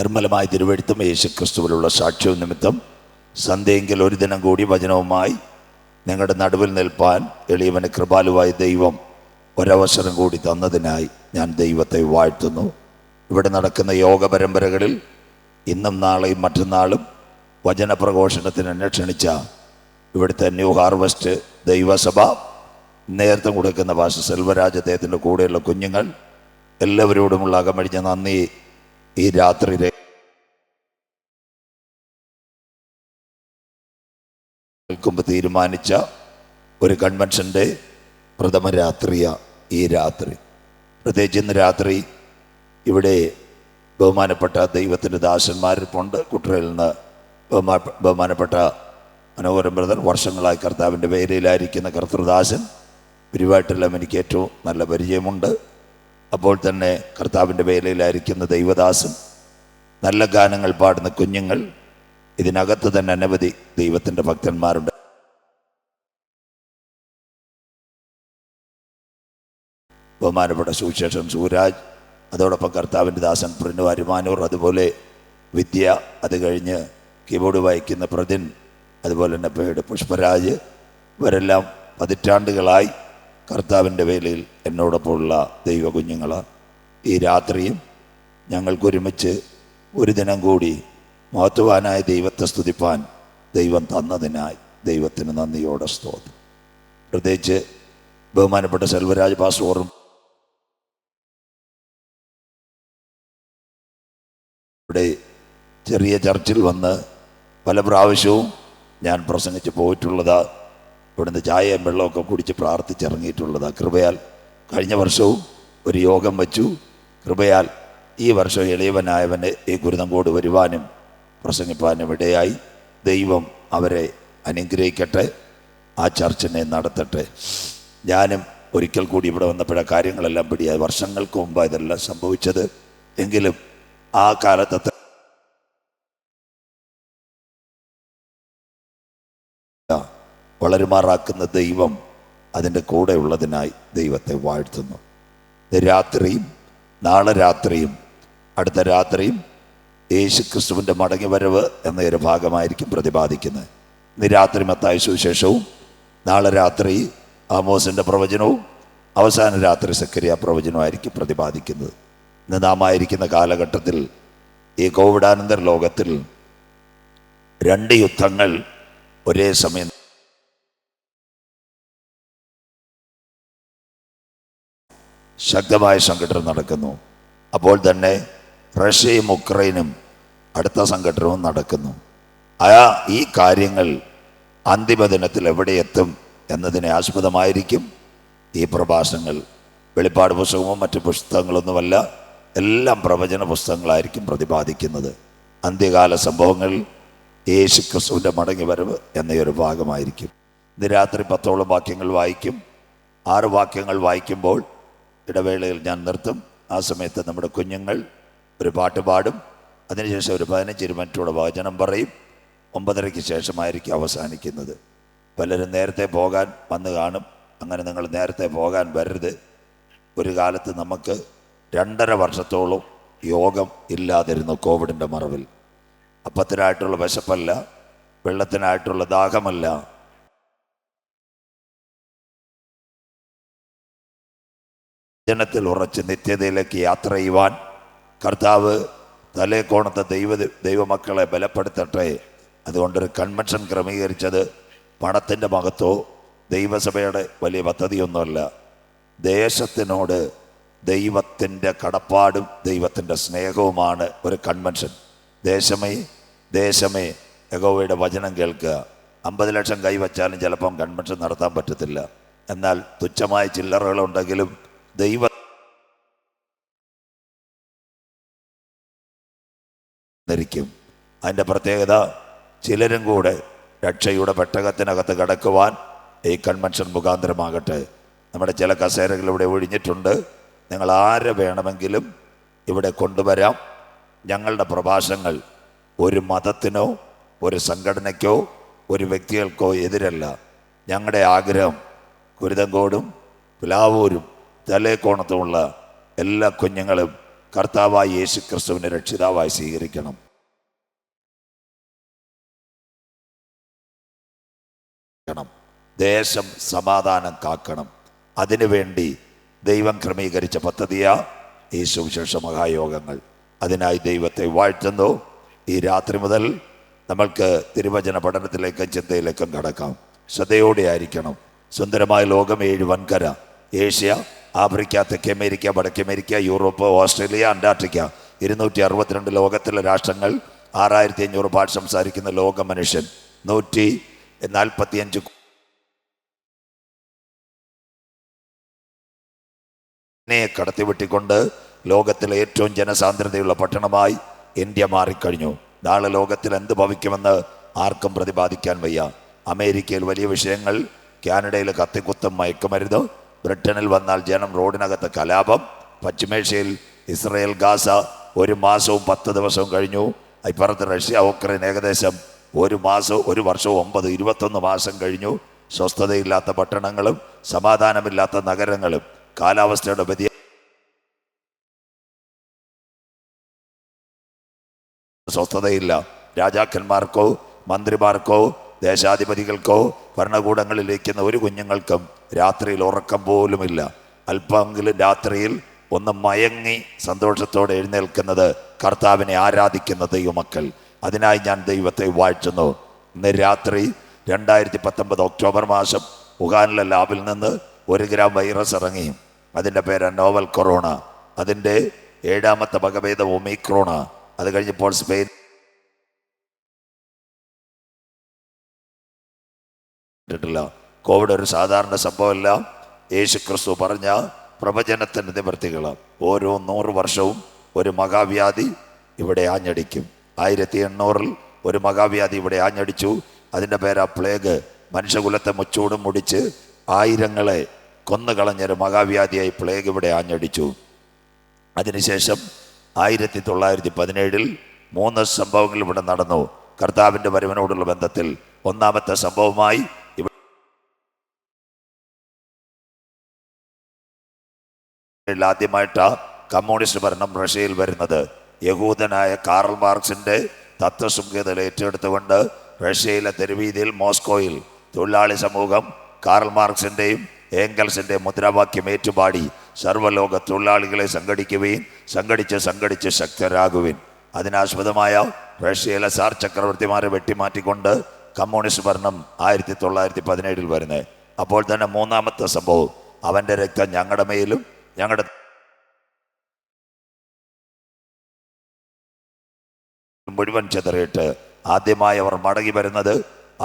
നിർമ്മലമായ തിരുവെഴുത്തും യേശുക്രിസ്തുവിലുള്ള സാക്ഷ്യവും നിമിത്തം സന്ധ്യയെങ്കിൽ ഒരു ദിനം കൂടി വചനവുമായി നിങ്ങളുടെ നടുവിൽ നിൽപ്പാൻ എളിയവന് കൃപാലുവായ ദൈവം ഒരവസരം കൂടി തന്നതിനായി ഞാൻ ദൈവത്തെ വാഴ്ത്തുന്നു. ഇവിടെ നടക്കുന്ന യോഗ പരമ്പരകളിൽ ഇന്നും നാളെയും മറ്റന്നാളും വചനപ്രഘോഷണത്തിന് എന്നെ ക്ഷണിച്ച ഇവിടുത്തെ ന്യൂ ഹാർവസ്റ്റ് ദൈവസഭ നേതൃത്വം കൊടുക്കുന്ന പാസ്റ്റർ സെൽവരാജ്, അദ്ദേഹത്തിൻ്റെ കൂടെയുള്ള കുഞ്ഞുങ്ങൾ എല്ലാവരോടുമുള്ള അകമഴിഞ്ഞ നന്ദി ഈ രാത്രിയിലെ നിൽക്കുമ്പോൾ തീരുമാനിച്ച ഒരു കൺവെൻഷൻ്റെ പ്രഥമ രാത്രിയാണ് ഈ രാത്രി. പ്രത്യേകിച്ച് ഇന്ന് രാത്രി ഇവിടെ ബഹുമാനപ്പെട്ട ദൈവത്തിൻ്റെ ദാസന്മാരിപ്പുണ്ട്. കുട്ടറയിൽ നിന്ന് ബഹുമാനപ്പെട്ട മനോഹരൻ ബ്രദർ, വർഷങ്ങളായി കർത്താവിൻ്റെ വേലയിലായിരിക്കുന്ന കർത്തൃദാസൻ, പിരിവായിട്ടെല്ലാം എനിക്ക് ഏറ്റവും നല്ല പരിചയമുണ്ട്. അപ്പോൾ തന്നെ കർത്താവിൻ്റെ വേലയിലായിരിക്കുന്ന ദൈവദാസൻ, നല്ല ഗാനങ്ങൾ പാടുന്ന കുഞ്ഞുങ്ങൾ, ഇതിനകത്ത് തന്നെ അനവധി ദൈവത്തിൻ്റെ ഭക്തന്മാരുണ്ട്. ബഹുമാനപ്പെട്ട സുവിശേഷൻ സൂരാജ്, അതോടൊപ്പം കർത്താവിൻ്റെ ദാസൻ പ്രിനു അരുമാനൂർ, അതുപോലെ വിദ്യ, അത് കഴിഞ്ഞ് കീബോർഡ് വായിക്കുന്ന പ്രതിൻ, അതുപോലെ തന്നെ പേട് പുഷ്പരാജ്, ഇവരെല്ലാം പതിറ്റാണ്ടുകളായി കർത്താവിൻ്റെ വേലയിൽ എന്നോടൊപ്പമുള്ള ദൈവ കുഞ്ഞുങ്ങളാണ്. ഈ രാത്രിയും ഞങ്ങൾക്കൊരുമിച്ച് ഒരു ദിനം കൂടി മഹത്വവാനായ ദൈവത്തെ സ്തുതിപ്പാൻ ദൈവം തന്നതിനായി ദൈവത്തിന് നന്ദിയോടെ സ്തോത്രം. പ്രത്യേകിച്ച് ബഹുമാനപ്പെട്ട സെൽവരാജ് പാസ്റ്ററും ഇവിടെ ചെറിയ ചർച്ചിൽ വന്ന് പല പ്രാവശ്യവും ഞാൻ പ്രസംഗിച്ച് പോയിട്ടുള്ളതാണ്. ഇവിടുന്ന് ചായയും വെള്ളമൊക്കെ കുടിച്ച് പ്രാർത്ഥിച്ചിറങ്ങിയിട്ടുള്ളതാണ്. കൃപയാൽ കഴിഞ്ഞ വർഷവും ഒരു യോഗം വച്ചു. കൃപയാൽ ഈ വർഷം എളിയവനായവന് ഈ കുരുതങ്കോട് വരുവാനും പ്രസംഗിപ്പാനും ഇടയായി. ദൈവം അവരെ അനുഗ്രഹിക്കട്ടെ, ആ ചർച്ചിനെ നടത്തട്ടെ. ഞാനും ഒരിക്കൽ കൂടി ഇവിടെ വന്നപ്പോഴാണ് കാര്യങ്ങളെല്ലാം പിടിയായി. വർഷങ്ങൾക്ക് മുമ്പാണ് ഇതെല്ലാം സംഭവിച്ചത്. എങ്കിലും ആ കാലത്തെ വളരുമാറാക്കുന്ന ദൈവം അതിൻ്റെ കൂടെ ഉള്ളതിനായി ദൈവത്തെ വാഴ്ത്തുന്നു. രാത്രിയും നാളെ രാത്രിയും അടുത്ത രാത്രിയും യേശുക്രിസ്തുവിൻ്റെ മടങ്ങി വരവ് എന്നൊരു ഭാഗമായിരിക്കും പ്രതിപാദിക്കുന്നത്. ഇന്ന് രാത്രി മത്തായി സുവിശേഷവും, നാളെ രാത്രി ആമോസിൻ്റെ പ്രവചനവും, അവസാന രാത്രി സക്കറിയ പ്രവചനവുമായിരിക്കും പ്രതിപാദിക്കുന്നത്. ഇന്ന് നാം ആയിരിക്കുന്ന കാലഘട്ടത്തിൽ, ഈ കോവിഡാനന്തര ലോകത്തിൽ 2 യുദ്ധങ്ങൾ ഒരേ സമയം ശക്തമായ സംഘടന നടക്കുന്നു. അപ്പോൾ തന്നെ റഷ്യയും ഉക്രൈനും അടുത്ത സംഘടനവും നടക്കുന്നു. ഈ കാര്യങ്ങൾ അന്തിമ ദിനത്തിൽ എവിടെ എത്തും എന്നതിനെ ആസ്പദമായിരിക്കും ഈ പ്രഭാഷണങ്ങൾ. വെളിപ്പാട് പുസ്തകമോ മറ്റു പുസ്തകങ്ങളൊന്നുമല്ല, എല്ലാം പ്രവചന പുസ്തകങ്ങളായിരിക്കും പ്രതിപാദിക്കുന്നത്. അന്ത്യകാല സംഭവങ്ങൾ, യേശുക്രിസ്തുവിൻ്റെ മടങ്ങി വരവ് എന്നൊരു ഭാഗമായിരിക്കും. ഇന്ന് രാത്രി 10ഓളം വാക്യങ്ങൾ വായിക്കും. 6 വാക്യങ്ങൾ വായിക്കുമ്പോൾ ഇടവേളയിൽ ഞാൻ നിർത്തും. ആ സമയത്ത് നമ്മുടെ കുഞ്ഞുങ്ങൾ ഒരു പാട്ട് പാടും. അതിനുശേഷം ഒരു 15 മിനിറ്റോടെ വചനം പറയും. 9:30 ശേഷമായിരിക്കും അവസാനിക്കുന്നത്. പലരും നേരത്തെ പോകാൻ വന്ന് കാണും. അങ്ങനെ നിങ്ങൾ നേരത്തെ പോകാൻ വരരുത്. ഒരു കാലത്ത് നമുക്ക് 2.5 വർഷത്തോളം യോഗം ഇല്ലാതിരുന്നു. കോവിഡിൻ്റെ മറവിൽ അപ്പത്തിനായിട്ടുള്ള വിശപ്പല്ല, വെള്ളത്തിനായിട്ടുള്ള ദാഹമല്ല, ജനത്തിൽ ഉറച്ച് നിത്യതയിലേക്ക് യാത്ര ചെയ്യുവാൻ കർത്താവ് തലേക്കോണത്തെ ദൈവമക്കളെ ബലപ്പെടുത്തട്ടെ. അതുകൊണ്ടൊരു കൺവെൻഷൻ ക്രമീകരിച്ചത് പണത്തിൻ്റെ മഹത്വമോ ദൈവസഭയുടെ വലിയ പദ്ധതിയൊന്നുമല്ല. ദേശത്തിനോട് ദൈവത്തിൻ്റെ കടപ്പാടും ദൈവത്തിൻ്റെ സ്നേഹവുമാണ് ഒരു കൺവെൻഷൻ. ദേശമേ യഹോവയുടെ വചനം കേൾക്കുക. 50 ലക്ഷം കൈവച്ചാലും ചിലപ്പം കൺവെൻഷൻ നടത്താൻ പറ്റത്തില്ല. എന്നാൽ തുച്ഛമായ ചില്ലറകളുണ്ടെങ്കിലും ദൈവ ധരിക്കും. അതിൻ്റെ പ്രത്യേകത, ചിലരും കൂടെ രക്ഷയുടെ പെട്ടകത്തിനകത്ത് കടക്കുവാൻ ഈ കൺവെൻഷൻ മുഖാന്തരമാകട്ടെ. നമ്മുടെ ചില കസേരകൾ ഇവിടെ ഒഴിഞ്ഞിട്ടുണ്ട്. നിങ്ങൾ ആരെ വേണമെങ്കിലും ഇവിടെ കൊണ്ടുവരാം. ഞങ്ങളുടെ പ്രഭാഷണങ്ങൾ ഒരു മതത്തിനോ ഒരു സംഘടനയ്ക്കോ ഒരു വ്യക്തികൾക്കോ എതിരല്ല. ഞങ്ങളുടെ ആഗ്രഹം കുരുതങ്കോടും പ്ലാവൂരും തലേക്കോണത്തുമുള്ള എല്ലാ കുഞ്ഞുങ്ങളും കർത്താവായി യേശു ക്രിസ്തുവിനെ രക്ഷിതാവായി സ്വീകരിക്കണം. ദേശം സമാധാനം കാക്കണം. അതിനുവേണ്ടി ദൈവം ക്രമീകരിച്ച പദ്ധതിയാ ഈ സുവിശേഷ മഹായോഗങ്ങൾ. അതിനായി ദൈവത്തെ വാഴ്ത്തുന്നു. ഈ രാത്രി മുതൽ നമ്മൾക്ക് തിരുവചന പഠനത്തിലേക്കും ചിന്തയിലേക്കും കടക്കാം. ശ്രദ്ധയോടെ ആയിരിക്കണം. സുന്ദരമായ ലോകം 7 വൻകര: ഏഷ്യ, ആഫ്രിക്ക, തെക്കേ അമേരിക്ക, വടക്കേ അമേരിക്ക, യൂറോപ്പ്, ഓസ്ട്രേലിയ, അന്റാർട്ടിക്ക. 262 ലോകത്തിലെ രാഷ്ട്രങ്ങൾ, 6500 ഭാഷ സംസാരിക്കുന്ന ലോക മനുഷ്യൻ, 145 കടത്തിവിട്ടിക്കൊണ്ട് ലോകത്തിലെ ഏറ്റവും ജനസാന്ദ്രതയുള്ള പട്ടണമായി ഇന്ത്യ മാറിക്കഴിഞ്ഞു. നാളെ ലോകത്തിൽ എന്ത് ഭവിക്കുമെന്ന് ആർക്കും പ്രതിപാദിക്കാൻ വയ്യ. അമേരിക്കയിൽ വലിയ വിഷയങ്ങൾ, കാനഡയിൽ കത്തിക്കുത്തും മയക്കുമരുന്ന്, ബ്രിട്ടനിൽ വന്നാൽ ജനം റോഡിനകത്ത് കലാപം, പശ്ചിമേഷ്യയിൽ ഇസ്രയേൽ ഗാസ 1 മാസവും 10 ദിവസവും കഴിഞ്ഞു. ഇപ്പുറത്ത് റഷ്യ ഉക്രൈൻ ഏകദേശം 1 മാസവും 1 വർഷവും 9, 21 മാസം കഴിഞ്ഞു. സ്വസ്ഥതയില്ലാത്ത പട്ടണങ്ങളും സമാധാനമില്ലാത്ത നഗരങ്ങളും, കാലാവസ്ഥയുടെ വ്യതിയാനം, സ്വസ്ഥതയില്ല. രാജാക്കന്മാർക്കോ മന്ത്രിമാർക്കോ ദേശാധിപതികൾക്കോ ഭരണകൂടങ്ങളിലിരിക്കുന്ന ഒരു കുഞ്ഞുങ്ങൾക്കും രാത്രിയിൽ ഉറക്കം പോലുമില്ല. അല്പമെങ്കിലും രാത്രിയിൽ ഒന്ന് മയങ്ങി സന്തോഷത്തോടെ എഴുന്നേൽക്കുന്നത് കർത്താവിനെ ആരാധിക്കുന്ന ദൈവമക്കൾ. അതിനായി ഞാൻ ദൈവത്തെ വാഴ്ത്തുന്നു. ഇന്ന് രാത്രി 2019 ഒക്ടോബർ മാസം വുഹാനിലെ ലാബിൽ നിന്ന് 1 ഗ്രാം വൈറസ് ഇറങ്ങി. അതിൻ്റെ പേര് നോവൽ കൊറോണ. അതിൻ്റെ 7ാമത്തെ വകഭേദം ഒമിക്രോണ. അത് കഴിഞ്ഞപ്പോൾ സ്പെയിൻ കോവിഡ് ഒരു സാധാരണ സംഭവമല്ല. യേശു ക്രിസ്തു പറഞ്ഞ പ്രവചനത്തിൻ്റെ നിവൃത്തികൾ. ഓരോ 100 വർഷവും ഒരു മഹാവ്യാധി ഇവിടെ ആഞ്ഞടിക്കും. 1800 ഒരു മഹാവ്യാധി ഇവിടെ ആഞ്ഞടിച്ചു. അതിൻ്റെ പേരാ പ്ലേഗ്. മനുഷ്യകുലത്തെ മുച്ചൂടും മുടിച്ച് ആയിരങ്ങളെ കൊന്നുകളഞ്ഞൊരു മഹാവ്യാധിയായി പ്ലേഗ് ഇവിടെ ആഞ്ഞടിച്ചു. അതിനുശേഷം 1917 3 സംഭവങ്ങൾ ഇവിടെ നടന്നു. കർത്താവിൻ്റെ വരവിനോടുള്ള ബന്ധത്തിൽ ഒന്നാമത്തെ സംഭവമായി ആദ്യമായിട്ടാ കമ്മ്യൂണിസ്റ്റ് ഭരണം റഷ്യയിൽ വരുന്നത്. യഹൂദനായ കാറൽ മാർക്സിന്റെ തത്വസംഹിതകൾ ഏറ്റെടുത്തുകൊണ്ട് റഷ്യയിലെ തെരുവീതിയിൽ മോസ്കോയിൽ തൊഴിലാളി സമൂഹം കാറൽ മാർക്സിന്റെയും ഏംഗൽസിന്റെയും മുദ്രാവാക്യം ഏറ്റുപാടി സർവ്വലോക തൊഴിലാളികളെ സംഘടിച്ച് ശക്തരാകുവിൻ. അതിനാസ്പദമായ റഷ്യയിലെ സാർ ചക്രവർത്തിമാരെ വെട്ടിമാറ്റിക്കൊണ്ട് കമ്മ്യൂണിസ്റ്റ് ഭരണം 1917 വരുന്നത്. അപ്പോൾ തന്നെ മൂന്നാമത്തെ സംഭവം, അവൻ്റെ രക്തം ഞങ്ങളുടെ മേലും ഞങ്ങളുടെ മുഴുവൻ ചെതറിയിട്ട് ആദ്യമായി അവർ മടങ്ങി വരുന്നത്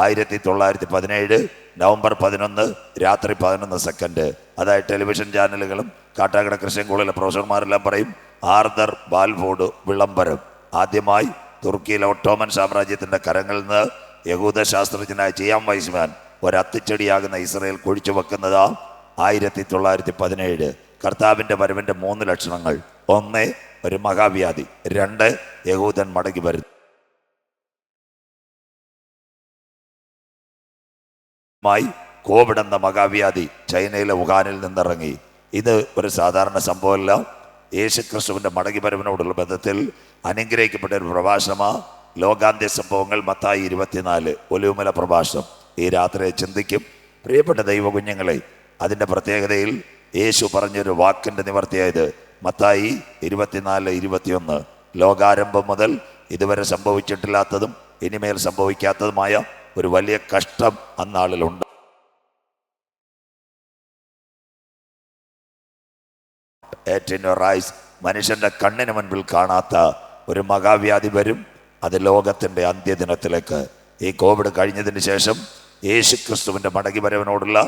1917 നവംബർ 11 രാത്രി 11 സെക്കൻഡ്. അതായത് ടെലിവിഷൻ ചാനലുകളും കാട്ടാക്കട ക്രിസ്ത്യൻ കോളേജിലെ പ്രൊഫസർമാരെല്ലാം പറയും ആർതർ ബാൽഫോർഡ് വിളംബരം. ആദ്യമായി തുർക്കിയിലെ ഒട്ടോമൻ സാമ്രാജ്യത്തിൻ്റെ കരങ്ങളിൽ നിന്ന് യഹൂദ ശാസ്ത്രജ്ഞനായ ജിയാം വൈസ്മാൻ ഒരത്തിച്ചെടിയാകുന്ന ഇസ്രയേൽ കുഴിച്ചു വെക്കുന്നത് 1917. കർത്താവിൻ്റെ വരവിൻ്റെ 3 ലക്ഷണങ്ങൾ: 1 ഒരു മഹാവ്യാധി, 2 യഹൂദൻ മടങ്ങി വരുന്നു. കോവിഡ് എന്ന മഹാവ്യാധി ചൈനയിലെ വുഹാനിൽ നിന്നിറങ്ങി. ഇത് ഒരു സാധാരണ സംഭവമല്ല. യേശു ക്രിസ്തുവിൻ്റെ മടങ്ങി വരവിനോടുള്ള ബന്ധത്തിൽ അനുഗ്രഹിക്കപ്പെട്ട ഒരു പ്രഭാഷണമാ ലോകാന്ത്യ സംഭവങ്ങൾ മത്തായി 24 ഒലിവുമല പ്രഭാഷണം. ഈ രാത്രി ചിന്തിക്കും. പ്രിയപ്പെട്ട ദൈവ കുഞ്ഞുങ്ങളെ, അതിൻ്റെ പ്രത്യേകതയിൽ യേശു പറഞ്ഞൊരു വാക്കിൻ്റെ നിവർത്തിയായത് മത്തായി 24-21. ലോകാരംഭം മുതൽ ഇതുവരെ സംഭവിച്ചിട്ടില്ലാത്തതും ഇനിമേൽ സംഭവിക്കാത്തതുമായ ഒരു വലിയ കഷ്ടം അന്നാളിലുണ്ട്. മനുഷ്യന്റെ കണ്ണിന് മുൻപിൽ കാണാത്ത ഒരു മഹാവ്യാധി വരും. അത് ലോകത്തിൻ്റെ അന്ത്യദിനത്തിലേക്ക്. ഈ കോവിഡ് കഴിഞ്ഞതിന് ശേഷം യേശു ക്രിസ്തുവിൻ്റെ മടങ്ങി വരവിനോടുള്ള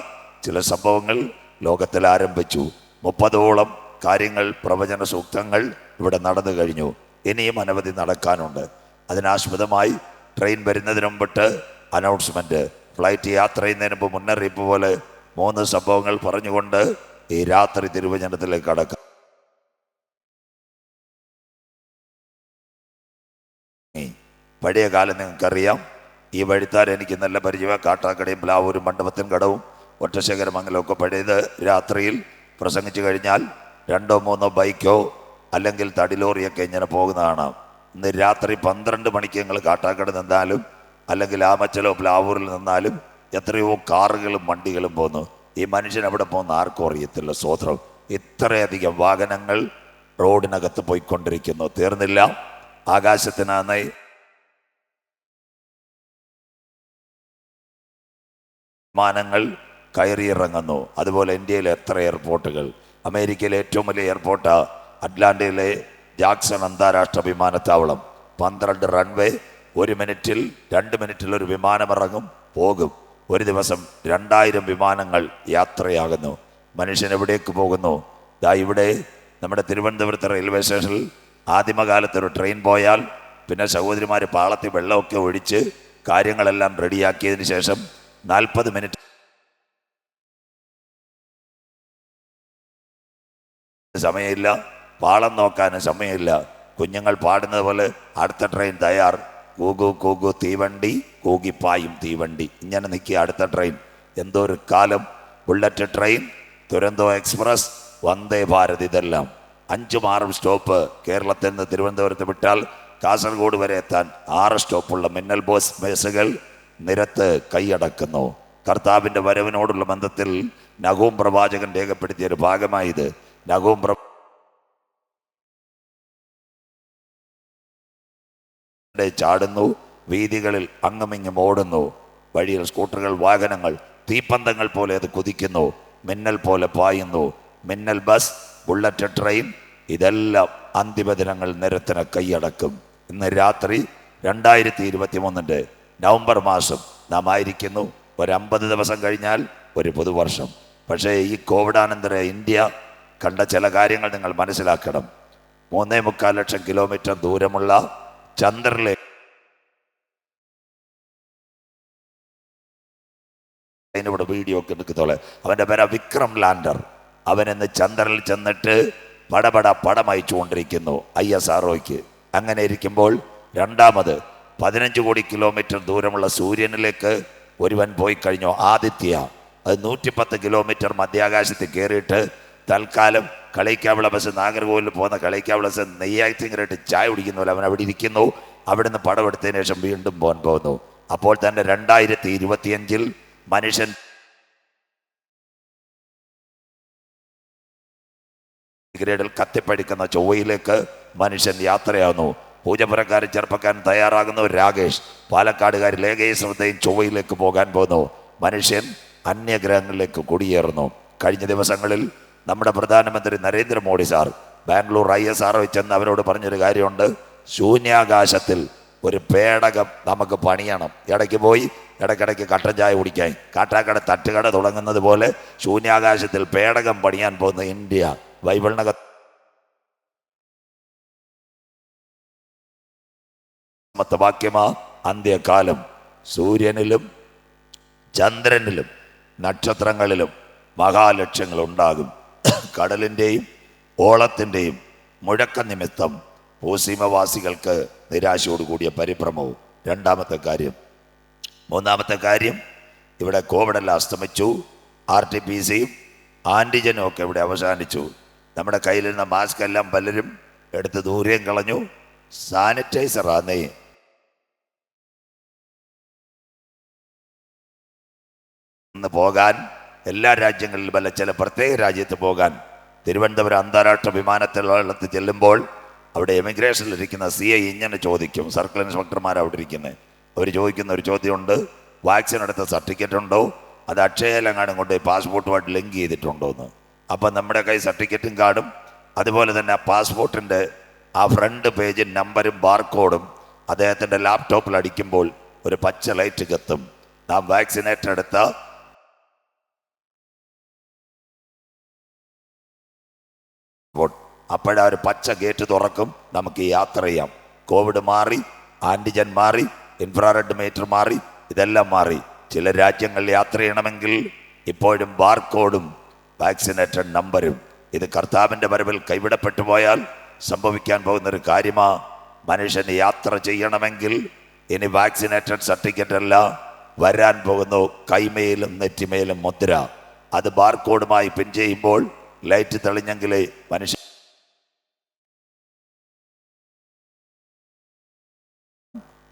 ചില സംഭവങ്ങൾ ലോകത്തിൽ ആരംഭിച്ചു. 30ഓളം കാര്യങ്ങൾ, പ്രവചന സൂക്തങ്ങൾ ഇവിടെ നടന്നു കഴിഞ്ഞു. ഇനിയും അനവധി നടക്കാനുണ്ട്. അതിനാസ്പദമായി ട്രെയിൻ വരുന്നതിന് മുമ്പിട്ട് അനൗൺസ്മെന്റ്, ഫ്ലൈറ്റ് യാത്ര ചെയ്യുന്നതിന് മുമ്പ് മുന്നറിയിപ്പ് പോലെ 3 സംഭവങ്ങൾ പറഞ്ഞുകൊണ്ട് ഈ രാത്രി തിരുവചനത്തിലേക്ക് കടക്കാം. പഴയ കാലം നിങ്ങൾക്കറിയാം. ഈ വഴിത്താർ എനിക്ക് നല്ല പരിചയം. കാട്ടാക്കടയും പ്ലാവൂരും മണ്ഡപത്തിൻ കടവും ഒറ്റശേഖരമംഗലമൊക്കെ പഴയത് രാത്രിയിൽ പ്രസംഗിച്ചു കഴിഞ്ഞാൽ 2-3 ബൈക്കോ അല്ലെങ്കിൽ തടിലോറിയൊക്കെ ഇങ്ങനെ പോകുന്നതാണ്. ഇന്ന് രാത്രി 12 മണിക്ക് നിങ്ങൾ കാട്ടാക്കട നിന്നാലും അല്ലെങ്കിൽ ആമച്ചലോ പ്ലാവൂരിൽ നിന്നാലും എത്രയോ കാറുകളും വണ്ടികളും പോകുന്നു. ഈ മനുഷ്യൻ എവിടെ പോകുന്ന ആർക്കും അറിയത്തില്ല. സ്വോത്രം. ഇത്രയധികം വാഹനങ്ങൾ റോഡിനകത്ത് പോയിക്കൊണ്ടിരിക്കുന്നു. തീർന്നില്ല. ആകാശത്തിനായി വിമാനങ്ങൾ കയറിയിറങ്ങുന്നു. അതുപോലെ ഇന്ത്യയിലെ എത്ര എയർപോർട്ടുകൾ. അമേരിക്കയിലെ ഏറ്റവും വലിയ എയർപോർട്ട് അറ്റ്ലാന്റയിലെ ജാക്സൺ അന്താരാഷ്ട്ര വിമാനത്താവളം. 12 റൺവേ. 1 മിനിറ്റിൽ 2 മിനിറ്റിൽ ഒരു വിമാനം ഇറങ്ങും, പോകും. ഒരു ദിവസം 2000 വിമാനങ്ങൾ യാത്രയാകുന്നു. മനുഷ്യൻ എവിടേക്ക് പോകുന്നു? ദാ ഇവിടെ നമ്മുടെ തിരുവനന്തപുരത്ത് റെയിൽവേ സ്റ്റേഷനിൽ ആദിമകാലത്ത് ഒരു ട്രെയിൻ പോയാൽ പിന്നെ സഹോദരിമാർ പാളത്തിൽ വെള്ളമൊക്കെ ഒഴിച്ച് കാര്യങ്ങളെല്ലാം റെഡിയാക്കിയതിന് ശേഷം 40 മിനിറ്റ് സമയമില്ല, പാളം നോക്കാനും സമയമില്ല. കുഞ്ഞുങ്ങൾ പാടുന്നത് പോലെ അടുത്ത ട്രെയിൻ തയ്യാർ. കൂകു കൂകു തീവണ്ടി, കൂകിപ്പായും തീവണ്ടി. ഇങ്ങനെ നിൽക്കുക അടുത്ത ട്രെയിൻ. എന്തോ ഒരു കാലം. Bullet train, Duronto express, Vande Bharat, ഇതെല്ലാം 5-6 സ്റ്റോപ്പ്. കേരളത്തിൽ നിന്ന് തിരുവനന്തപുരത്ത് വിട്ടാൽ കാസർഗോഡ് വരെ എത്താൻ 6 സ്റ്റോപ്പുള്ള മിന്നൽ ബസ്സുകൾ നിരത്ത് കൈയടക്കുന്നു. കർത്താവിൻ്റെ വരവിനോടുള്ള ബന്ധത്തിൽ നഹൂം പ്രവാചകൻ രേഖപ്പെടുത്തിയ ഒരു ഭാഗമായത്. നഹൂം ചാടുന്നു, വീതികളിൽ അങ്ങുമിങ്ങും ഓടുന്നു. വഴിയിൽ സ്കൂട്ടറുകൾ, വാഹനങ്ങൾ തീപ്പന്തങ്ങൾ പോലെ അത് കുതിക്കുന്നു, മിന്നൽ പോലെ പായുന്നു. മിന്നൽ ബസ്, ബുള്ളറ്റ് ട്രെയിൻ, ഇതെല്ലാം അന്തിമദിനങ്ങൾ നിരത്തിനെ കൈയടക്കും. ഇന്ന് രാത്രി 2023 നവംബർ മാസം നാം ആയിരിക്കുന്നു. ഒരു 50 ദിവസം കഴിഞ്ഞാൽ ഒരു പുതുവർഷം. പക്ഷേ ഈ കോവിഡാനന്തര ഇന്ത്യ കണ്ട ചില കാര്യങ്ങൾ നിങ്ങൾ മനസ്സിലാക്കണം. 3.25 ലക്ഷം കിലോമീറ്റർ ദൂരമുള്ള ചന്ദ്രനിലേക്ക് അതിനിവിടെ വീഡിയോ ഒക്കെ എടുക്കത്തോളെ. അവൻ്റെ പേര് വിക്രം ലാൻഡർ. അവനിന്ന് ചന്ദ്രനിൽ ചെന്നിട്ട് പടം അയച്ചുകൊണ്ടിരിക്കുന്നു ISROയ്ക്ക്. അങ്ങനെ ഇരിക്കുമ്പോൾ രണ്ടാമത് 15 കോടി കിലോമീറ്റർ ദൂരമുള്ള സൂര്യനിലേക്ക് ഒരുവൻ പോയി കഴിഞ്ഞു, ആദിത്യ. അത് 110 കിലോമീറ്റർ മധ്യാകാശത്തിൽ കയറിയിട്ട് തൽക്കാലം കളിക്കാവിള ബസ്, നാഗർകോവിലിൽ പോകുന്ന കളിക്കാവിള ബസ് നെയ്യാറ്റിങ്ങരായിട്ട് ചായ കുടിക്കുന്നല്ലോ. അവൻ അവിടെ ഇരിക്കുന്നു. അവിടുന്ന് പടമെടുത്തതിന് ശേഷം വീണ്ടും പോകാൻ പോകുന്നു. അപ്പോൾ തന്നെ 2025 മനുഷ്യൻ ഗ്രേഡിൽ കത്തിപ്പടിക്കുന്ന ചൊവ്വയിലേക്ക് മനുഷ്യൻ യാത്രയാകുന്നു. പൂജപ്പുരക്കാരൻ ചെറുപ്പക്കാരൻ തയ്യാറാകുന്നു. രാകേഷ് പാലക്കാടുകാർ ലേഖയും ശ്രദ്ധയും ചൊവ്വയിലേക്ക് പോകാൻ പോകുന്നു. മനുഷ്യൻ അന്യഗ്രഹങ്ങളിലേക്ക് കുടിയേറുന്നു. കഴിഞ്ഞ ദിവസങ്ങളിൽ നമ്മുടെ പ്രധാനമന്ത്രി നരേന്ദ്രമോദി സാർ ബാംഗ്ലൂർ ISRO ചെന്ന് അവരോട് പറഞ്ഞൊരു കാര്യമുണ്ട്. ശൂന്യാകാശത്തിൽ ഒരു പേടകം നമുക്ക് പണിയണം. ഇടയ്ക്ക് പോയി ഇടയ്ക്കിടയ്ക്ക് കട്ടൻ ചായ കുടിക്കാൻ കാട്ടാക്കട തട്ടുകട തുടങ്ങുന്നത് പോലെ ശൂന്യാകാശത്തിൽ പേടകം പണിയാൻ പോകുന്ന ഇന്ത്യ. ബൈബിളിനകത്ത് വാക്യമാ, അന്ത്യകാലം സൂര്യനിലും ചന്ദ്രനിലും നക്ഷത്രങ്ങളിലും മഹാലക്ഷ്യങ്ങൾ ഉണ്ടാകും. കടലിൻ്റെയും ഓളത്തിൻ്റെയും മുഴക്ക നിമിത്തം ഭൂസീമവാസികൾക്ക് നിരാശയോടുകൂടിയ പരിഭ്രമവും. രണ്ടാമത്തെ കാര്യം. മൂന്നാമത്തെ കാര്യം, ഇവിടെ കോവിഡെല്ലാം അസ്തമിച്ചു. RT-PCR ആൻറ്റിജനും ഒക്കെ ഇവിടെ അവസാനിച്ചു. നമ്മുടെ കയ്യിലിരുന്ന മാസ്ക് എല്ലാം പലരും എടുത്ത് ദൂരെയും കളഞ്ഞു. സാനിറ്റൈസറാന്നേ പോകാൻ എല്ലാ രാജ്യങ്ങളിലും അല്ല, ചില പ്രത്യേക രാജ്യത്ത് പോകാൻ തിരുവനന്തപുരം അന്താരാഷ്ട്ര വിമാനത്താവളത്തിൽ ചെല്ലുമ്പോൾ അവിടെ എമിഗ്രേഷനിലിരിക്കുന്ന CI ഇങ്ങനെ ചോദിക്കും. സർക്കിൾ ഇൻസ്പെക്ടർമാർ അവിടെ ഇരിക്കുന്നത്. അവർ ചോദിക്കുന്ന ഒരു ചോദ്യമുണ്ട്, വാക്സിൻ എടുത്ത സർട്ടിഫിക്കറ്റ് ഉണ്ടോ, അത് അക്ഷയയിലെങ്ങാനും കൊണ്ട് പാസ്പോർട്ടുമായിട്ട് ലിങ്ക് ചെയ്തിട്ടുണ്ടോ എന്ന്. അപ്പം നമ്മുടെ കൈ സർട്ടിഫിക്കറ്റും കാർഡും അതുപോലെ തന്നെ ആ പാസ്പോർട്ടിൻ്റെ ആ ഫ്രണ്ട് പേജും നമ്പരും ബാർകോഡും അദ്ദേഹത്തിൻ്റെ ലാപ്ടോപ്പിൽ അടിക്കുമ്പോൾ ഒരു പച്ച ലൈറ്റ് കത്തും. നാം വാക്സിനേറ്റ് എടുത്ത അപ്പോഴാ ഒരു പച്ച ഗേറ്റ് തുറക്കും. നമുക്ക് യാത്ര ചെയ്യാം. കോവിഡ് മാറി, ആൻറ്റിജൻ മാറി, ഇൻഫ്രാറെഡ് മീറ്റർ മാറി, ഇതെല്ലാം മാറി. ചില രാജ്യങ്ങളിൽ യാത്ര ചെയ്യണമെങ്കിൽ ഇപ്പോഴും ബാർകോഡും വാക്സിനേറ്റഡ് നമ്പരും. ഇത് കർത്താവിൻ്റെ വരവിൽ കൈവിടപ്പെട്ടു പോയാൽ സംഭവിക്കാൻ പോകുന്നൊരു കാര്യമാ. മനുഷ്യന് യാത്ര ചെയ്യണമെങ്കിൽ ഇനി വാക്സിനേറ്റഡ് സർട്ടിഫിക്കറ്റ് അല്ല, വരാൻ പോകുന്നു കൈമേലും നെറ്റിമേലും മുദ്ര. അത് ബാർകോഡുമായി പിൻ ചെയ്യുമ്പോൾ ലൈറ്റ് തെളിഞ്ഞെങ്കിലേ മനുഷ്യൻ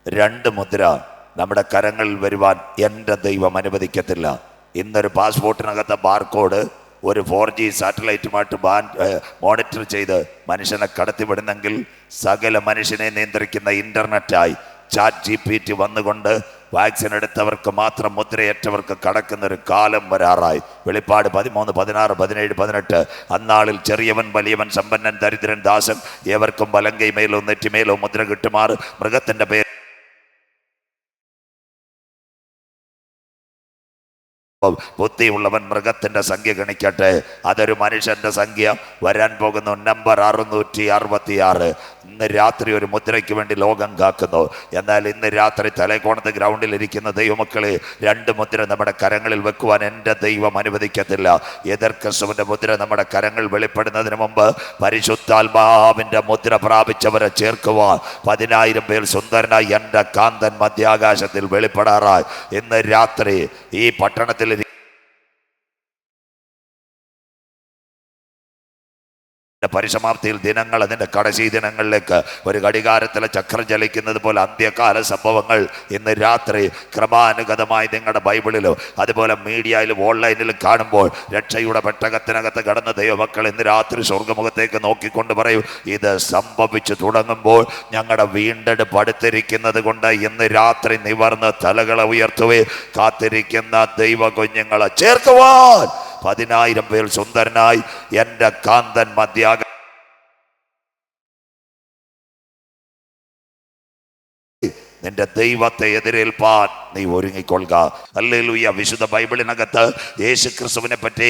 രണ്ട് മുദ്ര നമ്മുടെ കരങ്ങളിൽ വരുവാൻ എൻ്റെ ദൈവം അനുവദിക്കത്തില്ല. ഇന്നൊരു പാസ്പോർട്ടിനകത്തെ ബാർകോഡ് ഒരു 4G സാറ്റലൈറ്റുമായിട്ട് മോണിറ്റർ ചെയ്ത് മനുഷ്യനെ കടത്തിവിടുന്നെങ്കിൽ സകല മനുഷ്യനെ നിയന്ത്രിക്കുന്ന ഇൻ്റർനെറ്റായി ChatGPT വന്നുകൊണ്ട് വാക്സിൻ എടുത്തവർക്ക് മാത്രം മുദ്രയേറ്റവർക്ക് കടക്കുന്നൊരു കാലം വരാറായി. വെളിപ്പാട് 13, 16, 17, 18. അന്നാളിൽ ചെറിയവൻ വലിയവൻ സമ്പന്നൻ ദരിദ്രൻ ദാസൻ ഏവർക്കും വലങ്കൈ മേലോ നെറ്റിമേലോ മുദ്ര കിട്ടുമാറ് മൃഗത്തിൻ്റെ പേര് ബുദ്ധിയുള്ളവൻ മൃഗത്തിന്റെ സംഖ്യ ഗണിക്കട്ടെ. അതൊരു മനുഷ്യന്റെ സംഖ്യ. വരാൻ പോകുന്നു നമ്പർ 666. ഇന്ന് രാത്രി ഒരു മുദ്രയ്ക്ക് വേണ്ടി ലോകം കാക്കുന്നു. എന്നാൽ ഇന്ന് രാത്രി തലേക്കോണത്ത് ഗ്രൗണ്ടിൽ ഇരിക്കുന്ന ദൈവമക്കളെ, രണ്ട് മുദ്ര നമ്മുടെ കരങ്ങളിൽ വെക്കുവാൻ എൻ്റെ ദൈവം അനുവദിക്കത്തില്ല. എതിർ ക്രിസ്തുവിന്റെ മുദ്ര നമ്മുടെ കരങ്ങൾ വെളിപ്പെടുന്നതിന് മുമ്പ് പരിശുദ്ധാത്മാവിന്റെ മുദ്ര പ്രാപിച്ചവരെ ചേർക്കുവാൻ 10,000 പേർ സുന്ദരനായി എൻ്റെ കാന്തൻ മധ്യാകാശത്തിൽ വെളിപ്പെടാറായി. ഇന്ന് രാത്രി ഈ പട്ടണത്തിൽ പരിസമാപ്തിയിൽ ദിനങ്ങൾ അതിൻ്റെ കടശി ദിനങ്ങളിലേക്ക് ഒരു ഘടികാരത്തിലെ ചക്രം ചലിക്കുന്നത് പോലെ അന്ത്യകാല സംഭവങ്ങൾ ഇന്ന് രാത്രി ക്രമാനുഗതമായി നിങ്ങളുടെ ബൈബിളിലും അതുപോലെ മീഡിയയിലും ഓൺലൈനിലും കാണുമ്പോൾ രക്ഷയുടെ പെട്ടകത്തിനകത്ത് കടന്ന ദൈവമക്കൾ ഇന്ന് രാത്രി സ്വർഗ്ഗമുഖത്തേക്ക് നോക്കിക്കൊണ്ട് പറയും, ഇത് സംഭവിച്ചു തുടങ്ങുമ്പോൾ ഞങ്ങളുടെ വീണ്ടെടുപ്പ് അടുത്തിരിക്കുന്നത് കൊണ്ട് ഇന്ന് രാത്രി നിവർന്ന് തലകളെ ഉയർത്തുവേ കാത്തിരിക്കുന്ന ദൈവ കുഞ്ഞുങ്ങളെ ചേർക്കുവാൻ 10,000 പേർ സുന്ദരനായി എൻ്റെ കാന്തൻ മധ്യാകാശ നിന്റെ ദൈവത്തെ എതിരേൽപ്പാൻ നീ ഒരുങ്ങിക്കൊള്ളുക. ഹല്ലേലൂയ. വിശുദ്ധ ബൈബിളിനകത്ത് യേശു ക്രിസ്തുവിനെ പറ്റി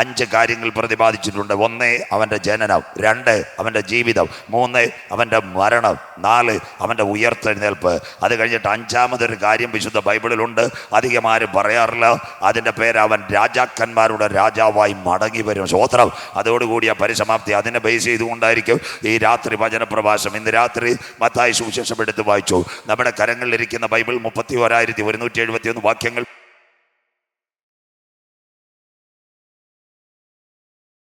5 കാര്യങ്ങൾ പ്രതിപാദിച്ചിട്ടുണ്ട്. 1 അവൻ്റെ ജനനം, 2 അവൻ്റെ ജീവിതം, 3 അവൻ്റെ മരണം, 4 അവൻ്റെ ഉയർത്തെഴുന്നേൽപ്പ്. അത് കഴിഞ്ഞിട്ട് 5-മതൊരു കാര്യം വിശുദ്ധ ബൈബിളിലുണ്ട്, അധികം ആരും പറയാറില്ല. അതിൻ്റെ പേര് അവൻ രാജാക്കന്മാരുടെ രാജാവായി മടങ്ങി വരും. സ്തോത്രം. അതോടുകൂടി ആ പരിസമാപ്തി അതിനെ ബേസ് ചെയ്തുകൊണ്ടായിരിക്കും ഈ രാത്രി വചനപ്രഭാഷണം. ഇന്ന് രാത്രി മത്തായി സുവിശേഷം എടുത്ത് വായിച്ചു. നമ്മുടെ കരങ്ങളിലിരിക്കുന്ന ബൈബിൾ 31,171 വാക്യങ്ങൾ.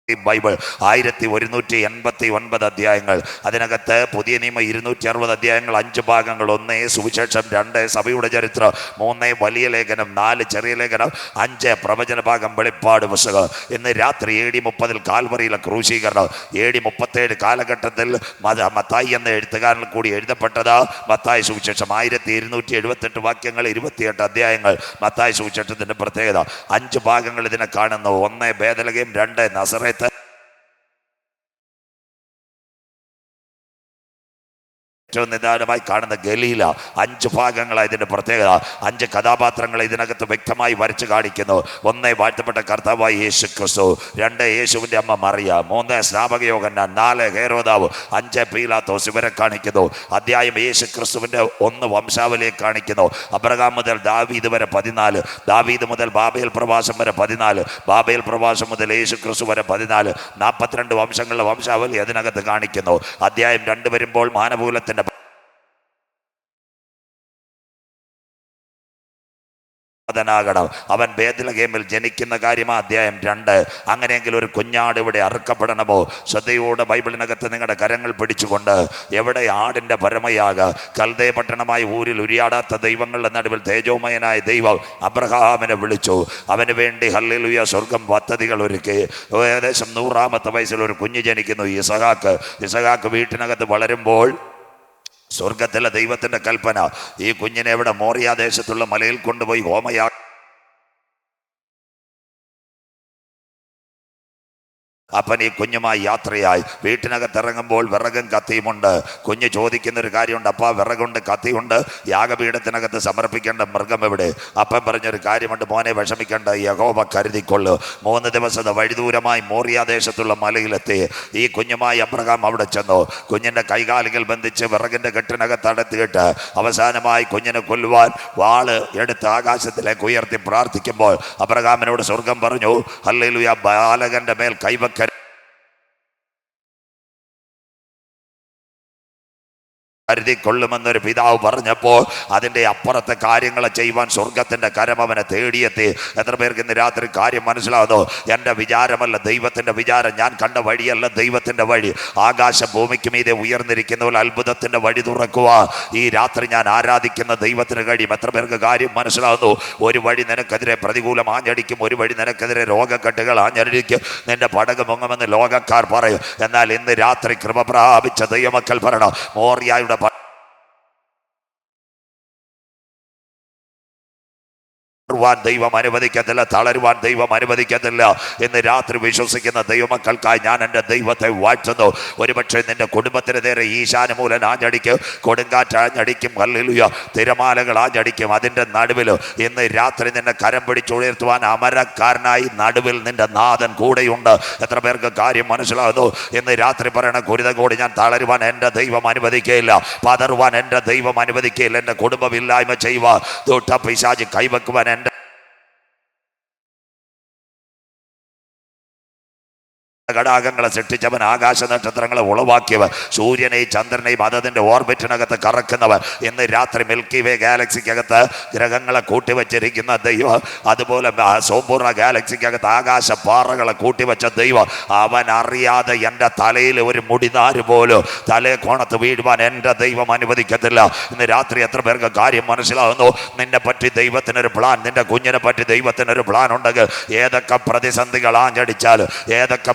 ബൈബിൾ 1189 അധ്യായങ്ങൾ. അതിനകത്ത് പുതിയ നിയമം 260 അധ്യായങ്ങൾ, 5 ഭാഗങ്ങൾ. 1 സുവിശേഷം, 2 സഭയുടെ ചരിത്രം, 3 വലിയ ലേഖനം, 4 ചെറിയ ലേഖനം, 5 പ്രവചന ഭാഗം, വെളിപ്പാട് പുസ്തകം. ഇന്ന് രാത്രി AD 30 കാൽവറിയിലെ ക്രൂശീകരണം, AD 37 കാലഘട്ടത്തിൽ മത്തായി എന്ന എഴുത്തുകാരനിൽ കൂടി എഴുതപ്പെട്ടത് മത്തായി സുവിശേഷം. 1278 വാക്യങ്ങൾ, 28 അധ്യായങ്ങൾ. മത്തായി സുവിശേഷത്തിന്റെ പ്രത്യേകത 5 ഭാഗങ്ങൾ ഇതിനെ കാണുന്നു. 1 ബേഥലഹേം, 2 നസറേത്ത്, ഏറ്റവും നിദാനമായി കാണുന്ന ഗലീല. 5 ഭാഗങ്ങളാണ് ഇതിൻ്റെ പ്രത്യേകത. 5 കഥാപാത്രങ്ങളെ ഇതിനകത്ത് വ്യക്തമായി വരച്ച് കാണിക്കുന്നു. 1 വാഴ്ത്തപ്പെട്ട കർത്താവായ യേശു ക്രിസ്തു, 2 യേശുവിൻ്റെ അമ്മ മറിയ, 3 സ്നാപക യോഹന്നാൻ, 4 ഹെരോദാവ്, 5 പീലാത്തോസ്. ഇവരെ കാണിക്കുന്നു. അധ്യായം യേശു ക്രിസ്തുവിൻ്റെ 1 വംശാവലിയെ കാണിക്കുന്നു. അബ്രഹാം മുതൽ ദാവീദ് വരെ 14, ദാവീദ് മുതൽ ബാബേൽ പ്രവാസം വരെ 14, ബാബേൽ പ്രവാസം മുതൽ യേശു ക്രിസ്തു വരെ 14, 42 വംശങ്ങളുടെ വംശാവലി അതിനകത്ത് കാണിക്കുന്നു. അധ്യായം 2 വരുമ്പോൾ മാനവകുലത്തിൻ്റെ അവൻ ബേത്ലഹേമിൽ ജനിക്കുന്ന കാര്യമാ അധ്യായം 2. അങ്ങനെയെങ്കിൽ ഒരു കുഞ്ഞാട് ഇവിടെ അറുക്കപ്പെടണമോ? ശ്രദ്ധയോടെ ബൈബിളിനകത്ത് നിങ്ങളുടെ കരങ്ങൾ പിടിച്ചുകൊണ്ട്, എവിടെ ആടിൻ്റെ പരമയാക കൽദേ പട്ടണമായ ഊരിൽ ഉരിയാടാത്ത ദൈവങ്ങളുടെ നടുവിൽ തേജോമയനായ ദൈവം അബ്രഹാമിനെ വിളിച്ചു. അവന് വേണ്ടി ഹല്ലേലൂയ സ്വർഗം പദ്ധതികൾ ഒരുക്കി. ഏകദേശം 100-ാമത്തെ വയസ്സിൽ ഒരു കുഞ്ഞ് ജനിക്കുന്നു, ഇസഹാക്ക് വീട്ടിനകത്ത് വളരുമ്പോൾ സ്വർഗത്തിലെ ദൈവത്തിൻ്റെ കൽപ്പന, ഈ കുഞ്ഞിനെ എവിടെ മോറിയാദേശത്തുള്ള മലയിൽ കൊണ്ടുപോയി ഹോമയാ അപ്പൻ ഈ കുഞ്ഞുമായി യാത്രയായി വീട്ടിനകത്ത് ഇറങ്ങുമ്പോൾ വിറകും കത്തിയുമുണ്ട്. കുഞ്ഞ് ചോദിക്കുന്നൊരു കാര്യമുണ്ട്, അപ്പാ വിറകുണ്ട്, കത്തിയുണ്ട്, യാഗപീഠത്തിനകത്ത് സമർപ്പിക്കേണ്ട മൃഗം എവിടെ? അപ്പൻ പറഞ്ഞൊരു കാര്യമുണ്ട്, മോനെ വിഷമിക്കേണ്ട, യഹോവ കരുതിക്കൊള്ളു. 3 ദിവസത്തെ വഴിദൂരമായി മോറിയാദേശത്തുള്ള മലയിലെത്തി. ഈ കുഞ്ഞുമായി അബ്രഹാം അവിടെ ചെന്നു. കുഞ്ഞിൻ്റെ കൈകാലുകൾ ബന്ധിച്ച് വിറകിൻ്റെ കെട്ടിനകത്ത് അടത്തിയിട്ട് അവസാനമായി കുഞ്ഞിനെ കൊല്ലുവാൻ വാള് എടുത്ത് ആകാശത്തിലേക്ക് ഉയർത്തി പ്രാർത്ഥിക്കുമ്പോൾ അബ്രഹാമിനോട് സ്വർഗം പറഞ്ഞു, ഹല്ലേലൂയ, ബാലകന്റെ മേൽ കൈവക്ക കരുതിക്കൊള്ളുമെന്നൊരു പിതാവ് പറഞ്ഞപ്പോൾ അതിൻ്റെ അപ്പുറത്തെ കാര്യങ്ങൾ ചെയ്യുവാൻ സ്വർഗത്തിൻ്റെ കരം അവനെ തേടിയെത്തി. എത്ര പേർക്ക് ഇന്ന് രാത്രി കാര്യം മനസ്സിലാകുന്നു? എൻ്റെ വിചാരമല്ല ദൈവത്തിൻ്റെ വിചാരം, ഞാൻ കണ്ട വഴിയല്ല ദൈവത്തിൻ്റെ വഴി. ആകാശ ഭൂമിക്ക് മീതെ ഉയർന്നിരിക്കുന്ന പോലെ അത്ഭുതത്തിൻ്റെ വഴി തുറക്കുക ഈ രാത്രി ഞാൻ ആരാധിക്കുന്ന ദൈവത്തിന് കഴിയും. എത്ര പേർക്ക് കാര്യം മനസ്സിലാകുന്നു? ഒരു വഴി നിനക്കെതിരെ പ്രതികൂലം ആഞ്ഞടിക്കും, ഒരു വഴി നിനക്കെതിരെ രോഗക്കെട്ടുകൾ ആഞ്ഞടിക്കും, നിന്റെ പടക് മുങ്ങുമെന്ന് ലോകക്കാർ പറയും. എന്നാൽ ഇന്ന് രാത്രി കൃപ പ്രാപിച്ച ദൈവമക്കൾ പറയണം, മോറിയായുടെ ദൈവം അനുവദിക്കത്തില്ല, തളരുവാൻ ദൈവം അനുവദിക്കത്തില്ല. ഇന്ന് രാത്രി വിശ്വസിക്കുന്ന ദൈവമക്കൾക്കായി ഞാൻ എൻ്റെ ദൈവത്തെ വാഴ്ത്തുന്നു. ഒരുപക്ഷെ നിന്റെ കുടുംബത്തിന് നേരെ ഈശാനുമൂലൻ ആഞ്ഞടിക്കും, കൊടുങ്കാറ്റ് ആഞ്ഞടിക്കും, ഹല്ലേലൂയ, തിരമാലകൾ ആഞ്ഞടിക്കും. അതിൻ്റെ നടുവിൽ ഇന്ന് രാത്രി നിന്നെ കരം പിടിച്ചുയർത്തുവാൻ അമരക്കാരനായി നടുവിൽ നിന്റെ നാഥൻ കൂടെയുണ്ട്. എത്ര പേർക്ക് കാര്യം മനസ്സിലാകുന്നു? ഇന്ന് രാത്രി പറയണ കുരുതം കൂടി ഞാൻ തളരുവാൻ എൻ്റെ ദൈവം അനുവദിക്കുകയില്ല, പതറുവാൻ എൻ്റെ ദൈവം അനുവദിക്കുകയില്ല, എൻ്റെ കുടുംബമില്ലായ്മ ചെയ്യുവാൻ പിശാച് കൈവെക്കുവാൻ എൻ്റെ ഘടാകങ്ങളെ സൃഷ്ടിച്ചവൻ, ആകാശ നക്ഷത്രങ്ങളെ ഉളവാക്കിയവൻ, സൂര്യനെയും ചന്ദ്രനെയും അതതിൻ്റെ ഓർബിറ്റിനകത്ത് കറക്കുന്നവൻ, ഇന്ന് രാത്രി മിൽക്കി വേ ഗാലക്സിക്കകത്ത് ഗ്രഹങ്ങളെ കൂട്ടിവെച്ചിരിക്കുന്ന ദൈവം, അതുപോലെ സോംപൂർണ്ണ ഗാലക്സിക്കകത്ത് ആകാശ പാറകളെ കൂട്ടിവെച്ച ദൈവം, അവൻ അറിയാതെ എൻ്റെ തലയിൽ ഒരു മുടിനാര് പോലും തലേ കോണത്ത് വീഴുവാൻ എൻ്റെ ദൈവം അനുവദിക്കത്തില്ല. ഇന്ന് രാത്രി എത്ര പേർക്ക് കാര്യം മനസ്സിലാകുന്നു? നിന്നെ പറ്റി ദൈവത്തിനൊരു പ്ലാൻ, നിന്റെ കുഞ്ഞിനെ പറ്റി ദൈവത്തിനൊരു പ്ലാൻ ഉണ്ടെങ്കിൽ ഏതൊക്കെ പ്രതിസന്ധികൾ ആഞ്ഞടിച്ചാൽ, ഏതൊക്കെ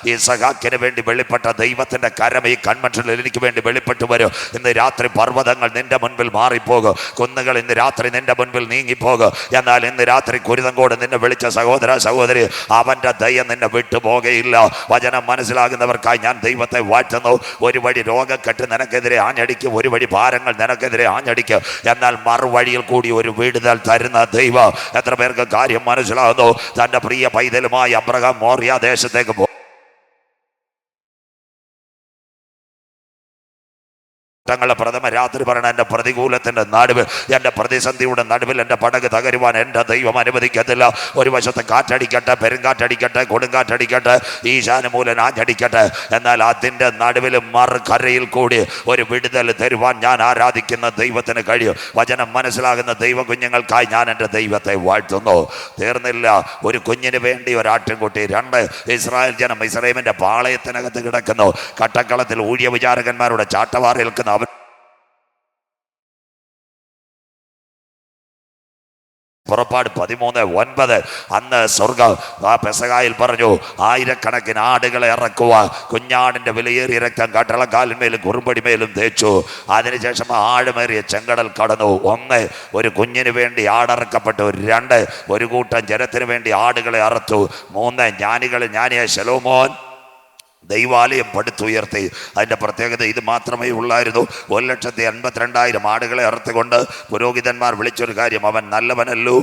ഈ സഖാക്കിന് വേണ്ടി വെളിപ്പെട്ട ദൈവത്തിന്റെ കരം ഈ കൺവെൻഷനിൽ എനിക്ക് വേണ്ടി വെളിപ്പെട്ടു വരും. ഇന്ന് രാത്രി പർവ്വതങ്ങൾ നിന്റെ മുൻപിൽ മാറിപ്പോകും, കുന്നുകൾ ഇന്ന് രാത്രി നിന്റെ മുൻപിൽ നീങ്ങിപ്പോകും. എന്നാൽ ഇന്ന് രാത്രി കുരുതങ്കോട് നിന്നെ വിളിച്ച സഹോദര സഹോദരി, അവന്റെ ദയ നിന്നെ വിട്ടുപോകയില്ല. വചനം മനസ്സിലാകുന്നവർക്കായി ഞാൻ ദൈവത്തെ വാഴ്ത്തുന്നു. ഒരു വഴി രോഗക്കെട്ട് നിനക്കെതിരെ ആഞ്ഞടിക്കും, ഒരു വഴി ഭാരങ്ങൾ നിനക്കെതിരെ ആഞ്ഞടിക്കും, എന്നാൽ മറുവഴിയിൽ കൂടി ഒരു വിടുതൽ തരുന്ന ദൈവം. എത്ര പേർക്ക് കാര്യം മനസ്സിലാകുന്നു? തൻ്റെ പ്രിയ പൈതലുമായി അബ്രഹാം മോറിയ ദേശത്തേക്ക് പ്രഥമ രാത്രി പറയണ എൻ്റെ പ്രതികൂലത്തിൻ്റെ നടുവിൽ, എൻ്റെ പ്രതിസന്ധിയുടെ നടുവിൽ എൻ്റെ പടക് തകരുവാൻ എൻ്റെ ദൈവം അനുവദിക്കത്തില്ല. ഒരു വശത്ത് കാറ്റടിക്കട്ടെ, പെരുങ്കാറ്റടിക്കട്ടെ, കൊടുങ്കാറ്റടിക്കട്ടെ, ഈശാനുമൂലൻ ആഞ്ഞടിക്കട്ടെ, എന്നാൽ അതിൻ്റെ നടുവിൽ മറുകരയിൽ കൂടി ഒരു വിടുതൽ തരുവാൻ ഞാൻ ആരാധിക്കുന്ന ദൈവത്തിന് കഴിയും. വചനം മനസ്സിലാകുന്ന ദൈവ കുഞ്ഞുങ്ങൾക്കായി ഞാൻ എൻ്റെ ദൈവത്തെ വാഴ്ത്തുന്നു. തീർന്നില്ല, ഒരു കുഞ്ഞിന് വേണ്ടി ഒരാട്ടിൻകുട്ടി, രണ്ട് ഇസ്രായേൽ ജനം ഇസ്രായേലിൻ്റെ പാളയത്തിനകത്ത് കിടക്കുന്നു, കട്ടക്കളത്തിൽ ഊഴിയ വിചാരകന്മാരുടെ ചാട്ടവാർ ഏൽക്കുന്ന പുറപ്പാട് 13:9 അന്ന് സ്വർഗം ആ പെസഹായിൽ പറഞ്ഞു, ആയിരക്കണക്കിന് ആടുകളെ ഇറക്കുക, കുഞ്ഞാടിൻ്റെ വിലയേറിയ രക്തം കട്ടളക്കാലിന്മേലും കുറുമ്പടിമേലും തേച്ചു. അതിനുശേഷം ആഴമേറിയ ചെങ്കടൽ കടന്നു. ഒന്ന്, ഒരു കുഞ്ഞിന് വേണ്ടി ആടറക്കപ്പെട്ടു. രണ്ട്, ഒരു കൂട്ടം ജനത്തിന് വേണ്ടി ആടുകളെ അറുത്തു. മൂന്ന്, ജ്ഞാനിയായ ശലോമോൻ ദൈവാലയം പടുത്തുയർത്തി. അതിൻ്റെ പ്രത്യേകത ഇത് മാത്രമേ ഉള്ളായിരുന്നു. 1,82,000 ആടുകളെ അറുത്തുകൊണ്ട് പുരോഹിതന്മാർ വിളിച്ചൊരു കാര്യം, അവൻ നല്ലവനല്ലോ.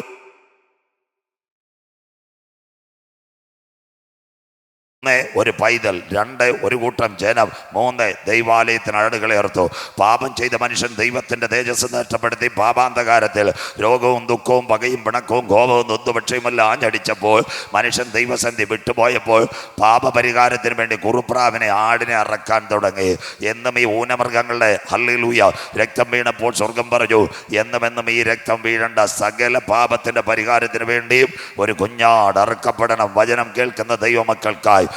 ഒരു പൈതൽ, രണ്ട്, ഒരു കൂട്ടം ജനം, മൂന്ന്, ദൈവാലയത്തിന് ആടുകളെ അറുത്തു. പാപം ചെയ്ത മനുഷ്യൻ ദൈവത്തിൻ്റെ തേജസ് നഷ്ടപ്പെടുത്തി പാപാന്തകാരത്തിൽ രോഗവും ദുഃഖവും പകയും പിണക്കവും കോപവും നൊന്തുപക്ഷയുമെല്ലാം ആഞ്ഞടിച്ചപ്പോൾ, മനുഷ്യൻ ദൈവസന്ധി വിട്ടുപോയപ്പോൾ പാപപരിഹാരത്തിന് വേണ്ടി കുറുപ്രാവിനെ, ആടിനെ അറക്കാൻ തുടങ്ങി. എന്നും ഈ ഊനമൃഗങ്ങളുടെ ഹല്ലേലൂയ രക്തം വീണപ്പോൾ സ്വർഗം പറഞ്ഞു, എന്നും ഈ രക്തം വീഴേണ്ട, സകല പാപത്തിൻ്റെ പരിഹാരത്തിന് വേണ്ടിയും ഒരു കുഞ്ഞാട് അറുക്കപ്പെടണം. വചനം കേൾക്കുന്ന ദൈവമക്കൾക്കായി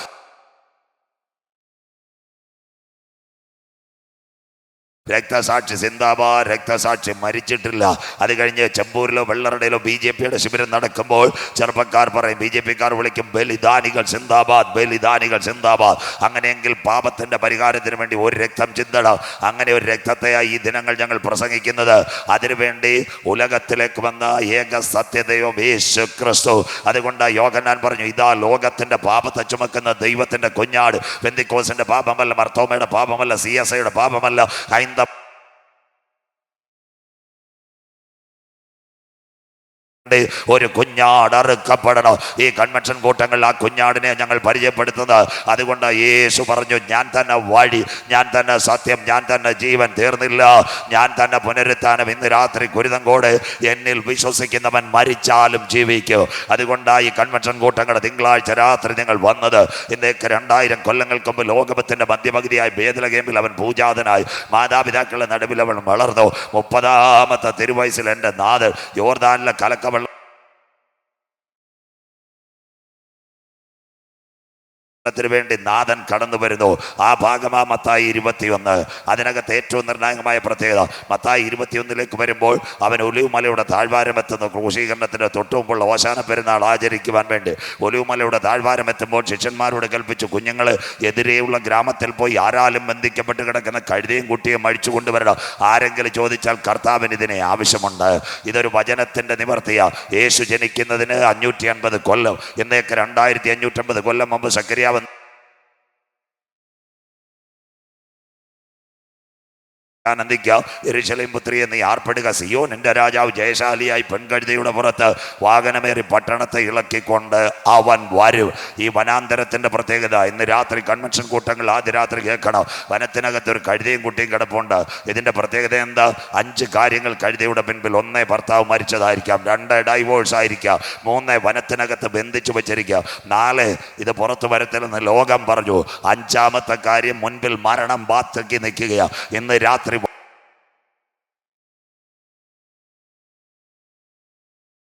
രക്തസാക്ഷി സിന്ദാബാദ്, രക്തസാക്ഷി മരിച്ചിട്ടില്ല. അത് കഴിഞ്ഞ് ചെമ്പൂരിലോ വെള്ളറടയിലോ BJPയുടെ ശിബിരം നടക്കുമ്പോൾ ചെറുപ്പക്കാർ പറയും, BJPക്കാർ വിളിക്കും, ബലിദാനികൾ സിന്ദാബാദ്, ബലിദാനികൾ സിന്ദാബാദ്. അങ്ങനെയെങ്കിൽ പാപത്തിൻ്റെ പരിഹാരത്തിന് വേണ്ടി ഒരു രക്തം ചിന്തണം. അങ്ങനെ ഒരു രക്തത്തെയായി ഈ ദിനങ്ങൾ ഞങ്ങൾ പ്രസംഗിക്കുന്നത്. അതിനുവേണ്ടി ഉലകത്തിലേക്ക് വന്ന ഏക സത്യദൈവം യേശു ക്രിസ്തു. അതുകൊണ്ട് യോഹന്നാൻ പറഞ്ഞു, ഇതാ ലോകത്തിൻ്റെ പാപത്തെ ചുമക്കുന്ന ദൈവത്തിൻ്റെ കുഞ്ഞാട്. പെന്തിക്കോസിൻ്റെ പാപമല്ല, മർത്തോമയുടെ പാപമല്ല, CSIയുടെ പാപമല്ല, ഒരു കുഞ്ഞാട് അറുക്കപ്പെടണം. ഈ കൺവെൻഷൻ കൂട്ടങ്ങളിൽ ആ കുഞ്ഞാടിനെ ഞങ്ങൾ പരിചയപ്പെടുത്തുന്നത്. അതുകൊണ്ട് യേശു പറഞ്ഞു, ഞാൻ തന്നെ വഴി, ഞാൻ തന്നെ സത്യം, ഞാൻ തന്നെ ജീവൻ. തീർന്നില്ല, ഞാൻ തന്നെ പുനരുത്ഥാനം. ഇന്ന് രാത്രി കുരുതങ്കോട് എന്നിൽ വിശ്വസിക്കുന്നവൻ മരിച്ചാലും ജീവിക്കും. അതുകൊണ്ടാണ് ഈ കൺവെൻഷൻ കൂട്ടങ്ങളുടെ തിങ്കളാഴ്ച രാത്രി നിങ്ങൾ വന്നത്. ഇന്നേക്ക് 2000 കൊല്ലങ്ങൾക്ക് മുമ്പ് ലോകത്തിന്റെ മധ്യപകുതിയായി ബേത്ലഹേമിൽ അവൻ പൂജാതനായി. മാതാപിതാക്കളുടെ നടുവിൽ അവൻ വളർന്നു. 30ാമത്തെ തിരുവയസ്സിൽ എൻ്റെ നാഥൻ യോർദാനിലെ കലക്കവെള്ളം വേണ്ടി നാഥൻ കടന്നു വരുന്നു. ആ ഭാഗമാ മത്തായി 21. അതിനകത്ത് ഏറ്റവും നിർണായകമായ പ്രത്യേകത, മത്തായി 21 വരുമ്പോൾ അവൻ ഒലിവുമലയുടെ താഴ്വാരം എത്തുന്നു. ക്രൂശീകരണത്തിന് തൊട്ടുമുമ്പുള്ള ഓശാന പെരുന്നാൾ ആചരിക്കുവാൻ വേണ്ടി ഒലിവുമലയുടെ താഴ്വാരം എത്തുമ്പോൾ ശിഷ്യന്മാരോട് കൽപ്പിച്ചു, കുഞ്ഞുങ്ങൾ എതിരെയുള്ള ഗ്രാമത്തിൽ പോയി ആരാലും ബന്ധിക്കപ്പെട്ട് കിടക്കുന്ന കഴുതയും കുട്ടിയും അഴിച്ചു കൊണ്ടുവരണം. ആരെങ്കിലും ചോദിച്ചാൽ കർത്താവിന് ഇതിനെ ആവശ്യമുണ്ട്. ഇതൊരു വചനത്തിന്റെ നിവർത്തിയാ. യേശു ജനിക്കുന്നതിന് 550 കൊല്ലം, ഇന്നേക്ക് 2550 കൊല്ലം മുമ്പ് സക്കറിയാവ് യെരൂശലേം പുത്രിയെ നീ ആർപ്പെടുക, സിയോൻ നിന്റെ രാജാവ് ജയശാലിയായി പെൺകഴുതയുടെ പുറത്ത് വാഹനമേറി പട്ടണത്തെ ഇളക്കിക്കൊണ്ട് അവൻ വരും. ഈ വനാന്തരത്തിന്റെ പ്രത്യേകത ഇന്ന് രാത്രി കൺവെൻഷൻ കൂട്ടങ്ങൾ ആദ്യ രാത്രി കേൾക്കണം. വനത്തിനകത്ത് ഒരു കഴുതയും കുട്ടിയും കിടപ്പുണ്ട്. ഇതിന്റെ പ്രത്യേകത എന്താ? 5 കാര്യങ്ങൾ കഴുതയുടെ പിൻപിൽ. 1, ഭർത്താവ് മരിച്ചതായിരിക്കാം. 2, ഡൈവോഴ്സ് ആയിരിക്കാം. 3, വനത്തിനകത്ത് ബന്ധിച്ചു വെച്ചിരിക്കാം. 4, ഇത് പുറത്തു വരത്തില്ലെന്ന് ലോകം പറഞ്ഞു. 5ാമത്തെ കാര്യം, മുൻപിൽ മരണം ബാക്കി നിൽക്കുകയാണ്.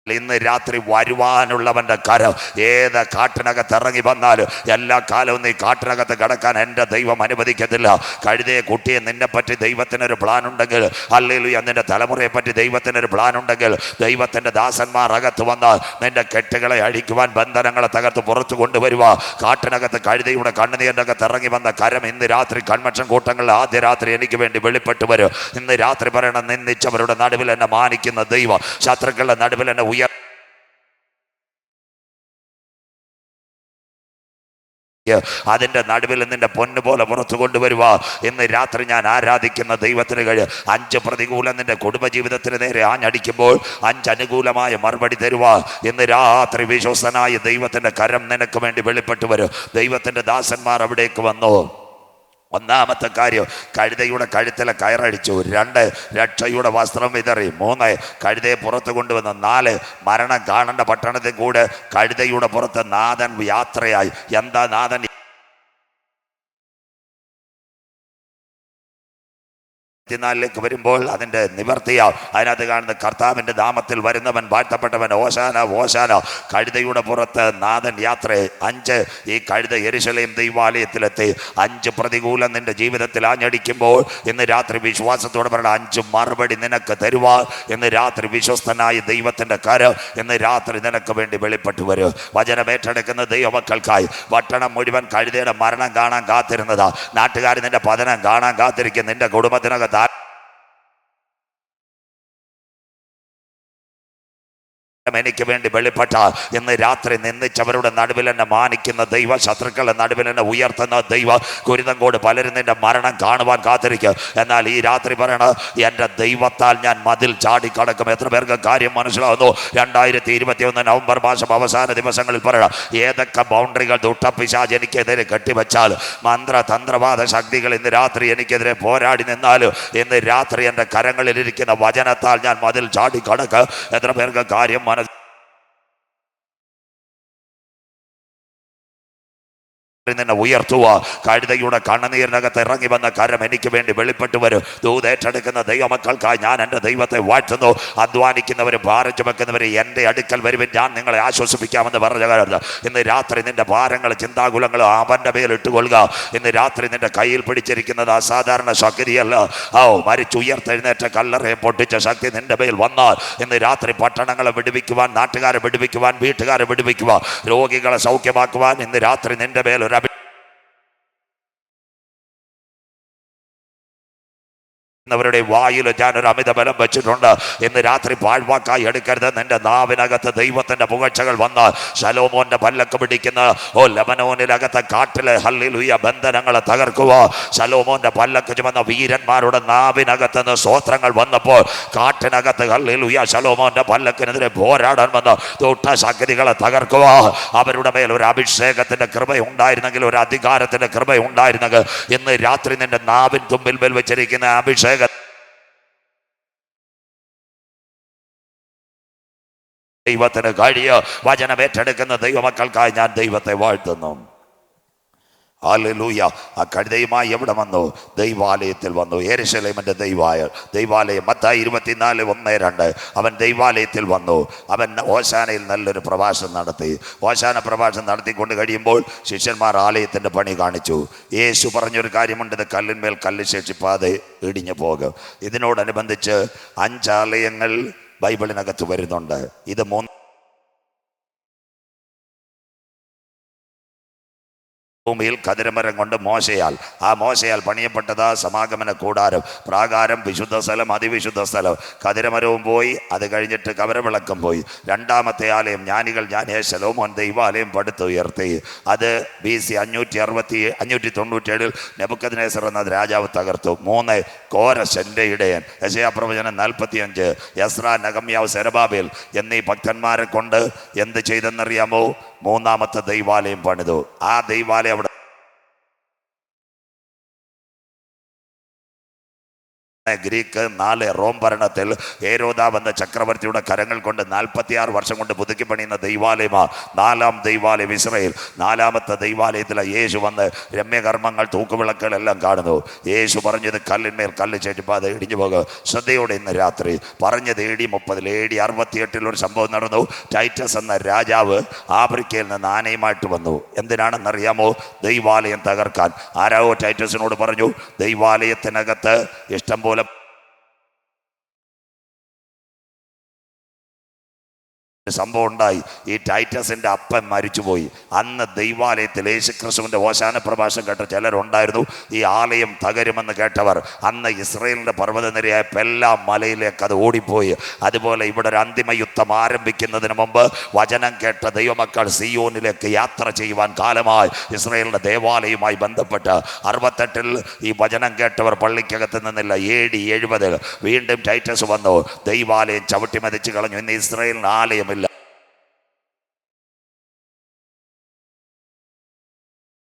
ഇന്ന് രാത്രി വരുവാനുള്ളവന്റെ കരം ഏത് കാട്ടിനകത്ത് ഇറങ്ങി വന്നാലും എല്ലാ കാലവും നീ കാട്ടിനകത്ത് കിടക്കാൻ എൻ്റെ ദൈവം അനുവദിക്കത്തില്ല. കഴുതയെ കുട്ടിയെ നിന്നെപ്പറ്റി ദൈവത്തിനൊരു പ്ലാൻ ഉണ്ടെങ്കിൽ, ഹല്ലേലൂയ, നിന്റെ തലമുറയെ പറ്റി ദൈവത്തിനൊരു പ്ലാൻ ഉണ്ടെങ്കിൽ, ദൈവത്തിൻ്റെ ദാസന്മാർ അകത്ത് വന്നാൽ നിന്റെ കെട്ടുകളെ അഴിക്കുവാൻ, ബന്ധനങ്ങളെ തകർത്ത് പുറത്തു കൊണ്ടുവരുക. കാട്ടിനകത്ത് കഴുതയുടെ കണ്ണുനീരിൻ്റെ അകത്ത് ഇറങ്ങി വന്ന കരം ഇന്ന് രാത്രി കൺവെൻഷൻ കൂട്ടങ്ങളിൽ ആദ്യ രാത്രി എനിക്ക് വേണ്ടി വെളിപ്പെട്ട് വരും. ഇന്ന് രാത്രി പറയണം, നിന്ദിച്ചവരുടെ നടുവിൽ എന്നെ മാനിക്കുന്ന ദൈവം, ശത്രുക്കളുടെ നടുവിൽ എന്നെ അതിൻ്റെ നടുവിൽ നിന്റെ പൊന്നുപോലെ പുറത്തു കൊണ്ടുവരുക. ഇന്ന് രാത്രി ഞാൻ ആരാധിക്കുന്ന ദൈവത്തിന് കഴിയും. 5 പ്രതികൂലം നിന്റെ കുടുംബജീവിതത്തിന് നേരെ ആഞ്ഞടിക്കുമ്പോൾ 5 അനുകൂലമായ മറുപടി തരുക. ഇന്ന് രാത്രി വിശ്വസ്തനായ ദൈവത്തിൻ്റെ കരം നിനക്ക് വേണ്ടി വെളിപ്പെട്ടു വരും. ദൈവത്തിൻ്റെ ദാസന്മാർ അവിടേക്ക് വന്നു. 1ാമത്തെ കാര്യം, കഴുതയുടെ കഴുത്തിലെ കയറടിച്ചു. 2, രക്ഷയുടെ വസ്ത്രം വിതറി. 3, കഴുതയെ പുറത്ത് കൊണ്ടുവന്നു. 4, മരണം കാണേണ്ട പട്ടണത്തിൽ കൂടെ കഴുതയുടെ പുറത്ത് നാഥൻ യാത്രയായി. എന്താ നാഥൻ ിലേക്ക് വരുമ്പോൾ അതിൻ്റെ നിവർത്തിയാ. അതിനകത്ത് കാണുന്ന കർത്താവിൻ്റെ നാമത്തിൽ വരുന്നവൻ വാഴ്ത്തപ്പെട്ടവൻ, ഓശാന ഓശാന. കഴുതയുടെ പുറത്ത് നാഥൻ യാത്ര. 5, ഈ കഴുത യെരൂശലേം ദൈവാലയത്തിലെത്തി. 5 പ്രതികൂലം നിന്റെ ജീവിതത്തിൽ ആഞ്ഞടിക്കുമ്പോൾ ഇന്ന് രാത്രി വിശ്വാസത്തോടെ പറയണം, 5 മറുപടി നിനക്ക് തരുവാൻ ഇന്ന് രാത്രി വിശ്വസ്തനായ ദൈവത്തിൻ്റെ കരം ഇന്ന് രാത്രി നിനക്ക് വേണ്ടി വെളിപ്പെട്ടു വരും. വചനം ഏറ്റെടുക്കുന്ന ദൈവമക്കൾക്കായി പട്ടണം മുഴുവൻ കഴുതയുടെ മരണം കാണാൻ കാത്തിരുന്നതാ. നാട്ടുകാർ നിന്റെ പതനം കാണാൻ കാത്തിരിക്കും. നിന്റെ കുടുംബത്തിനകത്ത് എനിക്ക് വേണ്ടി വെളിപ്പെട്ട ഇന്ന് രാത്രി നിന്ദിച്ചവരുടെ നടുവിൽ എന്നെ മാനിക്കുന്ന ദൈവ, ശത്രുക്കളുടെ നടുവിൽ എന്നെ ഉയർത്തുന്ന ദൈവ, കുരുതങ്കോട് പലരും നിന്റെ മരണം കാണുവാൻ കാത്തിരിക്കും. എന്നാൽ ഈ രാത്രി പറയണ, എൻ്റെ ദൈവത്താൽ ഞാൻ മതിൽ ചാടിക്കടക്കും. എത്ര പേർക്ക് കാര്യം മനസ്സിലാവുന്നു? 2021 നവംബർ മാസം അവസാന ദിവസങ്ങളിൽ പറയണം, ഏതൊക്കെ ബൗണ്ടറികൾ ദുഷ്ടപിശാച് എനിക്കെതിരെ കെട്ടിവെച്ചാൽ, മന്ത്രതന്ത്രവാദ ശക്തികൾ ഇന്ന് രാത്രി എനിക്കെതിരെ പോരാടി നിന്നാലും ഇന്ന് രാത്രി എൻ്റെ കരങ്ങളിലിരിക്കുന്ന വചനത്താൽ ഞാൻ മതിൽ ചാടിക്കടക്ക്. എത്ര പേർക്ക് കാര്യം നിന്നെ ഉയർത്തുക. കഴുതയുടെ കണ്ണുനീരിനകത്ത് ഇറങ്ങി വന്ന കരം എനിക്ക് വേണ്ടി വെളിപ്പെട്ടു വരും. ദൂതേറ്റെടുക്കുന്ന ദൈവമക്കൾക്കായി ഞാൻ എൻ്റെ ദൈവത്തെ വാഴ്ത്തുന്നു. അധ്വാനിക്കുന്നവരും ഭാരം ചുമക്കുന്നവരും എൻ്റെ അടുക്കൽ വരുവിൻ, ഞാൻ നിങ്ങളെ ആശ്വസിപ്പിക്കാമെന്ന് പറഞ്ഞ കാലത്ത് ഇന്ന് രാത്രി നിന്റെ ഭാരങ്ങൾ ചിന്താകുലങ്ങൾ അവൻ്റെ മേൽ ഇട്ടുകൊള്ളുക. ഇന്ന് രാത്രി നിന്റെ കയ്യിൽ പിടിച്ചിരിക്കുന്നത് അസാധാരണ ശക്തിയല്ല. മരിച്ചുയർത്തെഴുന്നേറ്റ കല്ലറയെ പൊട്ടിച്ച ശക്തി നിന്റെ മേൽ വന്നാൽ ഇന്ന് രാത്രി പട്ടണങ്ങളെ വിടുവിക്കുവാൻ, നാട്ടുകാരെ വിടുവിക്കുവാൻ, വീട്ടുകാരെ വിടുവിക്കുവാൻ, രോഗികളെ സൗഖ്യമാക്കുവാൻ ഇന്ന് രാത്രി നിന്റെ മേൽ ഒരു അവരുടെ വായിൽ ഞാനൊരു അമിത ബലം വെച്ചിട്ടുണ്ട്. ഇന്ന് രാത്രി പാഴ്വാക്കായി എടുക്കരുത്. നിന്റെ നാവിനകത്ത് ദൈവത്തിന്റെ പുകഴ്ചകൾ വന്ന് ശലോമോന്റെ പല്ലക്ക് പിടിക്കുന്ന ലബനോനിലകത്തെ കാട്ടിലെ ഹല്ലേലൂയ ബന്ധനങ്ങളെ തകർക്കുക. ശലോമോന്റെ പല്ലക്ക് ചുമന്ന വീരന്മാരുടെ നാവിനകത്ത് നിന്ന് സ്വോത്രങ്ങൾ വന്നപ്പോൾ കാട്ടിനകത്ത് ഹല്ലേലൂയ ശലോമോന്റെ പല്ലക്കിനെതിരെ പോരാടാൻ വന്ന തൊട്ട ശക്തികളെ തകർക്കുക. അവരുടെ മേൽ ഒരു അഭിഷേകത്തിന്റെ കൃപ ഉണ്ടായിരുന്നെങ്കിൽ, ഒരു അധികാരത്തിന്റെ കൃപ ഉണ്ടായിരുന്നെങ്കിൽ, ഇന്ന് രാത്രി നിന്റെ നാവിൻ തുമ്പിൽ മേൽ വെച്ചിരിക്കുന്ന അഭിഷേകം ദൈവത്തിന് കഴിയ വചനം ഏറ്റെടുക്കുന്ന ദൈവമക്കൾക്കായി ഞാൻ ദൈവത്തെ വാഴ്ത്തുന്നു. ഹല്ലേലൂയ. ആ കഴുതയുമായി എവിടെ വന്നു? ദൈവാലയത്തിൽ വന്നു. യെരൂശലേമിന്റെ ദൈവാലയം മത്തായി 24:1-2. അവൻ ദൈവാലയത്തിൽ വന്നു. അവൻ ഓശാനയിൽ നല്ലൊരു പ്രഭാഷണം നടത്തി. ഓശാന പ്രഭാഷണം നടത്തിക്കൊണ്ട് കഴിയുമ്പോൾ ശിഷ്യന്മാർ ആലയത്തിന്റെ പണി കാണിച്ചു. യേശു പറഞ്ഞൊരു കാര്യമുണ്ട്, ഇത് കല്ലിന്മേൽ കല്ല് ശേഷിപ്പാതെ ഇടിഞ്ഞു പോകും. ഇതിനോടനുബന്ധിച്ച് 5 ആലയങ്ങൾ ബൈബിളിനകത്ത് വരുന്നുണ്ട്. ഇത് 3 ഭൂമിയിൽ കതിരമരം കൊണ്ട് മോശയാൽ പണിയപ്പെട്ടതാ സമാഗമന കൂടാരം, പ്രാകാരം, വിശുദ്ധ സ്ഥലം, അതിവിശുദ്ധ സ്ഥലം. കതിരമരവും പോയി, അത് കഴിഞ്ഞിട്ട് കവരവിളക്കം പോയി. 2ാമത്തെ ആലയം ജ്ഞാനികൾ ശലോമോൻ ദൈവാലയം പടുത്തുയർത്തി. അത് BC 597 നെബൂഖദ്നേസർ എന്ന രാജാവ് തകർത്തു. 3 കോരശ് എൻ്റെ ഇടയൻ, യെശയ്യാ പ്രവചനം 45, എസ്രാ, നഹമ്യാവ്, സെരുബ്ബാബേൽ എന്നീ ഭക്തന്മാരെ കൊണ്ട് എന്ത് ചെയ്തെന്നറിയാമോ? 3ാമത്തെ ദൈവാലയം പണിതു. ആ ദൈവാലയം അവിടെ ഗ്രീക്ക് 4 റോം ഭരണത്തിൽ ഹേരോദാവ് എന്ന ചക്രവർത്തിയുടെ കരങ്ങൾ കൊണ്ട് 46 വർഷം കൊണ്ട് പുതുക്കി പണിയുന്ന ദൈവാലയമാണ് 4ാം ദൈവാലയം ഇസ്രായേൽ. 4ാമത്തെ ദൈവാലയത്തിലെ യേശു വന്ന് രമ്യകർമ്മങ്ങൾ, തൂക്കുവിളക്കുകളെല്ലാം കാണുന്നു. യേശു പറഞ്ഞത് കല്ലിന്മേൽ കല്ല് ചേറ്റിപ്പാതെ ഇടിഞ്ഞു പോകുക. ശ്രദ്ധയോടെ ഇന്ന് രാത്രി പറഞ്ഞത് AD 30. AD 68 ഒരു സംഭവം നടന്നു. ടൈറ്റസ് എന്ന രാജാവ് ആഫ്രിക്കയിൽ നിന്ന് ആനയുമായിട്ട് വന്നു. എന്തിനാണെന്നറിയാമോ? ദൈവാലയം തകർക്കാൻ. ആരാവോ ടൈറ്റസിനോട് പറഞ്ഞു, ദൈവാലയത്തിനകത്ത് ഇഷ്ടം പോലെ സംഭവം ഉണ്ടായി. ഈ ടൈറ്റസിന്റെ അപ്പൻ മരിച്ചുപോയി. അന്ന് ദൈവാലയത്തിൽ യേശുക്രിസ്തുവിന്റെ ഓശാന പ്രഭാഷണം കേട്ട ചിലരുണ്ടായിരുന്നു. ഈ ആലയം തകരുമെന്ന് കേട്ടവർ. അന്ന് ഇസ്രായേലിന്റെ പർവ്വതനിരയായ പെല്ലാ മലയിലേക്ക് അത് ഓടിപ്പോയി. അതുപോലെ ഇവിടെ ഒരു അന്തിമ യുദ്ധം ആരംഭിക്കുന്നതിന് മുമ്പ് വചനം കേട്ട ദൈവമക്കൾ സിയോനിലേക്ക് യാത്ര ചെയ്യുവാൻ കാലമായി. ഇസ്രായേലിന്റെ ദേവാലയവുമായി ബന്ധപ്പെട്ട് 68 ഈ വചനം കേട്ടവർ പള്ളിക്കകത്ത് നിന്നില്ല. AD 70 വീണ്ടും ടൈറ്റസ് വന്നു. ദൈവാലയം ചവിട്ടി മതിച്ച് കളഞ്ഞു. ഇന്ന് ഇസ്രായേലിന് ആലയമില്ല.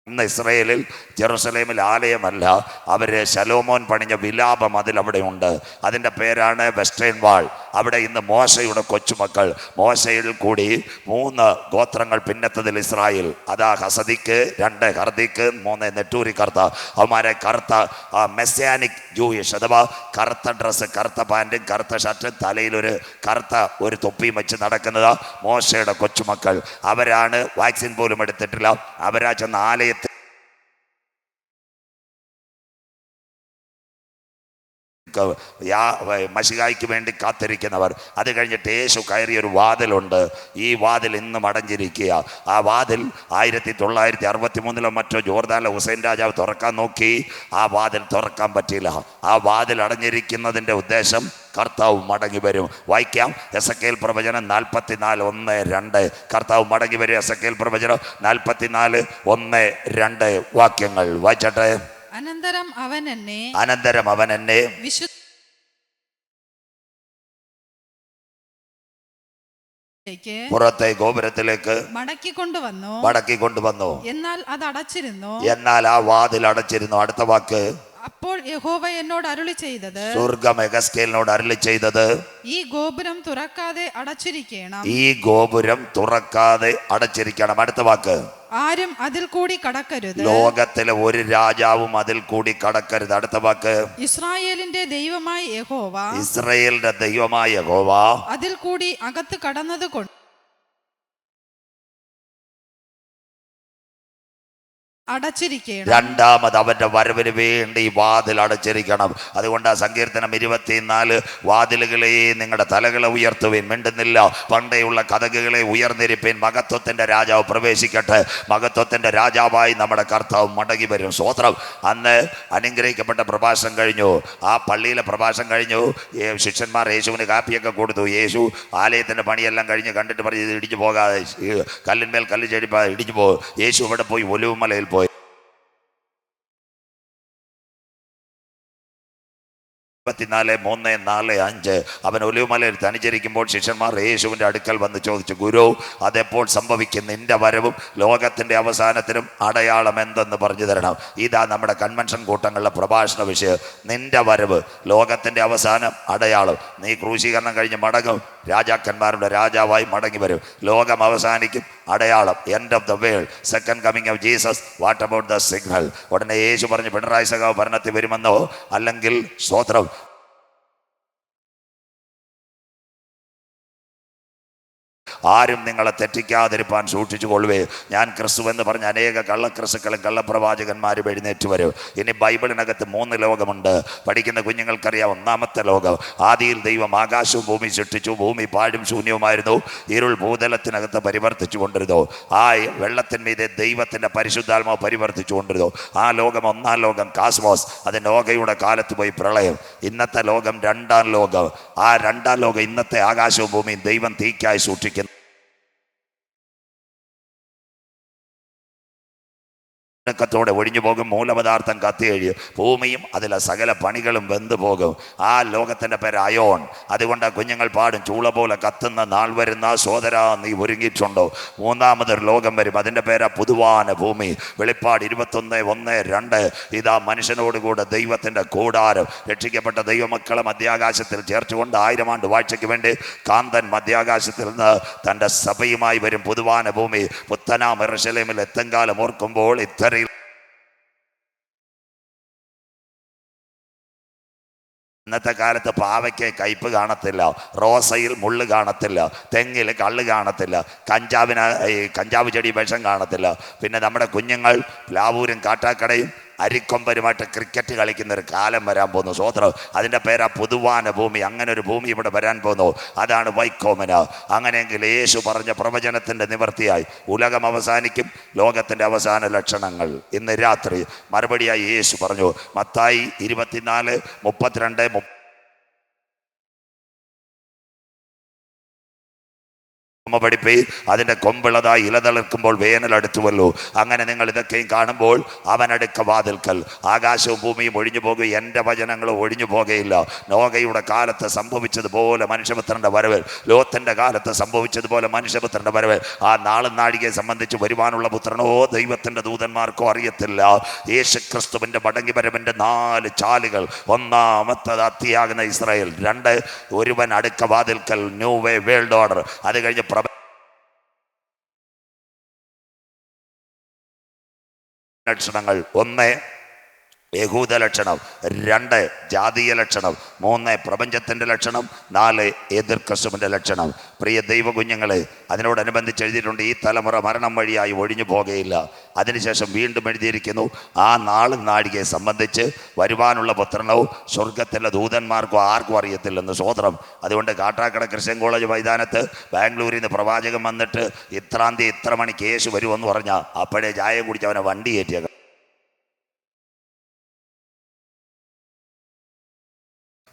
ഇന്ന് ഇസ്രായേലിൽ ജെറുസലേമിൽ ആലയമല്ല, അവർ ശലോമോൻ പണിഞ്ഞ വിലാപ മതിൽ അവിടെ ഉണ്ട്. അതിൻ്റെ പേരാണ് വെസ്റ്റേൺ വാൾ. അവിടെ ഇന്ന് മോശയുടെ കൊച്ചുമക്കൾ, മോശയിൽ കൂടി 3 ഗോത്രങ്ങൾ പിന്നത്തതിൽ ഇസ്രായേൽ. അതാ ഹസദിക്ക്, 2 ഹർദിക്ക്, 3 നെറ്റൂരി കർത്ത. അവന്മാരെ കറുത്ത മെസ്സാനിക് ജൂയിഷ് അഥവാ കറുത്ത ഡ്രസ്സ്, കറുത്ത പാൻറ്റും കറുത്ത ഷർട്ടും തലയിലൊരു കറുത്ത ഒരു തൊപ്പിയും വെച്ച് നടക്കുന്നത് മോശയുടെ കൊച്ചുമക്കൾ. അവരാണ് വാക്സിൻ പോലും എടുത്തിട്ടില്ല. അവരാ ചെന്ന ആലയത്തിൽ മശിഹായ്ക്ക് വേണ്ടി കാത്തിരിക്കുന്നവർ. അത് കഴിഞ്ഞിട്ട് യേശു കയറിയൊരു വാതിലുണ്ട്. ഈ വാതിൽ ഇന്നും അടഞ്ഞിരിക്കുക. ആ വാതിൽ 1963 മറ്റോ ജോർദാനിലെ ഹുസൈൻ രാജാവ് തുറക്കാൻ നോക്കി. ആ വാതിൽ തുറക്കാൻ പറ്റിയില്ല. ആ വാതിൽ അടഞ്ഞിരിക്കുന്നതിൻ്റെ ഉദ്ദേശം കർത്താവ് മടങ്ങി വരും. വായിക്കാം. എസെക്കേൽ പ്രവചനം 44:1-2. കർത്താവ് മടങ്ങി വരും. എസെക്കേൽ പ്രവചനം 44:1-2 വാക്യങ്ങൾ വായിച്ചട്ടെ. അനന്തരം അവൻ എന്നെ പുറത്തെ ഗോപുരത്തിലേക്ക് മടക്കി കൊണ്ടുവന്നു. എന്നാൽ ആ വാതിൽ അടച്ചിരുന്നു. അടുത്ത വാക്ക്. അപ്പോൾ യഹോവ എന്നോട് അരുളി ചെയ്തത്, സ്വർഗ്ഗം എഗസ്കേലിനോട് അരുളി ചെയ്തത്, ഈ ഗോപുരം തുറക്കാതെ അടച്ചിരിക്കണം. അടുത്ത വാക്ക്. ആരും അതിൽ കൂടി കടക്കരുത്. ലോകത്തിലെ ഒരു രാജാവും അതിൽ കൂടി കടക്കരുത്. അടുത്ത വാക്ക്. ഇസ്രായേലിന്റെ ദൈവമായ യഹോവ അതിൽ കൂടി അകത്ത് കടന്നത് കൊണ്ട് അടച്ചിരിക്കണം. രണ്ടാമത് അവന്റെ വരവിന് വേണ്ടി വാതിൽ അടച്ചിരിക്കണം. അതുകൊണ്ട് ആ സങ്കീർത്തനം 24, വാതിലുകളെ നിങ്ങളുടെ തലകളെ ഉയർത്തുവിൻ, മിണ്ടുന്നില്ല, പണ്ടേയുള്ള കതകുകളെ ഉയർന്നിരിപ്പിൻ, മഹത്വത്തിന്റെ രാജാവ് പ്രവേശിക്കട്ടെ. മഹത്വത്തിന്റെ രാജാവായി നമ്മുടെ കർത്താവ് മടങ്ങി വരും. സ്വോത്രം. അന്ന് അനുഗ്രഹിക്കപ്പെട്ട പ്രഭാഷണം കഴിഞ്ഞു. ആ പള്ളിയിലെ പ്രഭാഷണം കഴിഞ്ഞു. ശിഷ്യന്മാർ യേശുവിന് കാപ്പിയൊക്കെ കൊടുത്തു. യേശു ആലയത്തിന്റെ പണിയെല്ലാം കഴിഞ്ഞ് കണ്ടിട്ട് പറഞ്ഞു, ഇത് ഇടിഞ്ഞു പോകാതെ, കല്ലിന്മേൽ കല്ല് ചെടിപ്പാ ഇടിഞ്ഞു പോകും. യേശു ഇവിടെ പോയി ഒലിവുമലയിൽ പോയി 24:3-4-5 അവൻ ഒലിവുമലയിൽ തനിച്ചിരിക്കുമ്പോൾ ശിഷ്യന്മാർ യേശുവിൻ്റെ അടുക്കൽ വന്ന് ചോദിച്ചു, ഗുരു, അതെപ്പോൾ സംഭവിക്കും? നിന്റെ വരവും ലോകത്തിൻ്റെ അവസാനത്തിനും അടയാളം എന്തെന്ന് പറഞ്ഞു തരണം. ഇതാ നമ്മുടെ കൺവെൻഷൻ കൂട്ടങ്ങളുടെ പ്രഭാഷണ വിഷയം. നിന്റെ വരവ്, ലോകത്തിൻ്റെ അവസാനം, അടയാളം. നീ ക്രൂശീകരണം കഴിഞ്ഞ് മടങ്ങും, രാജാക്കന്മാരുടെ രാജാവായി മടങ്ങി വരും. ലോകം അവസാനിക്കും, അടയാളം, end of the world, second coming of Jesus. What about the signal? ഉടനെ യേശു പറഞ്ഞു, പിണറായി സഖാവ് ഭരണത്തിൽ വരുമെന്നോ, അല്ലെങ്കിൽ സ്തോത്രം ആരും നിങ്ങളെ തെറ്റിക്കാതിരിപ്പാൻ സൂക്ഷിച്ചു കൊള്ളുവേ. ഞാൻ ക്രിസ്തു എന്ന് പറഞ്ഞ അനേക കള്ളക്രിസ്തുക്കളും കള്ളപ്രവാചകന്മാരും എഴുന്നേറ്റ് വരും. ഇനി ബൈബിളിനകത്ത് 3 ലോകമുണ്ട്. പഠിക്കുന്ന കുഞ്ഞുങ്ങൾക്കറിയാം. ഒന്നാമത്തെ ലോകം, ആദിയിൽ ദൈവം ആകാശവും ഭൂമി സൃഷ്ടിച്ചു. ഭൂമി പാഴും ശൂന്യവുമായിരുന്നു, ഇരുൾ ഭൂതലത്തിനകത്ത് പരിവർത്തിച്ചു കൊണ്ടിരുന്നു. ആ വെള്ളത്തിന്മീതെ ദൈവത്തിൻ്റെ പരിശുദ്ധാത്മാവ് പരിവർത്തിച്ചു കൊണ്ടിരുന്നു. ആ ലോകം ഒന്നാം ലോകം, കാസ്മോസ്. അത് നോഗയുടെ കാലത്ത് പോയി പ്രളയം. ഇന്നത്തെ ലോകം രണ്ടാം ലോകം. ആ രണ്ടാം ലോകം ഇന്നത്തെ ആകാശവും ഭൂമിയും ദൈവം തീക്കായി സൂക്ഷിക്കുന്നു. ത്തോടെ ഒഴിഞ്ഞു പോകും. മൂലപദാർത്ഥം കത്തിയഴിയും, ഭൂമിയും അതിലെ സകല പണികളും വെന്തു പോകും. ആ ലോകത്തിൻ്റെ പേര് അയോൺ. അതുകൊണ്ട് കുഞ്ഞുങ്ങൾ പാടും, ചൂള പോലെ കത്തുന്ന നാൾ വരുന്ന സോദരാ നീ ഒരുങ്ങിയിട്ടുണ്ടോ. മൂന്നാമതൊരു ലോകം വരും, അതിൻ്റെ പേരാ പുതുവാന ഭൂമി. വെളിപ്പാട് 21:1-2. ഇതാ മനുഷ്യനോടുകൂടെ ദൈവത്തിൻ്റെ കൂടാരം. രക്ഷിക്കപ്പെട്ട ദൈവമക്കളെ മധ്യാകാശത്തിൽ ചേർത്തുകൊണ്ട് 1000 ആണ്ട് വാഴ്ചയ്ക്ക് വേണ്ടി കാന്തൻ മധ്യാകാശത്തിൽ നിന്ന് തൻ്റെ സഭയുമായി വരും. പുതുവാന ഭൂമി. പുത്തനാം യെരൂശലേമിൽ എത്തുംകാലം ഓർക്കുമ്പോൾ ഇത്തരയിൽ ഇന്നത്തെ കാലത്ത് പാവയ്ക്ക് കയ്പ് കാണത്തില്ല, റോസയിൽ മുള്ള് കാണത്തില്ല, തെങ്ങിൽ കള്ള് കാണത്തില്ല, കഞ്ചാവ് ചെടി വിഷം കാണത്തില്ല. പിന്നെ നമ്മുടെ കുഞ്ഞുങ്ങൾ പ്ലാവൂരും കാട്ടാക്കടയും അരിക്കൊമ്പരുമായിട്ട് ക്രിക്കറ്റ് കളിക്കുന്ന ഒരു കാലം വരാൻ പോകുന്നു. സ്വോത്രം. അതിൻ്റെ പേരാ പുതുവാന ഭൂമി. അങ്ങനെ ഒരു ഭൂമി ഇവിടെ വരാൻ പോകുന്നു. അതാണ് വൈക്കോമന. അങ്ങനെയെങ്കിൽ യേശു പറഞ്ഞ പ്രവചനത്തിൻ്റെ നിവൃത്തിയായി ഉലകം അവസാനിക്കും. ലോകത്തിൻ്റെ അവസാന ലക്ഷണങ്ങൾ ഇന്ന് രാത്രി മറുപടിയായി യേശു പറഞ്ഞു. മത്തായി 24:32 പഠിപ്പി. അതിൻ്റെ കൊമ്പിളതായി ഇലതളിർക്കുമ്പോൾ വേനൽ അടുത്തുവല്ലോ. അങ്ങനെ നിങ്ങൾ ഇതൊക്കെയും കാണുമ്പോൾ അവനടുക്ക വാതിൽക്കൽ. ആകാശവും ഭൂമിയും ഒഴിഞ്ഞു പോകുക, എൻ്റെ വചനങ്ങളും ഒഴിഞ്ഞു പോകുകയില്ല. നോഗയുടെ കാലത്ത് സംഭവിച്ചതുപോലെ മനുഷ്യപുത്രൻ്റെ വരവ്, ലോത്തിന്റെ കാലത്ത് സംഭവിച്ചതുപോലെ മനുഷ്യപുത്രൻ്റെ വരവ്. ആ നാളും നാഴികയെ സംബന്ധിച്ച് വരുവാനുള്ള പുത്രനോ ദൈവത്തിൻ്റെ ദൂതന്മാർക്കോ അറിയത്തില്ല. യേശുക്രിസ്തുവിൻ്റെ മടങ്ങി വരവിൻ്റെ 4 ചാലുകൾ. ഒന്നാമത്തത് അത്തിയാകുന്ന ഇസ്രായേൽ. 2 ഒരുവൻ അടുക്ക വാതിൽക്കൽ, ന്യൂ വേ, വേൾഡ് ഓർഡർ. അത് കഴിഞ്ഞ് ലക്ഷണങ്ങൾ. 1 യഹൂദ ലക്ഷണം, 2 ജാതീയ ലക്ഷണം, 3 പ്രപഞ്ചത്തിൻ്റെ ലക്ഷണം, 4 എതിർ ക്രിസ്തുവിൻ്റെ ലക്ഷണം. പ്രിയ ദൈവ കുഞ്ഞുങ്ങളെ, അതിനോടനുബന്ധിച്ച് എഴുതിയിട്ടുണ്ട്, ഈ തലമുറ മരണം വഴിയായി ഒഴിഞ്ഞു പോകുകയില്ല. അതിനുശേഷം വീണ്ടും എഴുതിയിരിക്കുന്നു, ആ നാളും നാഴികയെ സംബന്ധിച്ച് വരുവാനുള്ള പുത്രനോ സ്വർഗത്തിലെ ദൂതന്മാർക്കോ ആർക്കും അറിയത്തില്ലെന്ന്. സ്വോത്രം. അതുകൊണ്ട് കാട്ടാക്കട ക്രിസ്ത്യൻ കോളേജ് മൈതാനത്ത് ബാംഗ്ലൂരിൽ നിന്ന് പ്രവാചകൻ വന്നിട്ട് ഇത്രാം തീയതി ഇത്ര മണിക്ക് യേശു വരുമെന്ന് പറഞ്ഞാൽ അപ്പോഴേ ചായ കുടിച്ച് അവനെ വണ്ടി കയറ്റിയ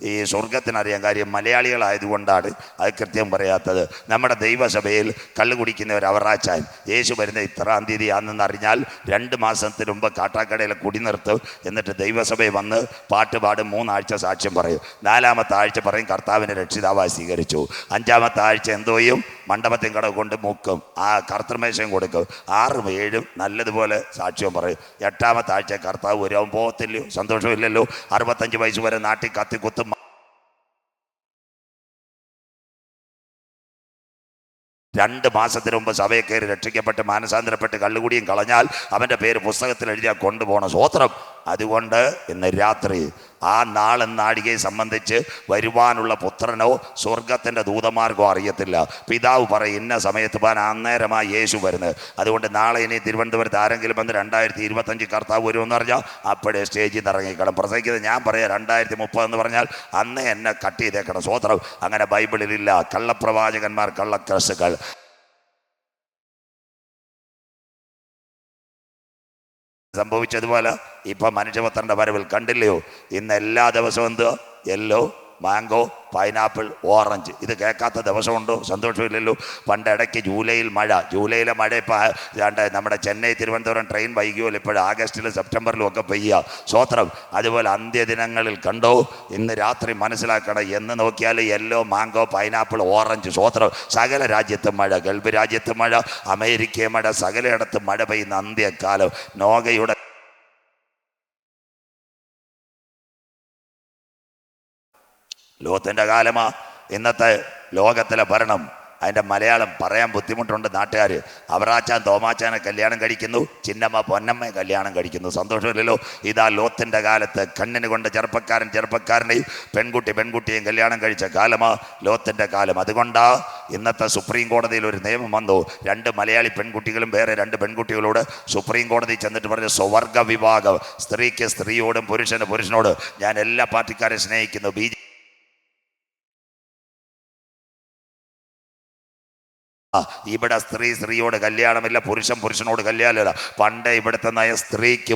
ഈ സ്വർഗത്തിനറിയാൻ. കാര്യം മലയാളികളായതുകൊണ്ടാണ് അത് കൃത്യം പറയാത്തത്. നമ്മുടെ ദൈവസഭയിൽ കള്ളു കുടിക്കുന്നവർ അവറാച്ചാൻ യേശു വരുന്ന ഇത്രാം തീയതി ആണെന്ന് അറിഞ്ഞാൽ 2 മാസത്തിന് മുമ്പ് കാട്ടാക്കടയിൽ കുടി നിർത്തും. എന്നിട്ട് ദൈവസഭയിൽ വന്ന് പാട്ട് പാടും. 3 ആഴ്ച സാക്ഷ്യം പറയും. 4-ാമത്തെ ആഴ്ച പറയും കർത്താവിനെ രക്ഷിതാവായി സ്വീകരിച്ചു. 5-ാമത്തെ ആഴ്ച എന്തോയും മണ്ഡപത്തിൽ കടവ് കൊണ്ട് മുക്കും, ആ കർത്തൃമേശയും കൊടുക്കും. 6ഉം 7ഉം നല്ലതുപോലെ സാക്ഷ്യം പറയും. 8-ാമത്തെ ആഴ്ച കർത്താവ് വരും. അവൻ പോകത്തില്ലയോ? സന്തോഷമില്ലല്ലോ. 65 വയസ്സ് വരെ നാട്ടിൽ കത്തിക്കുത്തും. 2 മാസത്തിന് മുമ്പ് സഭയെ കയറി രക്ഷിക്കപ്പെട്ട് മാനസാന്തരപ്പെട്ട് കള്ളുകുടിയും കളഞ്ഞാൽ അവൻ്റെ പേര് പുസ്തകത്തിൽ എഴുതിയാൽ കൊണ്ടുപോകണം. സ്വോത്രം. അതുകൊണ്ട് ഇന്ന് രാത്രി ആ നാളും നാഴികയെ സംബന്ധിച്ച് വരുവാനുള്ള പുത്രനോ സ്വർഗത്തിൻ്റെ ദൂതമാർഗോ അറിയത്തില്ല. പിതാവ് പറയും ഇന്ന സമയത്ത് പോകാൻ, അന്നേരമായി യേശു വരുന്നത്. അതുകൊണ്ട് നാളെ ഇനി തിരുവനന്തപുരത്ത് ആരെങ്കിലും വന്ന് 2025 കർത്താവ് വരുമെന്ന് പറഞ്ഞാൽ അപ്പോഴേ സ്റ്റേജിൽ നിന്ന് ഇറങ്ങിക്കണം. പ്രസംഗിക്കുന്നത് ഞാൻ പറയാം 2030 എന്ന് പറഞ്ഞാൽ അന്നേ എന്നെ കട്ട് ചെയ്തേക്കണം. സ്വോത്രം. അങ്ങനെ ബൈബിളിലില്ല. കള്ളപ്രവാചകന്മാർ, കള്ളക്കേസുകൾ. സംഭവിച്ചതുപോലെ ഇപ്പം മനുഷ്യപുത്രൻ്റെ വരവിൽ കണ്ടില്ലയോ, ഇന്ന് എല്ലാ ദിവസവും എന്തോ യെല്ലോ, മാംഗോ, പൈനാപ്പിൾ, ഓറഞ്ച്. ഇത് കേൾക്കാത്ത ദിവസമുണ്ടോ? സന്തോഷമില്ലല്ലോ. പണ്ട് ഇടയ്ക്ക് ജൂലൈയിലെ മഴ ഇപ്പം നമ്മുടെ ചെന്നൈ തിരുവനന്തപുരം ട്രെയിൻ വൈകിയോല്ലോ. ഇപ്പോൾ ആഗസ്റ്റിലും സെപ്റ്റംബറിലും ഒക്കെ പെയ്യുക. സ്വോത്രം. അതുപോലെ അന്ത്യദിനങ്ങളിൽ കണ്ടോ, ഇന്ന് രാത്രി മനസ്സിലാക്കണം, എന്ന് നോക്കിയാൽ യെല്ലോ, മാംഗോ, പൈനാപ്പിൾ, ഓറഞ്ച്. സ്വോത്രം. സകല രാജ്യത്തും മഴ, ഗൾഫ് രാജ്യത്തും മഴ, അമേരിക്കയെ മഴ, സകലയിടത്തും മഴ പെയ്യുന്ന അന്ത്യകാലം. നോഗയുടെ ലോകത്തിൻ്റെ കാലമാ ഇന്നത്തെ ലോകത്തിലെ ഭരണം. അതിൻ്റെ മലയാളം പറയാൻ ബുദ്ധിമുട്ടുണ്ട് നാട്ടുകാർ. അവറാച്ചാൻ തോമാച്ചാനെ കല്യാണം കഴിക്കുന്നു, ചിന്നമ്മ പൊന്നമ്മയെ കല്യാണം കഴിക്കുന്നു. സന്തോഷമില്ലല്ലോ. ഇതാ ലോകത്തിൻ്റെ കാലത്ത് കണ്ണിന് കൊണ്ട് ചെറുപ്പക്കാരനെയും പെൺകുട്ടിയെയും കല്യാണം കഴിച്ച കാലമാ ലോകത്തിൻ്റെ കാലം. അതുകൊണ്ടാ ഇന്നത്തെ സുപ്രീം കോടതിയിൽ ഒരു നിയമം വന്നു. 2 മലയാളി പെൺകുട്ടികളും വേറെ 2 പെൺകുട്ടികളോട് സുപ്രീം കോടതി ചെന്നിട്ട് പറഞ്ഞു, സ്വവർഗ വിഭാഗം, സ്ത്രീക്ക് സ്ത്രീയോടും പുരുഷന് പുരുഷനോട്. ഞാൻ എല്ലാ പാർട്ടിക്കാരെയും സ്നേഹിക്കുന്നു. ഇവിടെ സ്ത്രീയോട് കല്യാണമില്ല, പുരുഷനോട് കല്യാണമില്ല. പണ്ട് ഇവിടുത്തെ നയ സ്ത്രീക്ക്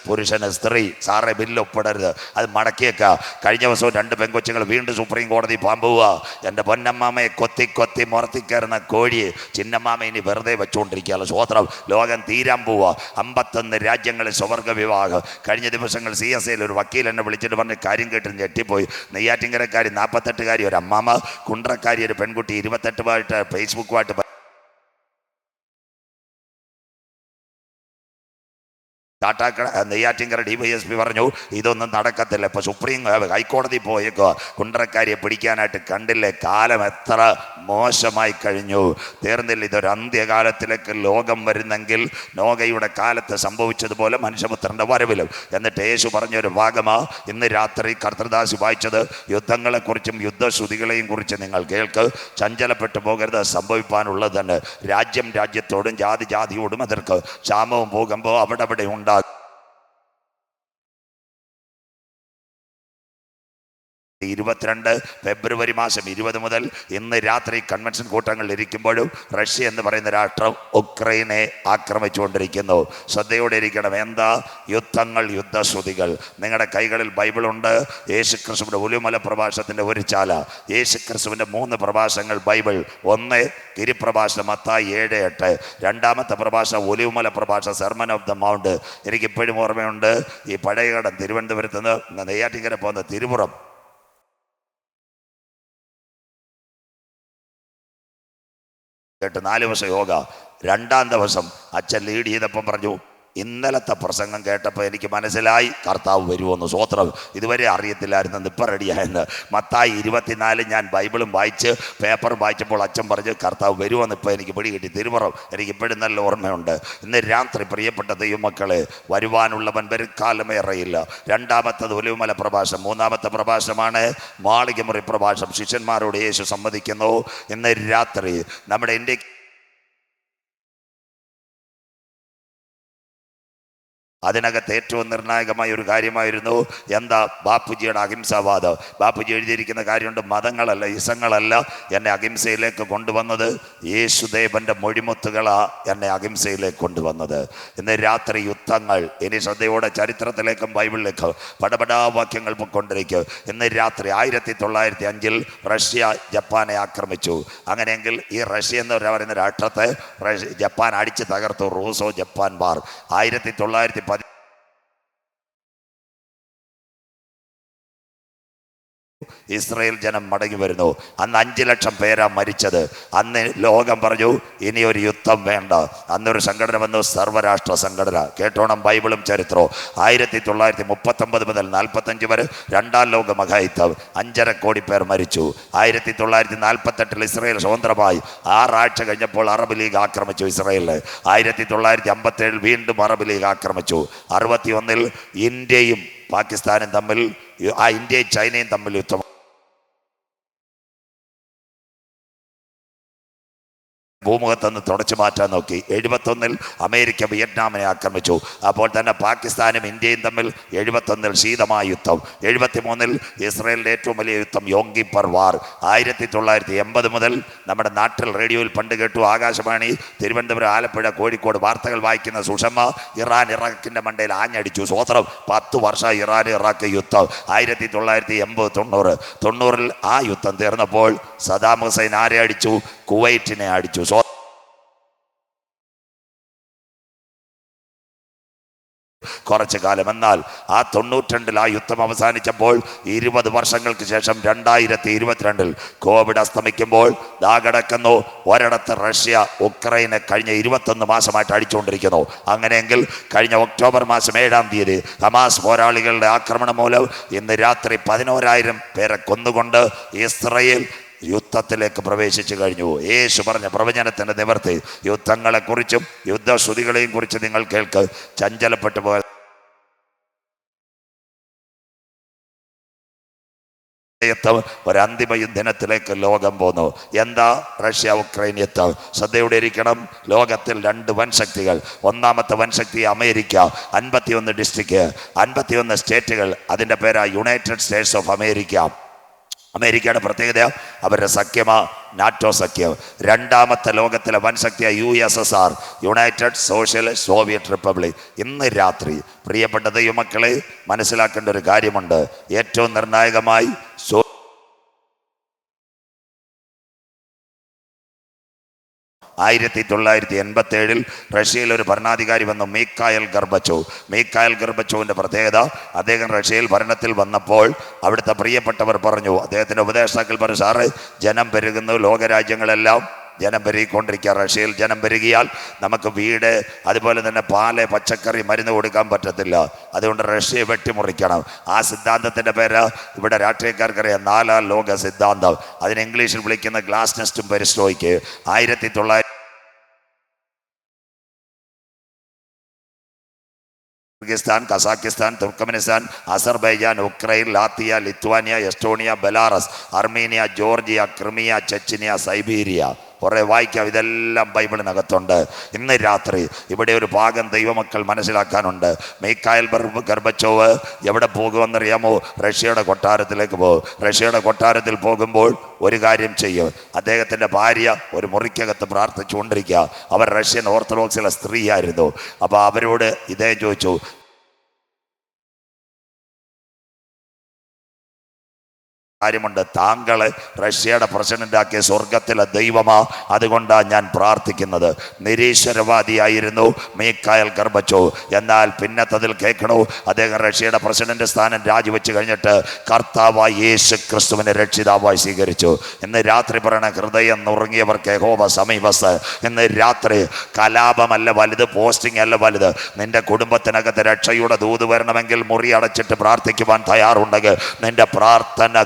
പുരുഷന് സ്ത്രീ. സാറേ ബില്ല് ഒപ്പിടരുത്, അത് മടക്കിയേക്കുക. കഴിഞ്ഞ ദിവസവും 2 പെൺകൊച്ചുങ്ങൾ വീണ്ടും സുപ്രീം കോടതി പോവുക. എൻ്റെ പൊന്നമ്മാമയെ കൊത്തി മുറത്തിക്കയറുന്ന കോഴിയെ ചിന്നമ്മാമ ഇനി വെറുതെ വെച്ചുകൊണ്ടിരിക്കുകയല്ല. സ്വോത്രം. ലോകം തീരാൻ പോവുക. 51 രാജ്യങ്ങളിൽ സ്വവർഗ വിവാഹം. കഴിഞ്ഞ ദിവസങ്ങൾ CSIയിൽ ഒരു വക്കീൽ എന്നെ വിളിച്ചിട്ട് പറഞ്ഞ് കാര്യം കേട്ട് ഞെട്ടിപ്പോയി. നെയ്യാറ്റിങ്കരക്കാരി 48കാരി ഒരു അമ്മാമ, കുണ്ട്രക്കാരി ഒരു പെൺകുട്ടി 28 ഫേസ്ബുക്കുമായിട്ട് നെയ്യാറ്റിങ്കര DYSP പറഞ്ഞു ഇതൊന്നും നടക്കത്തില്ല. ഇപ്പൊ ഹൈക്കോടതി പോയേക്കോ കുണ്ട്രക്കാരിയെ പിടിക്കാനായിട്ട്. കണ്ടില്ലേ കാലം എത്ര മോശമായി കഴിഞ്ഞു. തീർന്നില്ല. ഇതൊരു അന്ത്യകാലത്തിലേക്ക് ലോകം വരുന്നെങ്കിൽ നോഗയുടെ കാലത്ത് സംഭവിച്ചതുപോലെ മനുഷ്യപുത്രന്റെ വരവിലും. എന്നിട്ട് യേശു പറഞ്ഞൊരു ഭാഗമാ ഇന്ന് രാത്രി കർത്തൃദാസി വായിച്ചത്. യുദ്ധങ്ങളെക്കുറിച്ചും യുദ്ധശ്രുതികളെയും കുറിച്ച് നിങ്ങൾ കേൾക്ക്, ചഞ്ചലപ്പെട്ടു പോകരുത്, സംഭവിക്കാനുള്ളത് തന്നെ. രാജ്യത്തോടും ജാതിയോടും എതിർക്ക്. ക്ഷാമവും ഭൂകമ്പവും അവിടെ ഉണ്ടാകും. ഫെബ്രുവരി 20 മുതൽ ഇന്ന് രാത്രി കൺവെൻഷൻ കൂട്ടങ്ങളിൽ ഇരിക്കുമ്പോഴും റഷ്യ എന്ന് പറയുന്ന രാഷ്ട്രം ഉക്രൈനെ ആക്രമിച്ചുകൊണ്ടിരിക്കുന്നു. ശ്രദ്ധയോടെ ഇരിക്കണം. എന്താ? യുദ്ധശ്രുതികൾ. നിങ്ങളുടെ കൈകളിൽ ബൈബിളുണ്ട്. യേശുക്രിസ്തുവിന്റെ ഒലിവുമല പ്രഭാഷണത്തിന്റെ ഒരു ചാല. യേശുക്രിസ്തുവിന്റെ 3 പ്രഭാഷണങ്ങൾ ബൈബിൾ. 1 ഗിരിപ്രഭാഷണം മത്തായി 7:8. 2ാമത്തെ പ്രഭാഷണം ഒലിവുമല പ്രഭാഷണം, സെർമൺ ഓഫ് ദ മൗണ്ട്. എനിക്കിപ്പോഴും ഓർമ്മയുണ്ട്. ഈ പഴയകടം തിരുവനന്തപുരത്ത് നിന്ന് നെയ്യാറ്റിങ്കര പോകുന്ന തിരുപുറം 4 ദിവസം യോഗ. 2ാം ദിവസം അച്ഛൻ ലീഡ് ചെയ്തപ്പം പറഞ്ഞു, ഇന്നലത്തെ പ്രസംഗം കേട്ടപ്പോൾ എനിക്ക് മനസ്സിലായി കർത്താവ് വരുമെന്ന്. സ്വോത്രം. ഇതുവരെ അറിയത്തില്ലായിരുന്നു, ഇപ്പം റെഡിയായെന്ന്. മത്തായി 24 ഞാൻ ബൈബിളും വായിച്ച് പേപ്പറും വായിച്ചപ്പോൾ അച്ഛൻ പറഞ്ഞ് കർത്താവ് വരുമെന്ന് ഇപ്പോൾ എനിക്ക് പിടികിട്ടി. തിരുമുറം എനിക്ക് ഇപ്പോഴും നല്ല ഓർമ്മയുണ്ട്. ഇന്ന് രാത്രി പ്രിയപ്പെട്ട ദൈവമക്കളെ, വരുവാനുള്ളവൻ വരുക്കാലമേ അറിയില്ല. 2ാമത്തത് ഒലിവുമല പ്രഭാഷണം. 3ാമത്തെ പ്രഭാഷണമാണ് മാളികമുറി പ്രഭാഷണം. ശിഷ്യന്മാരോട് യേശു സമ്മതിക്കുന്നു. ഇന്ന് രാത്രി നമ്മുടെ ഇന്ത്യക്ക് അതിനകത്ത് ഏറ്റവും നിർണായകമായ ഒരു കാര്യമായിരുന്നു എന്താ? ബാപ്പുജിയുടെ അഹിംസാവാദം. ബാപ്പുജി എഴുതിയിരിക്കുന്ന കാര്യമുണ്ട്, മതങ്ങളല്ല ഇസങ്ങളല്ല എന്നെ അഹിംസയിലേക്ക് കൊണ്ടുവന്നത്, യേശുദേവന്റെ മൊഴിമുത്തുകളാ എന്നെ അഹിംസയിലേക്ക് കൊണ്ടുവന്നത്. ഇന്ന് രാത്രി യുദ്ധങ്ങൾ. ഇനി ശ്രദ്ധയോടെ ചരിത്രത്തിലേക്കും ബൈബിളിലേക്കും പടപടാ വാക്യങ്ങൾ കൊണ്ടിരിക്കും. ഇന്ന് രാത്രി 1905 റഷ്യ ജപ്പാനെ ആക്രമിച്ചു. അങ്ങനെയെങ്കിൽ ഈ റഷ്യ എന്ന് പറയുന്ന രാഷ്ട്രത്തെ ജപ്പാൻ അടിച്ച് തകർത്തു. റൂസോ ജപ്പാൻ വാർ 1910. ഇസ്രായേൽ ജനം മടങ്ങി വരുന്നു. അന്ന് 5 ലക്ഷം പേരാ മരിച്ചത്. അന്ന് ലോകം പറഞ്ഞു ഇനി ഒരു യുദ്ധം വേണ്ട. അന്നൊരു സംഘടന വന്നു, സർവരാഷ്ട്ര സംഘടന. കേട്ടോണം ബൈബിളും ചരിത്രവും. 1939 മുതൽ 45 വരെ 2ാം ലോക മഹായുദ്ധം. 5.5 കോടി പേർ മരിച്ചു. 1948 ഇസ്രായേൽ സ്വതന്ത്രമായി. 6 ആഴ്ച കഴിഞ്ഞപ്പോൾ അറബ് ലീഗ് ആക്രമിച്ചു ഇസ്രായേലിൽ. 1957 വീണ്ടും അറബ് ലീഗ് ആക്രമിച്ചു. 61 ഇന്ത്യയും പാകിസ്ഥാനും തമ്മിൽ ആ ഇന്ത്യയും ചൈനയും തമ്മിൽ യുദ്ധം. ഭൂമുഖത്തുനിന്ന് തുടച്ചു മാറ്റാൻ നോക്കി. 71 അമേരിക്ക വിയറ്റ്നാമിനെ ആക്രമിച്ചു. അപ്പോൾ തന്നെ പാകിസ്ഥാനും ഇന്ത്യയും തമ്മിൽ 71 ശീതമായ യുദ്ധം. 73 ഇസ്രയേലിൻ്റെ ഏറ്റവും വലിയ യുദ്ധം യോം കിപ്പർ വാർ. 1980 മുതൽ നമ്മുടെ നാട്ടിൽ റേഡിയോയിൽ പണ്ട് കേട്ടു, ആകാശവാണി തിരുവനന്തപുരം, ആലപ്പുഴ, കോഴിക്കോട് വാർത്തകൾ വായിക്കുന്ന സുഷമ്മ ഇറാൻ ഇറാഖിൻ്റെ മണ്ടയിൽ ആഞ്ഞടിച്ചു. സ്വോത്രം. 10 വർഷം ഇറാൻ ഇറാഖ് യുദ്ധം. 1980 90 ആ യുദ്ധം തീർന്നപ്പോൾ സദാം ഹുസൈൻ ആരെ അടിച്ചു? കുവൈറ്റിനെ അടിച്ചു. കുറച്ചു കാലം. എന്നാൽ ആ 92 ആ യുദ്ധം അവസാനിച്ചപ്പോൾ 20 വർഷങ്ങൾക്ക് ശേഷം 2022 കോവിഡ് അസ്തമിക്കുമ്പോൾ ദാ കിടക്കുന്നു ഒരിടത്ത് റഷ്യ ഉക്രൈനെ കഴിഞ്ഞ 21 മാസമായിട്ട് അടിച്ചുകൊണ്ടിരിക്കുന്നു. അങ്ങനെയെങ്കിൽ കഴിഞ്ഞ ഒക്ടോബർ മാസം 7-ാം തീയതി ഹമാസ് പോരാളികളുടെ ആക്രമണം മൂലം ഇന്ന് രാത്രി 11,000 പേരെ കൊന്നുകൊണ്ട് ഇസ്രയേൽ യുദ്ധത്തിലേക്ക് പ്രവേശിച്ചു കഴിഞ്ഞു. യേശു പറഞ്ഞ പ്രവചനത്തിന്റെ നിവർത്തി. യുദ്ധങ്ങളെക്കുറിച്ചും യുദ്ധശ്രുതികളെയും കുറിച്ച് നിങ്ങൾ കേൾക്ക്. ചഞ്ചലപ്പെട്ടു പോയ ഒരു അന്തിമ യുദ്ധത്തിലേക്ക് ലോകം പോന്നു. എന്താ? റഷ്യ ഉക്രൈൻ യുദ്ധം. ശ്രദ്ധയോടെ ഇരിക്കണം. ലോകത്തിൽ 2 വൻശക്തികൾ. ഒന്നാമത്തെ വൻശക്തി അമേരിക്ക. 51 ഡിസ്ട്രിക്ട്, 51 സ്റ്റേറ്റുകൾ. അതിൻ്റെ പേരാ യുണൈറ്റഡ് സ്റ്റേറ്റ്സ് ഓഫ് അമേരിക്ക. അമേരിക്കയുടെ പ്രത്യേകത അവരുടെ സഖ്യമാ നാറ്റോ സഖ്യം. രണ്ടാമത്തെ ലോകത്തിലെ വൻശക്തിയ USSR, United socialist Soviet republic. ഇന്ന് രാത്രി പ്രിയപ്പെട്ട ദൈവമക്കളെ മനസ്സിലാക്കേണ്ട ഒരു കാര്യമുണ്ട്. ഏറ്റവും നിർണായകമായി 1987 റഷ്യയിൽ ഒരു ഭരണാധികാരി വന്നു, മീഖായൽ ഗർബച്ചോവ്. മീഖായൽ ഗർബച്ചോവിൻ്റെ പ്രത്യേകത, അദ്ദേഹം റഷ്യയിൽ ഭരണത്തിൽ വന്നപ്പോൾ അവിടുത്തെ പ്രിയപ്പെട്ടവർ പറഞ്ഞു, അദ്ദേഹത്തിൻ്റെ ഉപദേഷ്ടാക്കൾ പറഞ്ഞു, സാറേ ജനം പെരുകുന്നു, ലോകരാജ്യങ്ങളെല്ലാം ജനം പെരുകിക്കൊണ്ടിരിക്കുക. റഷ്യയിൽ ജനം പെരുകിയാൽ നമുക്ക് വീട്, അതുപോലെ തന്നെ പാല്, പച്ചക്കറി, മരുന്ന് കൊടുക്കാൻ പറ്റത്തില്ല. അതുകൊണ്ട് റഷ്യയെ വെട്ടിമുറിക്കണം. ആ സിദ്ധാന്തത്തിൻ്റെ പേര് ഇവിടെ രാഷ്ട്രീയക്കാർക്കറിയാം, 4-ാം ലോക സിദ്ധാന്തം. അതിന് ഇംഗ്ലീഷിൽ വിളിക്കുന്ന ഗ്ലാസ്നെസ്റ്റും perestroika. 1900 Kyrgyzstan, Kazakhstan, Turkmenistan, Azerbaijan, Ukraine, Latvia, Lithuania, Estonia, Belarus, Armenia, Georgia, Crimea, Chechnya, Siberia. കുറേ വായിക്കാം. ഇതെല്ലാം ബൈബിളിനകത്തുണ്ട്. ഇന്ന് രാത്രി ഇവിടെ ഒരു ഭാഗം ദൈവമക്കൾ മനസ്സിലാക്കാനുണ്ട്. മീഖായൽ ഗർബച്ചോവ് എവിടെ പോകുമെന്നറിയാമോ? റഷ്യയുടെ കൊട്ടാരത്തിലേക്ക് പോകും. റഷ്യയുടെ കൊട്ടാരത്തിൽ പോകുമ്പോൾ ഒരു കാര്യം ചെയ്യും. അദ്ദേഹത്തിൻ്റെ ഭാര്യ ഒരു മുറിക്കകത്ത് പ്രാർത്ഥിച്ചുകൊണ്ടിരിക്കുക. അവർ റഷ്യൻ ഓർത്തഡോക്സിലെ സ്ത്രീയായിരുന്നു. അപ്പോൾ അവരോട് ഇതേ ചോദിച്ചു, കാര്യമുണ്ട്, താങ്കളെ റഷ്യയുടെ പ്രസിഡന്റാക്കിയ സ്വർഗത്തിലെ ദൈവമാ, അതുകൊണ്ടാണ് ഞാൻ പ്രാർത്ഥിക്കുന്നത്. നിരീശ്വരവാദിയായിരുന്നു മീഖായൽ ഗർബച്ചോവ്. എന്നാൽ പിന്നത്തതിൽ കേൾക്കണു, അദ്ദേഹം റഷ്യയുടെ പ്രസിഡന്റ് സ്ഥാനം രാജിവെച്ച് കഴിഞ്ഞിട്ട് കർത്താവായ യേശു ക്രിസ്തുവിനെ രക്ഷിതാവായി സ്വീകരിച്ചു. ഇന്ന് രാത്രി പറയണ, ഹൃദയം നുറുങ്ങിയവർക്ക് യഹോവ സമീപസ്ഥ. ഇന്ന് രാത്രി കലാപമല്ല വലുത്, പോസ്റ്റിംഗ് അല്ല വലുത്. നിന്റെ കുടുംബത്തിനകത്ത് രക്ഷയുടെ ദൂത് വരണമെങ്കിൽ മുറി അടച്ചിട്ട് പ്രാർത്ഥിക്കുവാൻ തയ്യാറുണ്ടെങ്കിൽ നിന്റെ പ്രാർത്ഥന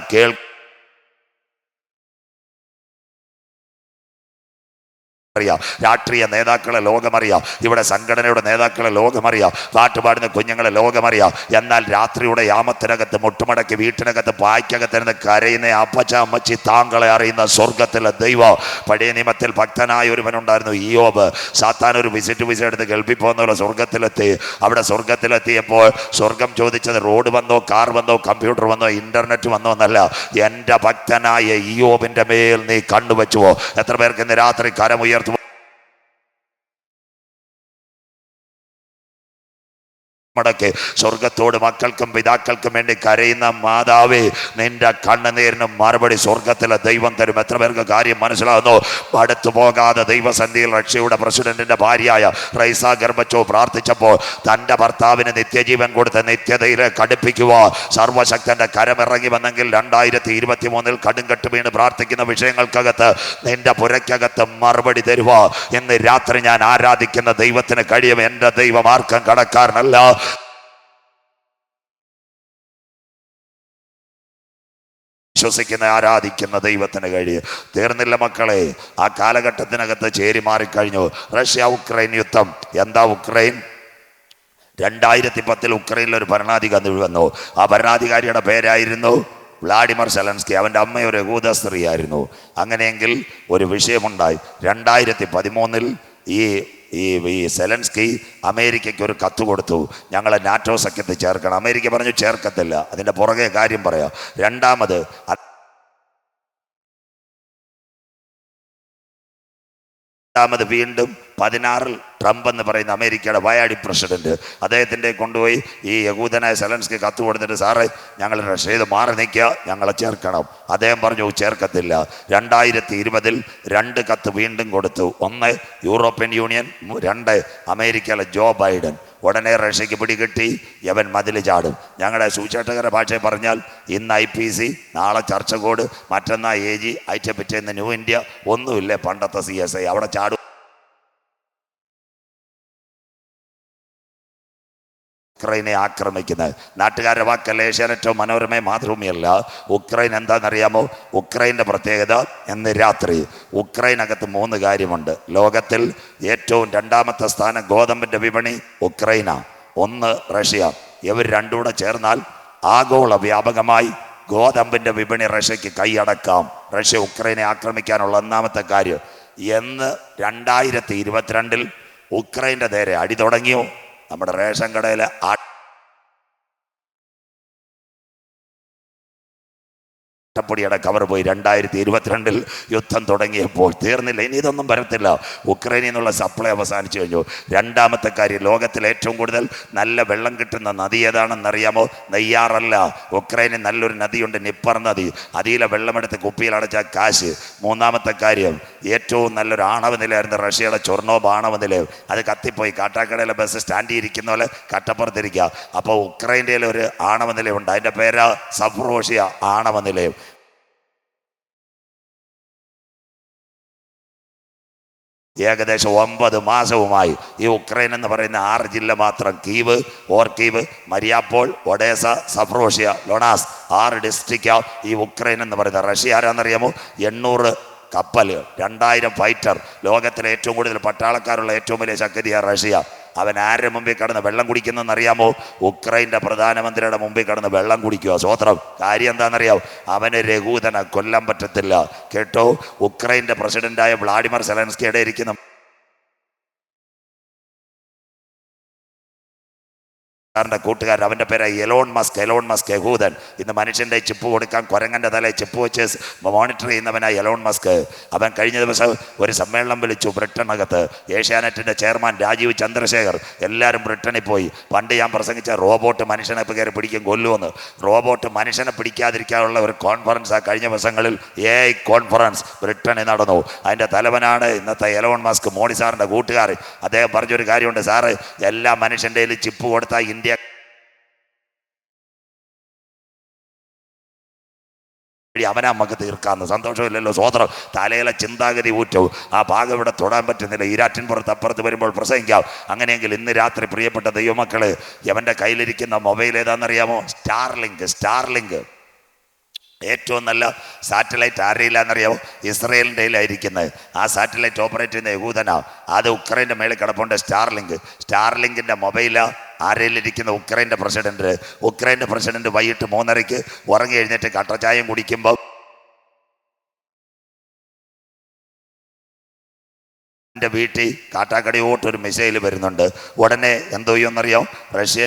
രാഷ്ട്രീയ നേതാക്കളെ ലോകമറിയാം, ഇവിടെ സംഘടനയുടെ നേതാക്കളെ ലോകമറിയാം, പാട്ടുപാടുന്ന കുഞ്ഞുങ്ങളെ ലോകമറിയാം. എന്നാൽ രാത്രിയുടെ യാമത്തിനകത്ത് മുട്ടുമടക്കി വീട്ടിനകത്ത് പായ്ക്കകത്തിരുന്ന് കരയുന്ന അപ്പച്ച അമ്മച്ചി താങ്കളെ അറിയുന്ന സ്വർഗത്തിലെ ദൈവം. പഴയ നിയമത്തിൽ ഭക്തനായ ഒരുവനുണ്ടായിരുന്നു, ഇയ്യോബ്. സാത്താൻ ഒരു വിസ എടുത്ത് ഗൾഫിൽ പോകുന്ന സ്വർഗത്തിലെത്തി. അവിടെ സ്വർഗത്തിലെത്തിയപ്പോൾ സ്വർഗം ചോദിച്ചത് റോഡ് വന്നോ, കാർ വന്നോ, കമ്പ്യൂട്ടർ വന്നോ, ഇന്റർനെറ്റ് വന്നോ എന്നല്ല, എൻ്റെ ഭക്തനായ ഇയ്യോബിൻ്റെ മേൽ നീ കണ്ണുവെച്ചുവോ? എത്ര പേർക്ക് ഇന്ന് രാത്രി കരമുയർത്തുവോ? മടക്ക് സ്വർഗത്തോട് മക്കൾക്കും പിതാക്കൾക്കും വേണ്ടി കരയുന്ന മാതാവേ, നിന്റെ കണ്ണുനീരിന് മറുപടി സ്വർഗത്തിലെ ദൈവം തരും. എത്ര പേർക്ക് കാര്യം മനസ്സിലാകുന്നു? അടുത്തു പോകാതെ ദൈവസന്ധിയിൽ റഷ്യയുടെ പ്രസിഡന്റിന്റെ ഭാര്യയായ റൈസ ഗർബച്ചോവ് പ്രാർത്ഥിച്ചപ്പോൾ തൻ്റെ ഭർത്താവിന് നിത്യജീവൻ കൊടുത്ത് നിത്യതയിലേക്ക് അടുപ്പിക്കുക സർവശക്തന്റെ കരമിറങ്ങി വന്നെങ്കിൽ 2023 കടുംകെട്ട് വീണ് പ്രാർത്ഥിക്കുന്ന വിഷയങ്ങൾക്കകത്ത് നിന്റെ പുരയ്ക്കകത്ത് മറുപടി തരുക. ഇന്ന് രാത്രി ഞാൻ ആരാധിക്കുന്ന ദൈവത്തിന് കഴിയും. എൻ്റെ ദൈവം ആർക്കും കടക്കാരനല്ല. വിശ്വസിക്കുന്ന ആരാധിക്കുന്ന ദൈവത്തിന് കഴിയും. തീർന്നില്ല മക്കളെ, ആ കാലഘട്ടത്തിനകത്ത് ചേരി മാറിക്കഴിഞ്ഞു. റഷ്യ ഉക്രൈൻ യുദ്ധം. എന്താ ഉക്രൈൻ? 2010 ഉക്രൈനിൽ ഒരു ഭരണാധികാരി വന്നു. ആ ഭരണാധികാരിയുടെ പേരായിരുന്നു വ്ളാഡിമർ സെലൻസ്കി. അവൻ്റെ അമ്മ ഒരു യഹൂദ സ്ത്രീയായിരുന്നു. അങ്ങനെയെങ്കിൽ ഒരു വിഷയമുണ്ടായി. 2013 ഈ ഈ ഈ സെലൻസ്കി അമേരിക്കയ്ക്ക് ഒരു കത്ത് കൊടുത്തു, ഞങ്ങളെ നാറ്റോ സഖ്യത്തിൽ ചേർക്കണം. അമേരിക്ക പറഞ്ഞു ചേർക്കത്തില്ല. അതിൻ്റെ പുറകെ കാര്യം പറയാം. രണ്ടാമത് വീണ്ടും 16 ട്രംപ് എന്ന് പറയുന്ന അമേരിക്കയുടെ വയാടി പ്രസിഡന്റ് അദ്ദേഹത്തിൻ്റെ കൊണ്ടുപോയി ഈ യഹൂദനായ സെലൻസ്കി കത്ത് കൊടുത്തിട്ട്, സാറേ ഞങ്ങൾ റഷ്യ ചെയ്ത് മാറി നിൽക്കുക, ഞങ്ങളെ ചേർക്കണം. അദ്ദേഹം പറഞ്ഞു ചേർക്കത്തില്ല. 2020 2 കത്ത് വീണ്ടും കൊടുത്തു. 1 യൂറോപ്യൻ യൂണിയൻ, 2 അമേരിക്കയിലെ ജോ ബൈഡൻ. ഉടനെ റഷ്യക്ക് പിടികിട്ടി, യവൻ മതിൽ ചാടും. ഞങ്ങളുടെ സൂചേട്ടകരുടെ ഭാഷയിൽ പറഞ്ഞാൽ ഇന്ന് IPC, നാളെ ചർച്ചകോട്, മറ്റന്നാൾ AG, ആഴ്ച പിറ്റേന്ന് ന്യൂ ഇന്ത്യ, ഒന്നുമില്ലേ പണ്ടത്തെ CSI. അവിടെ ചാടും. ഉക്രൈനെ ആക്രമിക്കുന്നത് നാട്ടുകാരുടെ വാക്കല്ല, ഏഷ്യാനെറ്റോ മനോരമ മാതൃഭൂമിയല്ല. ഉക്രൈൻ എന്താണെന്നറിയാമോ? ഉക്രൈൻ്റെ പ്രത്യേകത, ഇന്ന് രാത്രി ഉക്രൈനകത്ത് 3 കാര്യമുണ്ട്. ലോകത്തിൽ ഏറ്റവും 2ാമത്തെ സ്ഥാനം ഗോതമ്പിൻ്റെ വിപണി ഉക്രൈന, 1 റഷ്യ. ഇവർ രണ്ടും കൂടെ ചേർന്നാൽ ആഗോള വ്യാപകമായി ഗോതമ്പിൻ്റെ വിപണി റഷ്യക്ക് കൈയടക്കാം. റഷ്യ ഉക്രൈനെ ആക്രമിക്കാനുള്ള 1ാമത്തെ കാര്യം. എന്ന് 2022 ഉക്രൈൻ്റെ നേരെ അടി തുടങ്ങിയോ, നമ്മുടെ റേഷൻ കടയിൽ പ്പൊടിയുടെ കവർ പോയി. 2022 യുദ്ധം തുടങ്ങിയപ്പോൾ തീർന്നില്ല. ഇനി ഇതൊന്നും വരത്തില്ല. ഉക്രൈനിൽ നിന്നുള്ള സപ്ലൈ അവസാനിച്ചു കഴിഞ്ഞു. 2ാമത്തെ കാര്യം, ലോകത്തിൽ ഏറ്റവും കൂടുതൽ നല്ല വെള്ളം കിട്ടുന്ന നദി ഏതാണെന്നറിയാമോ? നെയ്യാറല്ല, ഉക്രൈനിൽ നല്ലൊരു നദിയുണ്ട്, നിപ്പർ നദി. അതിലെ വെള്ളമെടുത്ത് കുപ്പിയിൽ അടച്ച കാശ്. 3ാമത്തെ കാര്യം, ഏറ്റവും നല്ലൊരു ആണവ നിലയായിരുന്നു റഷ്യയുടെ ചൊർണോബ് ആണവ നിലയം. അത് കത്തിപ്പോയി. കാട്ടാക്കടയിലെ ബസ് സ്റ്റാൻഡിൽ ഇരിക്കുന്ന പോലെ കട്ടപ്പുറത്തിരിക്കുക. അപ്പോൾ ഉക്രൈൻ്റെ ഒരു ആണവ നിലയമുണ്ട്, അതിൻ്റെ പേരാ സഫ്രോഷിയ ആണവ നിലയം. ഏകദേശം 9 മാസവുമായി ഈ ഉക്രൈൻ എന്ന് പറയുന്ന 6 ജില്ല മാത്രം, കീവ്, ഓർക്കീവ്, മരിയാപ്പോൾ, ഒഡേസ, സഫ്രോഷ്യ, ലൊണാസ്, 6 ഡിസ്ട്രിക്റ്റാണ് ഈ ഉക്രൈൻ എന്ന് പറയുന്നത്. റഷ്യ ആരാന്നറിയാമോ? 800 കപ്പൽ, 2000 ഫൈറ്റർ. ലോകത്തിലെ ഏറ്റവും കൂടുതൽ പട്ടാളക്കാരുള്ള ഏറ്റവും വലിയ ശക്തിയാണ് റഷ്യ. അവൻ ആരുടെ മുമ്പിൽ കടന്ന് വെള്ളം കുടിക്കുന്നറിയാമോ? ഉക്രൈൻ്റെ പ്രധാനമന്ത്രിയുടെ മുമ്പിൽ കടന്ന് വെള്ളം കുടിക്കുക. സ്വോത്രം. കാര്യം എന്താണെന്നറിയാമോ? അവന് രഘൂതനെ കൊല്ലാൻ പറ്റത്തില്ല കേട്ടോ. ഉക്രൈൻ്റെ പ്രസിഡന്റായ വ്ളാഡിമർ സെലൻസ്കിയുടെ ഇരിക്കുന്ന കൂട്ടുകാരൻ, അവൻ്റെ പേര് എലോൺ മസ്ക്. എലോൺ മസ്ക് യഹൂദൻ. ഇന്ന് മനുഷ്യൻ്റെ ചിപ്പ് കൊടുക്കാൻ കുരങ്ങൻ്റെ തലയിൽ ചിപ്പ് വെച്ച് മോണിറ്റർ ചെയ്യുന്നവനായി എലോൺ മസ്ക്. അവൻ കഴിഞ്ഞ ദിവസം ഒരു സമ്മേളനം വിളിച്ചു ബ്രിട്ടനകത്ത്. ഏഷ്യാനെറ്റിൻ്റെ ചെയർമാൻ രാജീവ് ചന്ദ്രശേഖർ, എല്ലാവരും ബ്രിട്ടനിൽ പോയി. പണ്ട് ഞാൻ പ്രസംഗിച്ച റോബോട്ട് മനുഷ്യനെ ഇപ്പോൾ കയറി പിടിക്കും, കൊല്ലുമെന്ന്. റോബോട്ട് മനുഷ്യനെ പിടിക്കാതിരിക്കാനുള്ള ഒരു കോൺഫറൻസാണ് കഴിഞ്ഞ ദിവസങ്ങളിൽ AI കോൺഫറൻസ് ബ്രിട്ടനിൽ നടന്നു. അതിൻ്റെ തലവനാണ് ഇന്നത്തെ എലോൺ മസ്ക്, മോഡി സാറിൻ്റെ കൂട്ടുകാർ. അദ്ദേഹം പറഞ്ഞൊരു കാര്യമുണ്ട്, സാറ് എല്ലാ മനുഷ്യൻ്റെ കയ്യിൽ ചിപ്പ് കൊടുത്താൽ ഇന്ത്യ അവനെ നമുക്ക് തീർക്കാമെന്ന്. സന്തോഷമില്ലല്ലോ സ്വോത്രം. തലയിലെ ചിന്താഗതി ഊറ്റവും ആ ഭാഗം ഇവിടെ തൊടാൻ പറ്റുന്നില്ല. ഈരാറ്റിൻപുറത്ത് അപ്പുറത്ത് വരുമ്പോൾ പ്രസംഗിക്കാം. അങ്ങനെയെങ്കിൽ ഇന്ന് രാത്രി പ്രിയപ്പെട്ട ദൈവമക്കള്, അവൻ്റെ കയ്യിലിരിക്കുന്ന മൊബൈൽ ഏതാണെന്നറിയാമോ? സ്റ്റാർലിങ്ക്. ഏറ്റവും നല്ല സാറ്റലൈറ്റ് ആരെയില്ലാന്നറിയാമോ? ഇസ്രയേലിൻ്റെ കയ്യിലായിരിക്കുന്നത്. ആ സാറ്റലൈറ്റ് ഓപ്പറേറ്റ് ചെയ്യുന്ന യഹൂദനാ. അത് ഉക്രൈൻ്റെ മേളിൽ കിടപ്പുണ്ട്. സ്റ്റാർലിങ്കിൻ്റെ മൊബൈലാ ആരയിലിരിക്കുന്ന ഉക്രൈൻ്റെ പ്രസിഡന്റ് വൈകിട്ട് 3:30 ഉറങ്ങി എഴുന്നേറ്റ് കട്ടച്ചായം കുടിക്കുമ്പോൾ എൻ്റെ വീട്ടിൽ കാട്ടാക്കടിയോട്ടൊരു മിസൈൽ വരുന്നുണ്ട്. ഉടനെ എന്തോ ചെയ്യുമെന്നറിയാം? റഷ്യ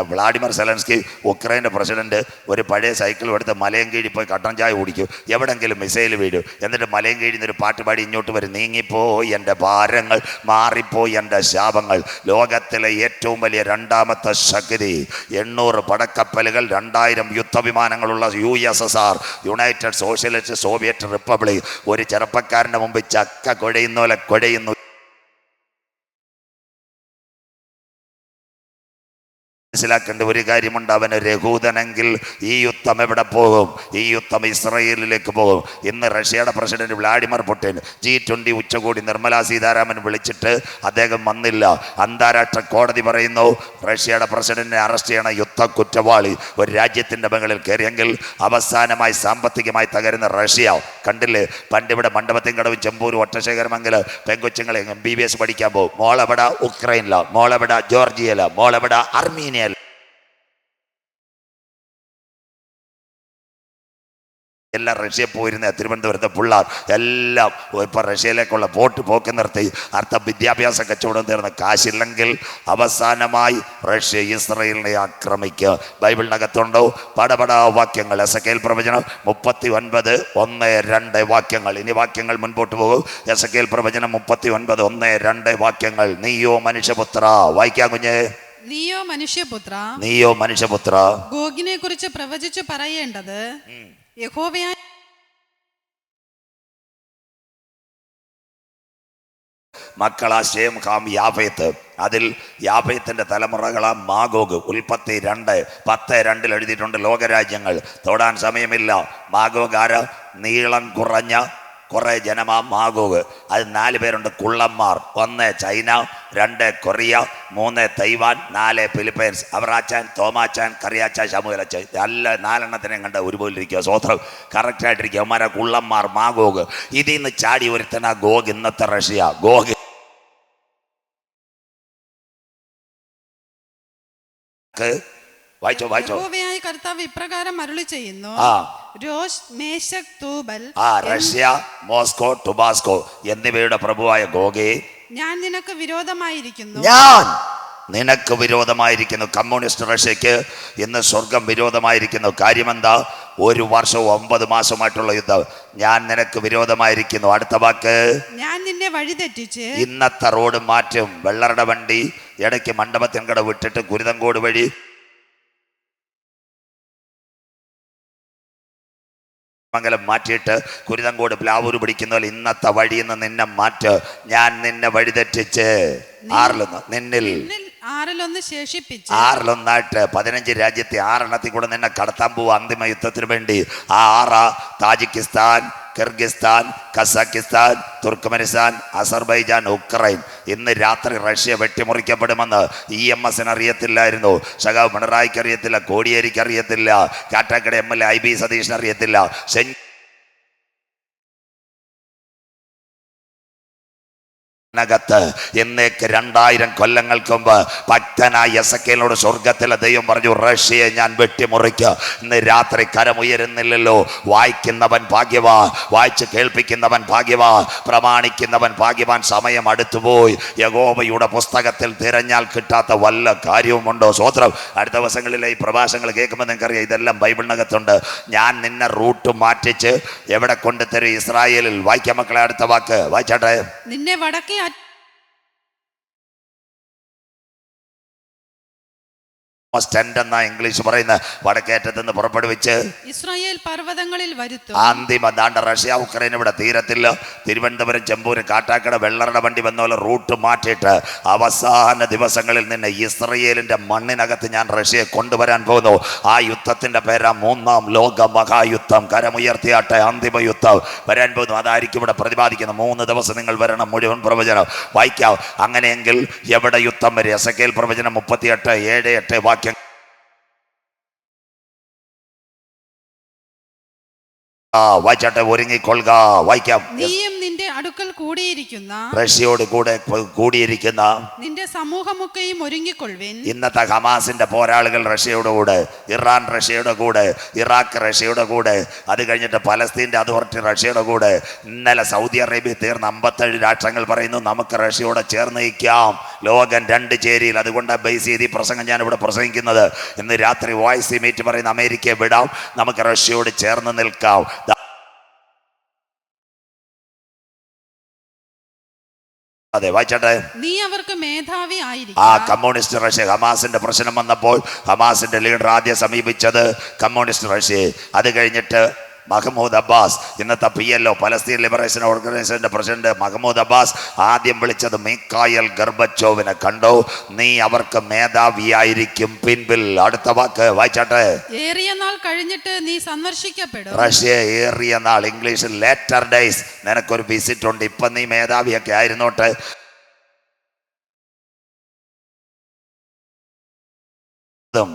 വ്ളാഡിമർ സെലൻസ്കി ഉക്രൈൻ്റെ പ്രസിഡന്റ് ഒരു പഴയ സൈക്കിൾ എടുത്ത് മലയും കീഴി പോയി കട്ടൻ ചായ കുടിക്കും. എവിടെങ്കിലും മിസൈൽ വീഴും. എന്നിട്ട് മലയും കീഴിൽ നിന്നൊരു പാട്ട് പാടി ഇങ്ങോട്ട് വരും. നീങ്ങിപ്പോയി എൻ്റെ ഭാരങ്ങൾ, മാറിപ്പോയി എൻ്റെ ശാപങ്ങൾ. ലോകത്തിലെ ഏറ്റവും വലിയ 2ാമത്തെ ശക്തി, 800 പടക്കപ്പലുകൾ, 2000 യുദ്ധവിമാനങ്ങളുള്ള USSR, United socialist Soviet republic. ഒരു ചെറുപ്പക്കാരൻ്റെ മുമ്പ് ചക്ക കുഴയുന്ന പോലെ കുഴയുന്നു. മനസ്സിലാക്കേണ്ട ഒരു കാര്യമുണ്ട്, അവന് രഹൂതനെങ്കിൽ ഈ യുദ്ധം എവിടെ പോകും? ഈ യുദ്ധം ഇസ്രയേലിലേക്ക് പോകും. ഇന്ന് റഷ്യയുടെ പ്രസിഡന്റ് വ്ളാഡിമിർ പുടിൻ G20 ഉച്ചകോടി നിർമ്മലാ സീതാരാമൻ വിളിച്ചിട്ട് അദ്ദേഹം വന്നില്ല. അന്താരാഷ്ട്ര കോടതി പറയുന്നു റഷ്യയുടെ പ്രസിഡന്റിനെ അറസ്റ്റ് ചെയ്യണ യുദ്ധ കുറ്റവാളി ഒരു രാജ്യത്തിന്റെ മുകളിൽ കയറിയെങ്കിൽ അവസാനമായി സാമ്പത്തികമായി തകരുന്ന റഷ്യ കണ്ടില്ലേ? പണ്ടിവിടെ മണ്ഡപത്തിൻകടവും ചെമ്പൂരും ഒറ്റശേഖരമംഗല് പെങ്കൊച്ചുങ്ങളെ MBBS പഠിക്കാൻ പോകും. മോളെവിട ഉക്രൈനില, മോളെവിട ജോർജിയയില, മോളെവിട അർമീനിയ. എല്ലാം റഷ്യ പോയിരുന്ന തിരുവനന്തപുരത്തെ പിള്ളേർ എല്ലാം ഇപ്പം റഷ്യയിലേക്കുള്ള പോക്ക് നിർത്തി. അർത്ഥം വിദ്യാഭ്യാസ കച്ചവടം തീർന്ന കാശില്ലെങ്കിൽ അവസാനമായി റഷ്യ ഇസ്രയേലിനെ ആക്രമിക്കുക. ബൈബിളിനകത്തുണ്ടോ പടപടാ വാക്യങ്ങൾ? എസെക്കേൽ പ്രവചനം 39:1-2 വാക്യങ്ങൾ. ഇനി വാക്യങ്ങൾ മുൻപോട്ട് പോകും. എസെക്കേൽ പ്രവചനം 39:1-2 വാക്യങ്ങൾ. നീയോ മനുഷ്യപുത്ര, വായിക്കാം കുഞ്ഞ്. നീയോ മനുഷ്യപുത്ര, നീയോ മനുഷ്യപുത്ര, ഗോഗിനെ കുറിച്ച് പ്രവചിച്ചു പറയേണ്ടത് യഹോവയായ മക്കളാ ശേം, ഹാം, യാഫേത്ത്. അതിൽ യാഫേത്തിന്റെ തലമുറകളാ മാഗോഗ്. ഉൽപ്പത്തി 2:10-2 എഴുതിയിട്ടുണ്ട്. ലോകരാജ്യങ്ങൾ തൊടാൻ സമയമില്ല. മാഗോഗ് ആര? നീളം കുറഞ്ഞ കുറെ ജനമാ മാഗോഗ്. അത് 4 പേരുണ്ട് കുള്ളന്മാർ. 1 China, 2 Korea, 3 Taiwan, 4 Philippines. അവറാച്ചാൻ, Thomachan, കറിയാച്ചാൻ, ശമുലച്ചാൻ. നല്ല 4 കണ്ട ഒരുപോലെ ഇരിക്കുക. സ്വോത്രം കറക്റ്റായിട്ടിരിക്കുക. അവന്മാരെ കുള്ളന്മാർ മാഗോഗ്. ഇതിൽ നിന്ന് ചാടി ഒരുത്തന ഗോഗ്. ഇന്നത്തെ റഷ്യ ഗോഗ്. യഹോവയായ കർത്താവ് ഇപ്രകാരം അരുളി ചെയ്യുന്നു, രോഷ്, മേശക്, തൂബൽ, റഷ്യ, മോസ്കോ, ടുബാസ്കോ എന്നിവയുടെ പ്രഭുവായ ഗോഗേ, ഞാൻ നിനക്ക് വിരോധമായിരിക്കുന്നു. ഞാൻ നിനക്ക് വിരോധമായിരിക്കുന്നു. കമ്മ്യൂണിസ്റ്റ് റഷ്യക്ക് ഇന്ന് സ്വർഗം വിരോധമായിരിക്കുന്നു. കാര്യമെന്താ? 1 വർഷവും 9 മാസമായിട്ടുള്ള യുദ്ധം. ഞാൻ നിനക്ക് വിരോധമായിരിക്കുന്നു. അടുത്ത വാക്ക്, ഞാൻ നിന്നെ വഴിതെറ്റിച്ച്. ഇന്നത്തെ റോഡ് മാറ്റും. വെള്ളറുടെ വണ്ടി ഇടയ്ക്ക് മണ്ഡപത്തിൻകട വിട്ടിട്ട് കുരുതങ്കോട് വഴി മംഗലം മാറ്റിയിട്ട് കുരുതങ്കോട് പ്ലാവൂര് പിടിക്കുന്ന ഇന്നത്തെ വഴിയിൽ നിന്ന് നിന്നെ മാറ്റ്. ഞാൻ നിന്നെ വഴിതെറ്റിച്ച് നിന്നിൽ 6 ശേഷിപ്പിച്ച് 6 15 രാജ്യത്തെ 6 കൂടെ നിന്നെ കടത്താൻ പോവുക അന്തിമ യുദ്ധത്തിന് വേണ്ടി. ആ 6 Tajikistan, Kyrgyzstan, Kazakhstan, Turkmenistan, Azerbaijan, Ukraine. ഇന്ന് രാത്രി റഷ്യ വെട്ടിമുറിക്കപ്പെടുമെന്ന് EMS അറിയത്തില്ലായിരുന്നു. സഖാവ് പിണറായിക്ക് അറിയത്തില്ല, കോടിയേരിക്ക് അറിയത്തില്ല, കാട്ടാക്കട MLA IB സതീഷിന് അറിയത്തില്ല. ത്ത് എന്നേക്ക് 2000 കൊല്ലങ്ങൾക്ക് മുമ്പ് ഭക്തനായ എസെക്കേലിനോട് സ്വർഗത്തിലെ ദൈവം പറഞ്ഞു, റഷ്യയെ ഞാൻ വെട്ടിമുറിക്കുക. ഇന്ന് രാത്രി കരമുയരുന്നില്ലല്ലോ. വായിക്കുന്നവൻ ഭാഗ്യവാൻ, വായിച്ച് കേൾപ്പിക്കുന്നവൻ ഭാഗ്യവാൻ, പ്രമാണിക്കുന്നവൻ ഭാഗ്യവാൻ. സമയം അടുത്തുപോയി. യഹോവയുടെ പുസ്തകത്തിൽ തിരഞ്ഞാൽ കിട്ടാത്ത വല്ല കാര്യവുമുണ്ടോ? സ്വോത്രം. അടുത്ത ദിവസങ്ങളിലെ ഈ പ്രഭാഷണങ്ങൾ കേൾക്കുമ്പോൾ നിങ്ങൾക്കറിയാം ഇതെല്ലാം ബൈബിളിനകത്തുണ്ട്. ഞാൻ നിന്നെ റൂട്ട് മാറ്റിച്ച് എവിടെ കൊണ്ടുതരും? ഇസ്രായേലിൽ. വായിക്കാം മക്കളെ. അടുത്ത വാക്ക് വായിച്ചാട്ടെ. നിന്നെ വടക്കേ എന്നാ ഇംഗ്ലീഷ് പറയുന്ന വടക്കേറ്റത്ത് നിന്ന് പുറപ്പെടുവിച്ച് ഇസ്രായേൽ പർവ്വതങ്ങളിൽ വരുത്തും. അന്തിമ ദാണ്ട റഷ്യ ഉക്രൈൻ ഇവിടെ തീരത്തില്ല. തിരുവനന്തപുരം, ചെമ്പൂര്, കാട്ടാക്കട വെള്ളറുടെ വണ്ടി വന്ന പോലെ റൂട്ട് മാറ്റിയിട്ട് അവസാന ദിവസങ്ങളിൽ നിന്ന് ഇസ്രയേലിന്റെ മണ്ണിനകത്ത് ഞാൻ റഷ്യയെ കൊണ്ടുവരാൻ പോകുന്നു. ആ യുദ്ധത്തിന്റെ പേരാ 3ാം ലോക മഹായുദ്ധം. കരമുയർത്തിയാട്ടെ. അന്തിമ യുദ്ധം വരാൻ പോകുന്നു. അതായിരിക്കും ഇവിടെ പ്രതിപാദിക്കുന്നത്. 3 ദിവസം നിങ്ങൾ വരണം. മുഴുവൻ പ്രവചനം വായിക്കാം. അങ്ങനെയെങ്കിൽ എവിടെ യുദ്ധം വരെ? എസെക്കേൽ പ്രവചനം 38:7-8 വാക്യം. വായിച്ചാട്ടെ. ഒരുങ്ങിക്കൊള്ളുക. വായിക്കാം. നീയും നിന്റെ അടുക്കൽ കൂടിയിരിക്കുന്ന റഷ്യയോട് കൂടെ കൂടിയിരിക്കുന്ന നിന്റെ സമൂഹമൊക്കെയും ഒരുങ്ങിക്കൊള്ളുവിൻ. ഇന്നത്തെ ഹമാസിന്റെ പോരാളികൾ റഷ്യയുടെ കൂടെ, ഇറാൻ റഷ്യയുടെ കൂടെ, ഇറാഖ് റഷ്യയുടെ കൂടെ, അത് കഴിഞ്ഞിട്ട് പലസ്തീന്റെ അതോറിറ്റി റഷ്യയുടെ കൂടെ. ഇന്നലെ സൗദി അറേബ്യ തീർന്ന 57 രാഷ്ട്രങ്ങൾ പറയുന്നു നമുക്ക് റഷ്യയോടെ ചേർന്ന് നിൽക്കാം. ലോകം 2 ചേരിയിൽ. അതുകൊണ്ട് ബേസ് ചെയ്ത് ഈ പ്രസംഗം ഞാൻ ഇവിടെ പ്രസംഗിക്കുന്നത്. ഇന്ന് രാത്രി വോയിസ് മീറ്റ് പറയുന്ന അമേരിക്കയെ വിടാം, നമുക്ക് റഷ്യയോട് ചേർന്ന് നിൽക്കാം. അതെ വായിച്ചട്ടെ. നീ അവർക്ക് മേധാവി ആയിരിക്കും. ആ കമ്മ്യൂണിസ്റ്റ് റഷ്യ. ഹമാസിന്റെ പ്രശ്നം വന്നപ്പോൾ ഹമാസിന്റെ ലീഡർ ആദ്യം സമീപിച്ചത് കമ്മ്യൂണിസ്റ്റ് റഷ്യയെ. അത് കഴിഞ്ഞിട്ട് മഹ്മൂദ് അബ്ബാസ്, ഇന്നത്തെ PLO പലസ്തീൻ ലിബറേഷൻ ഓർഗനൈസേഷന്റെ പ്രസിഡന്റ് മഹ്മൂദ് അബ്ബാസ് ആദ്യം വിളിച്ചത് മിഖായിൽ ഗർബച്ചോവിനെ കണ്ടു. നീ അവർക്ക് മേധാവിയായിരിക്കും പിൻപിൽ. അടുത്ത വാക്ക് വായിച്ചാട്ടെ. ഏറിയ നാൾ കഴിഞ്ഞിട്ട് നീ സന്ദർശിക്കപ്പെടും. റഷ്യ ഏറിയ നാൾ, ഇംഗ്ലീഷിൽ ലേറ്റർ ഡേയ്സ്. നിനക്കൊരു വിസിറ്റ് ഉണ്ട്. ഇപ്പൊ നീ മേധാവിയൊക്കെ ആയിരുന്നോട്ടെ.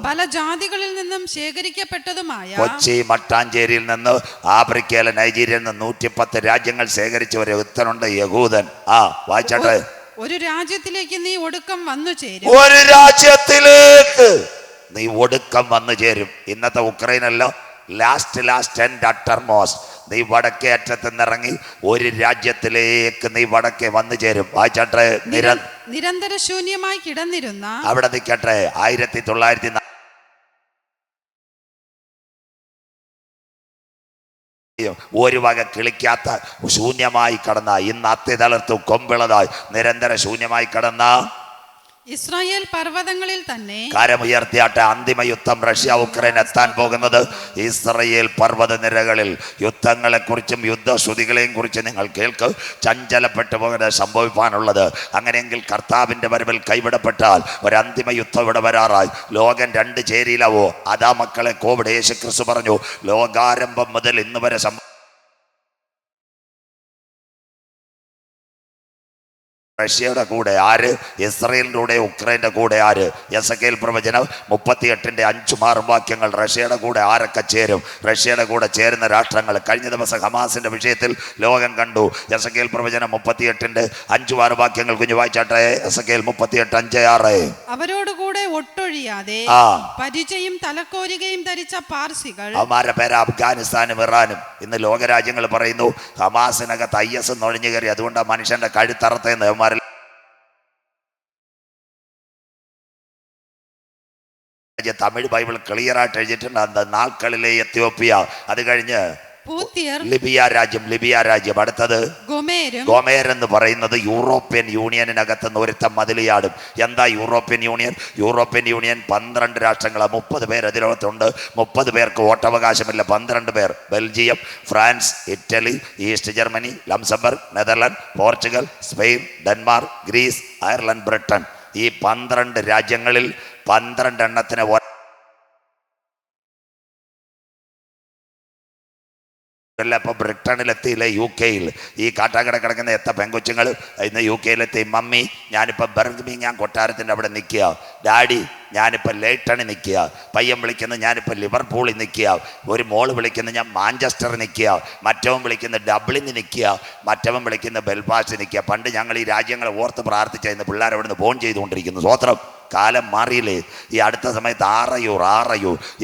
പല ജാതികളിൽ നിന്നും ശേഖരിക്കപ്പെട്ടതുമായ കൊച്ചി മട്ടാഞ്ചേരിയിൽ നിന്ന് ആഫ്രിക്കയിലെ നൈജീരിയയിൽ നിന്ന് 110 രാജ്യങ്ങൾ ശേഖരിച്ച ഒരു യുദ്ധനുണ്ട്, യഹൂദൻ. വായിച്ചാട്ടെ. ഒരു രാജ്യത്തിലേക്ക് നീ ഒടുക്കം വന്നു ചേരും. ഒരു രാജ്യത്തിലേക്ക് നീ ഒടുക്കം വന്നു ചേരും. ഇന്നത്തെ ഉക്രൈനല്ല, ലാസ്റ്റ് ആൻഡ് അട്ടർമോസ്റ്റ്. നീ വടക്കേ അറ്റത്ത് നിന്നിറങ്ങി ഒരു രാജ്യത്തിലേക്ക് നീ വടക്കേ വന്നു ചേരും. വായിച്ചാട്ടെ. നിരന്തര ശൂന്യമായി കിടന്നിരുന്ന, അവിടെ നിൽക്കട്ടെ, 1900 ഒരു വക കിളിക്കാത്ത ശൂന്യമായി കടന്ന, ഇന്ന് അത്തി തളർത്തു കൊമ്പിളതായി നിരന്തര ശൂന്യമായി കടന്ന ഇസ്രായേൽ പർവ്വതങ്ങളിൽ തന്നെ കരമുയർത്തിയാട്ടെ. അന്തിമ യുദ്ധം റഷ്യ ഉക്രൈൻ എത്താൻ പോകുന്നത് ഇസ്രായേൽ പർവ്വത നിരകളിൽ. യുദ്ധങ്ങളെ കുറിച്ചും യുദ്ധശ്രുതികളെയും കുറിച്ച് നിങ്ങൾ കേൾക്ക്. ചഞ്ചലപ്പെട്ടു പോകേണ്ട സംഭവിക്കാനുള്ളത്. അങ്ങനെയെങ്കിൽ കർത്താവിന്റെ വരവിൽ കൈവിടപ്പെട്ടാൽ ഒരു അന്തിമ യുദ്ധം ഇവിടെ വരാറായി. ലോകം 2 ചേരിയിലാവോ? അതാ മക്കളെ കോവിഡ് യേശുക്രിസ്തു പറഞ്ഞു, ലോകാരംഭം മുതൽ ഇന്ന് വരെ റഷ്യയുടെ കൂടെ ആര്? ഇസ്രയേലിന്റെ കൂടെ ഉക്രൈന്റെ കൂടെ ആര്? എസെക്കിയേൽ പ്രവചനം 38:5 വാക്യങ്ങൾ. റഷ്യയുടെ കൂടെ ആരൊക്കെ ചേരും? റഷ്യയുടെ കൂടെ ചേരുന്ന രാഷ്ട്രങ്ങൾ. കഴിഞ്ഞ ദിവസം ഹമാസിന്റെ വിഷയത്തിൽ ലോകം കണ്ടു. എസെക്കിയേൽ പ്രവചനം 38:5 വാക്യങ്ങൾ കുഞ്ഞു വായിച്ചാട്ടെ. എസെക്കിയേൽ 38:5-6. അവരോടുകൂടെ ഒട്ടൊഴിയാതെ പരിചയും തലക്കോരികയും ധരിച്ച പാർസികൾ. അവന്മാരുടെ പേര് അഫ്ഗാനിസ്ഥാനും ഇറാനും. ഇന്ന് ലോകരാജ്യങ്ങൾ പറയുന്നു ഹമാസിനകത്ത് IS നുഴഞ്ഞു കയറി, അതുകൊണ്ടാണ് മനുഷ്യന്റെ കഴുത്തറത്തേന്ന്. അവന്മാർ തമിഴ് ബൈബിൾ ക്ലിയറായിട്ട് എഴുതിയിട്ടുണ്ട്. അത് നാൾക്കളിലെ എത്യോപ്യ, അത് കഴിഞ്ഞ് ലിബിയ രാജ്യം. അടുത്തത് ഗോമേർ എന്ന് പറയുന്നത് യൂറോപ്യൻ യൂണിയനകത്ത് നിന്ന് ഒരുത്തം മതിലിയാടും. എന്താ യൂറോപ്യൻ യൂണിയൻ? യൂറോപ്യൻ യൂണിയൻ 12 രാഷ്ട്രങ്ങളാണ്. 30 പേർ അതിനകത്തുണ്ട്. 30 പേർക്ക് വോട്ടവകാശമില്ല. 12 പേർ Belgium, France, Italy, East Germany, Luxembourg, Netherland, Portugal, Spain, Denmark, Greece, Ireland, Britain. ഈ 12 രാജ്യങ്ങളിൽ 12 എണ്ണത്തിന് ഇപ്പൊ ബ്രിട്ടനിലെത്തിയില്ലേ, UK ഈ കാട്ടാക്കട കിടക്കുന്ന എത്ര പെങ്കൊച്ചുങ്ങൾ ഇന്ന് UK മമ്മി ഞാനിപ്പോൾ ബർമിംഗ്ഹാം കൊട്ടാരത്തിൻ്റെ അവിടെ നിൽക്കുക, ഡാഡി ഞാനിപ്പോൾ ലേറ്റണിൽ നിൽക്കുക, പയ്യൻ വിളിക്കുന്നത് ഞാനിപ്പോൾ ലിവർപൂളിൽ നിൽക്കുക, ഒരു മോള് വിളിക്കുന്നത് ഞാൻ മാഞ്ചസ്റ്ററിൽ നിൽക്കുക, മറ്റവൻ വിളിക്കുന്നത് ഡബ്ലിനിൽ നിൽക്കുക, മറ്റവൻ വിളിക്കുന്നത് ബെൽഫാസ്റ്റിൽ നിൽക്കുക. പണ്ട് ഞങ്ങൾ ഈ രാജ്യങ്ങളെ ഓർത്ത് പ്രാർത്ഥിച്ച ഇന്ന് പിള്ളേർ അവിടെ നിന്ന് ഫോൺ ചെയ്തുകൊണ്ടിരിക്കുന്നു. സ്വത്രം കാലം മാറിയില്ലേ? ഈ അടുത്ത സമയത്ത് ആറയൂർ